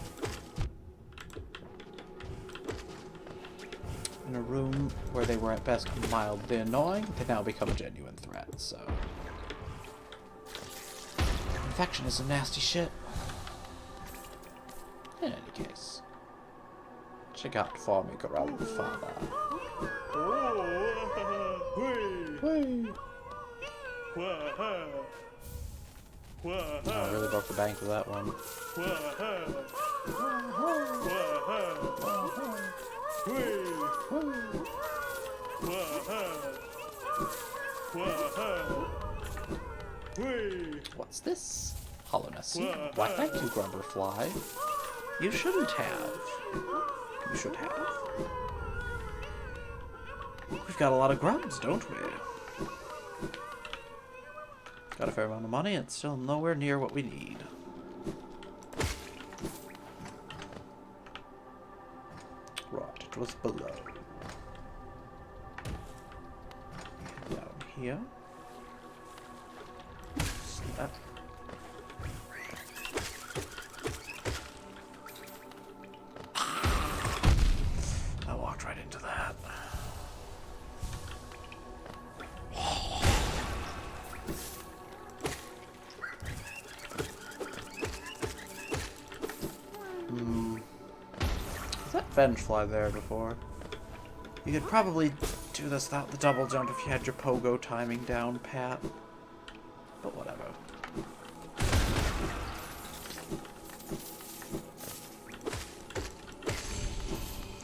In a room where they were at best mildly annoying, they now become a genuine threat, so... Infection is some nasty shit. In any case. Check out for me, grandfather. Whee! Oh, I really broke the bank with that one. What's this? Hollowness. Why, thank you, Grubberfly. You shouldn't have. You should have. We've got a lot of grubs, don't we? Got a fair amount of money, and it's still nowhere near what we need. Right, it was below. Down here. Slap. I walked right into that. Vengefly there before. You could probably do this without the double jump if you had your pogo timing down pat. But whatever.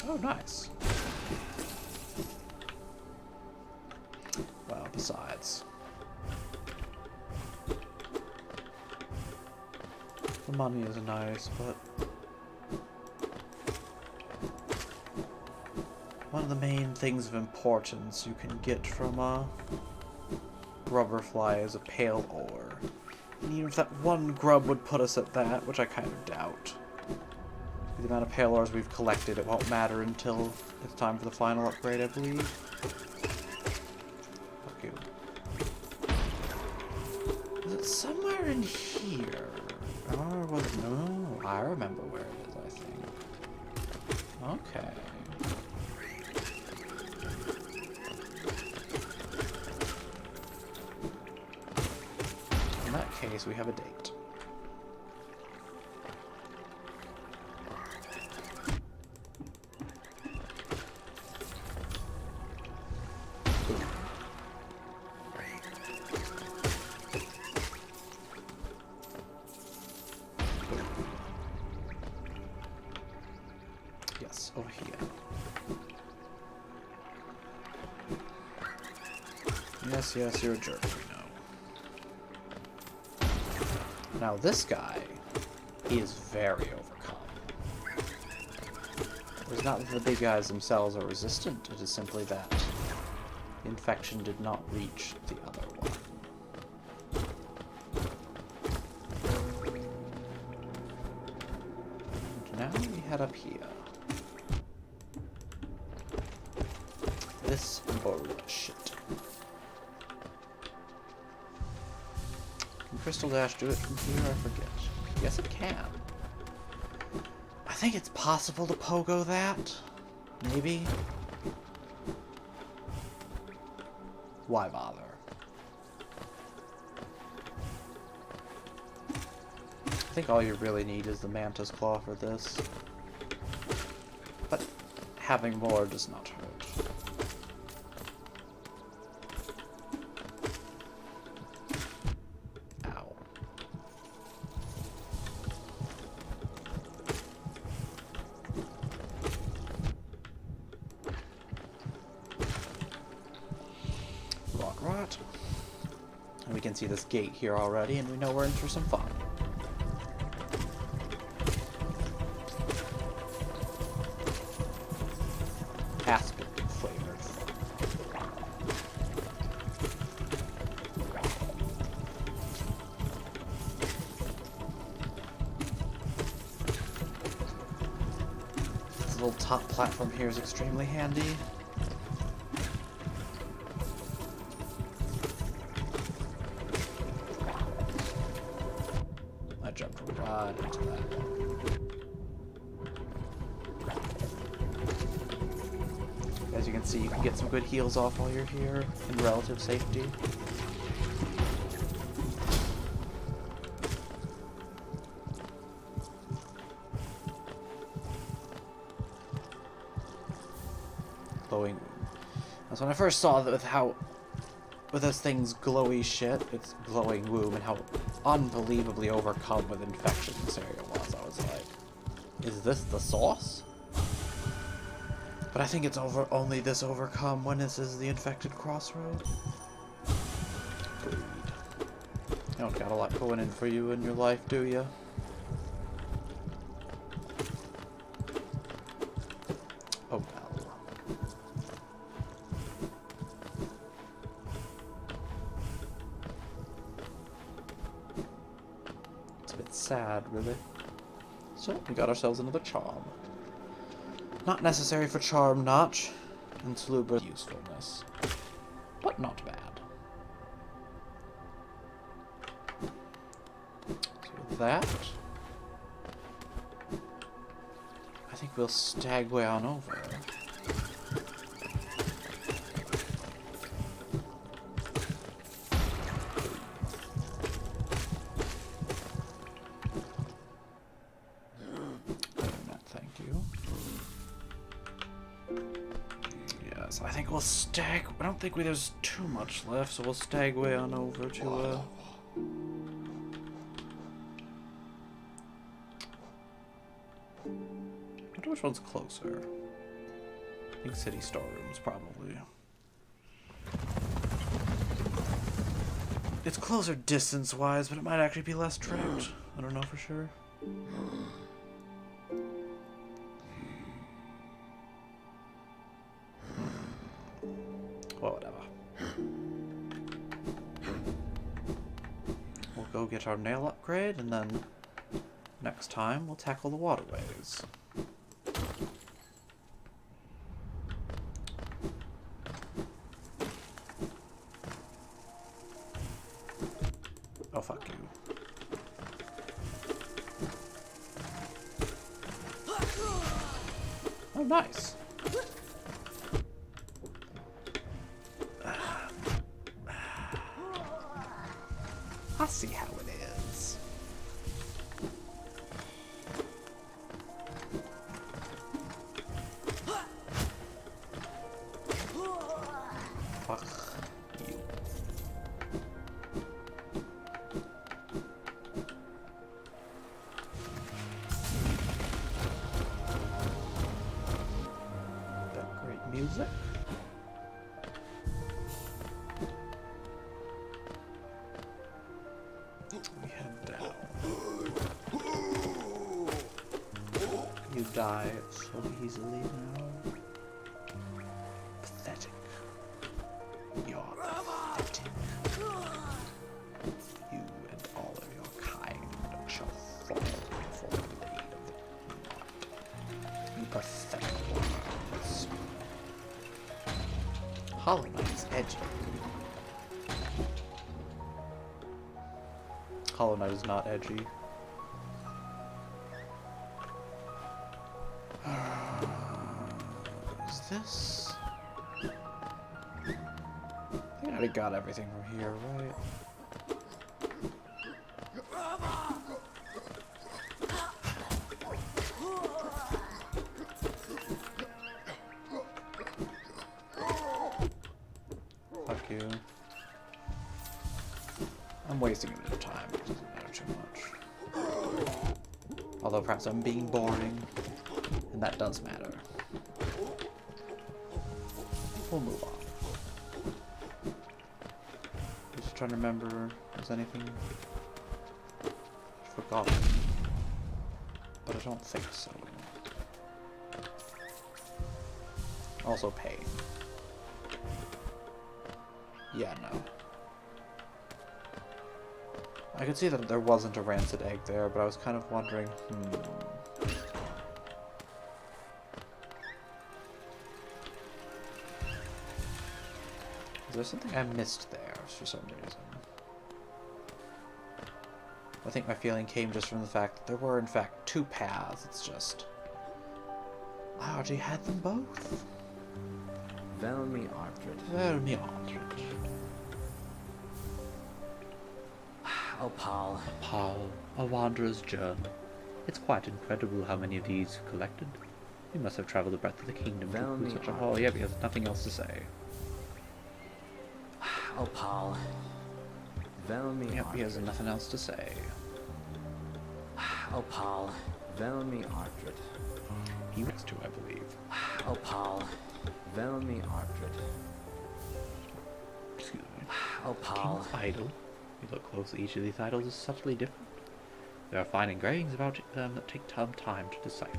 Oh, nice. Well, besides. The money is nice, but... one of the main things of importance you can get from a Grubberfly is a pale ore. And even if that one grub would put us at that, which I kind of doubt. The amount of pale ores we've collected, it won't matter until it's time for the final upgrade, I believe. Fuck you. Is it somewhere in here? Or was it? No, I remember where it is, I think. Okay. In that case, we have a date. Yes, over here. Yes, yes, you're a jerk, we know. Now this guy, he is very overcome. It's not that the big guys themselves are resistant, it is simply that the infection did not reach the other one. head up here. This bullshit. Can Crystal Dash do it from here? I forget. Yes, it can. I think it's possible to pogo that. Maybe. Why bother? I think all you really need is the Mantis Claw for this. But having more does not hurt. Ow. Rock rot. And we can see this gate here already, and we know we're in for some fun. Aspen flavored. This little top platform here is extremely handy. I jumped right into that one. As you can see, you can get some good heals off while you're here in relative safety. Glowing. That's when I first saw that with this thing's glowy shit, its glowing womb, and how unbelievably overcome with infection this area was. I was like, is this the sauce? But I think it's only this overcome when this is the infected crossroad. Agreed. You don't got a lot going in for you in your life, do you? Oh well. It's a bit sad, really. So, we got ourselves another charm. Not necessary for charm notch and Sluber's usefulness, but not bad. So with that, I think we'll stagway on over. Thank you. I think we'll I don't think there's too much left, so we'll stagway on over to, I wonder which one's closer. I think City Storerooms, probably. It's closer distance-wise, but it might actually be less trapped. I don't know for sure. Well, whatever. We'll go get our nail upgrade, and then next time we'll tackle the waterways. Oh, fuck you. Oh, nice. I see how it is. Fuck you. That great music. We head down. You die so easily now. Pathetic. You're pathetic. You and all of your kind shall fall before the blade of Hollow Knight's edgy. Hollow Knight is not edgy. Is this? I think I already got everything from here, right? Fuck you. I'm wasting a bit of time. It doesn't matter too much. Although perhaps I'm being boring, and that does matter. We'll move on. Just trying to remember if there's anything I've forgotten. But I don't think so. Also pain. Yeah, no. I could see that there wasn't a rancid egg there, but I was kind of wondering, Is there something I missed there for some reason? I think my feeling came just from the fact that there were, in fact, two paths. It's just... I already had them both. Velmi Ardred. Velmi Ardred. Opal. Opal, a wanderer's journey. It's quite incredible how many of these you collected. You must have traveled the breadth of the kingdom to Velmi include such a haul. Yep, he has nothing else to say. Opal. Velmi Yep, he has Ardred. nothing else to say. Opal. Velmi Ardred. He was too, I believe. Opal. Velmi Ardred. Excuse me. Opal. King's idol. If you look closely, each of these idols is subtly different. There are fine engravings about them that take some time to decipher.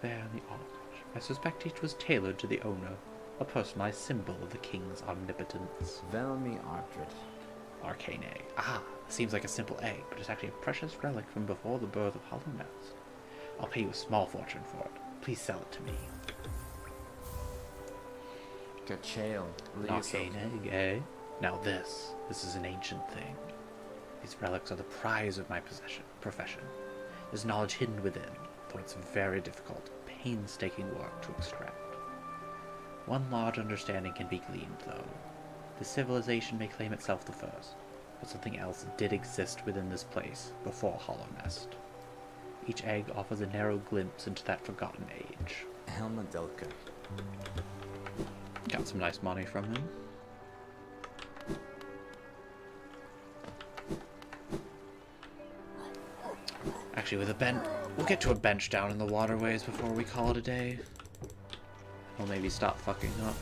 There in the arch. I suspect each was tailored to the owner, a personalized symbol of the king's omnipotence. Velmi Ardred. Arcane egg. Ah, seems like a simple egg, but it's actually a precious relic from before the birth of Hollow Nest. I'll pay you a small fortune for it. Please sell it to me. Gachael. An arcane egg, eh? Now this is an ancient thing. These relics are the prize of my profession. There's knowledge hidden within, though it's very difficult, painstaking work to extract. One large understanding can be gleaned, though. The civilization may claim itself the first, but something else did exist within this place before Hollow Nest. Each egg offers a narrow glimpse into that forgotten age. Helmadelka. Got some nice money from him. Actually, with a bench, we'll get to a bench down in the waterways before we call it a day. Or maybe stop fucking up.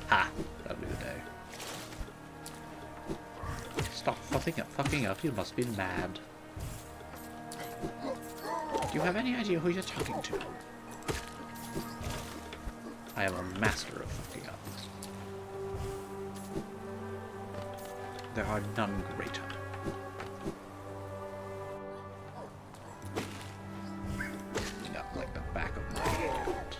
Ha! That'll be the day. Stop fucking up, you must be mad. Do you have any idea who you're talking to? I am a master of fucking up. There are none greater. Not like the back of my hand.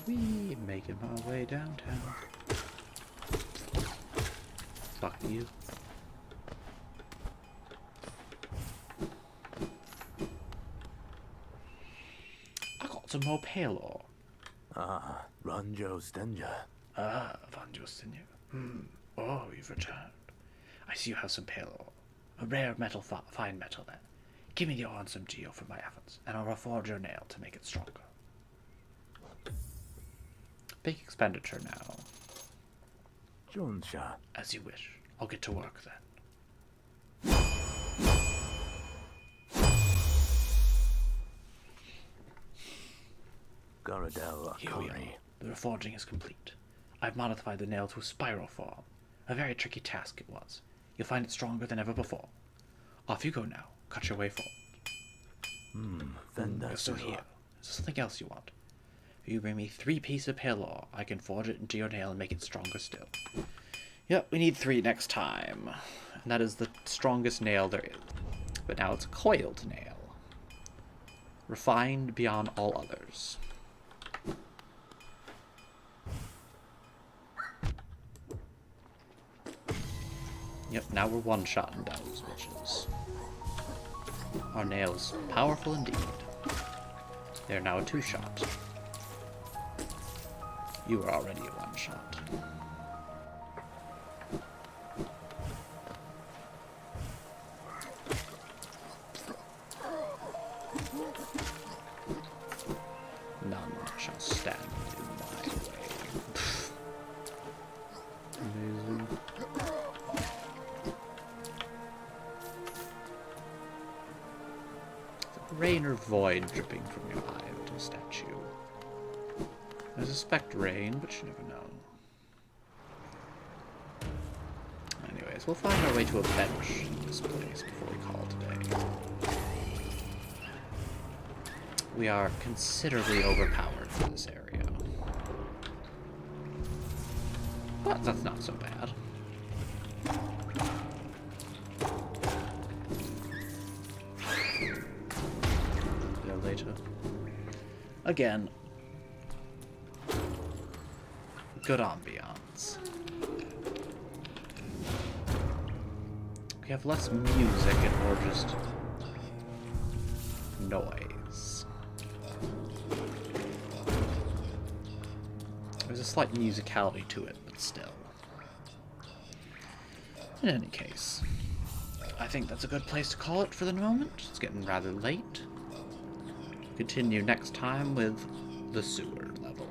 We making my way downtown. Fuck you. I got some more Palor. Ah, Ranjo Stenja. Ah, Vanjo Sinu. Oh, you've returned. I see you have some Palor. A rare metal, fine metal then. Give me the ore and some geo for my efforts, and I'll reforge your nail to make it stronger. Big expenditure now. Jonsha. As you wish. I'll get to work then. Garadel Here we are. Akari. The reforging is complete. I've modified the nail to a spiral form. A very tricky task it was. You'll find it stronger than ever before. Off you go now. Cut your way forward. You're still here. Is there something else you want? If you bring me 3 pieces of Palor, I can forge it into your nail and make it stronger still. Yep, we need 3 next time. And that is the strongest nail there is. But now it's a coiled nail. Refined beyond all others. Yep, now we're one-shotting those witches. Our nails powerful indeed. They're now a two-shot. You were already a one-shot. None shall stand in my way. Amazing. Rain or void dripping from your eye, little statue. I suspect rain, but you never know. Anyways, we'll find our way to a bench in this place before we call it a day. We are considerably overpowered for this area. But that's not so bad. There later. Again. Good ambiance. We have less music and more just noise. There's a slight musicality to it, but still. In any case, I think that's a good place to call it for the moment. It's getting rather late. Continue next time with the sewer level.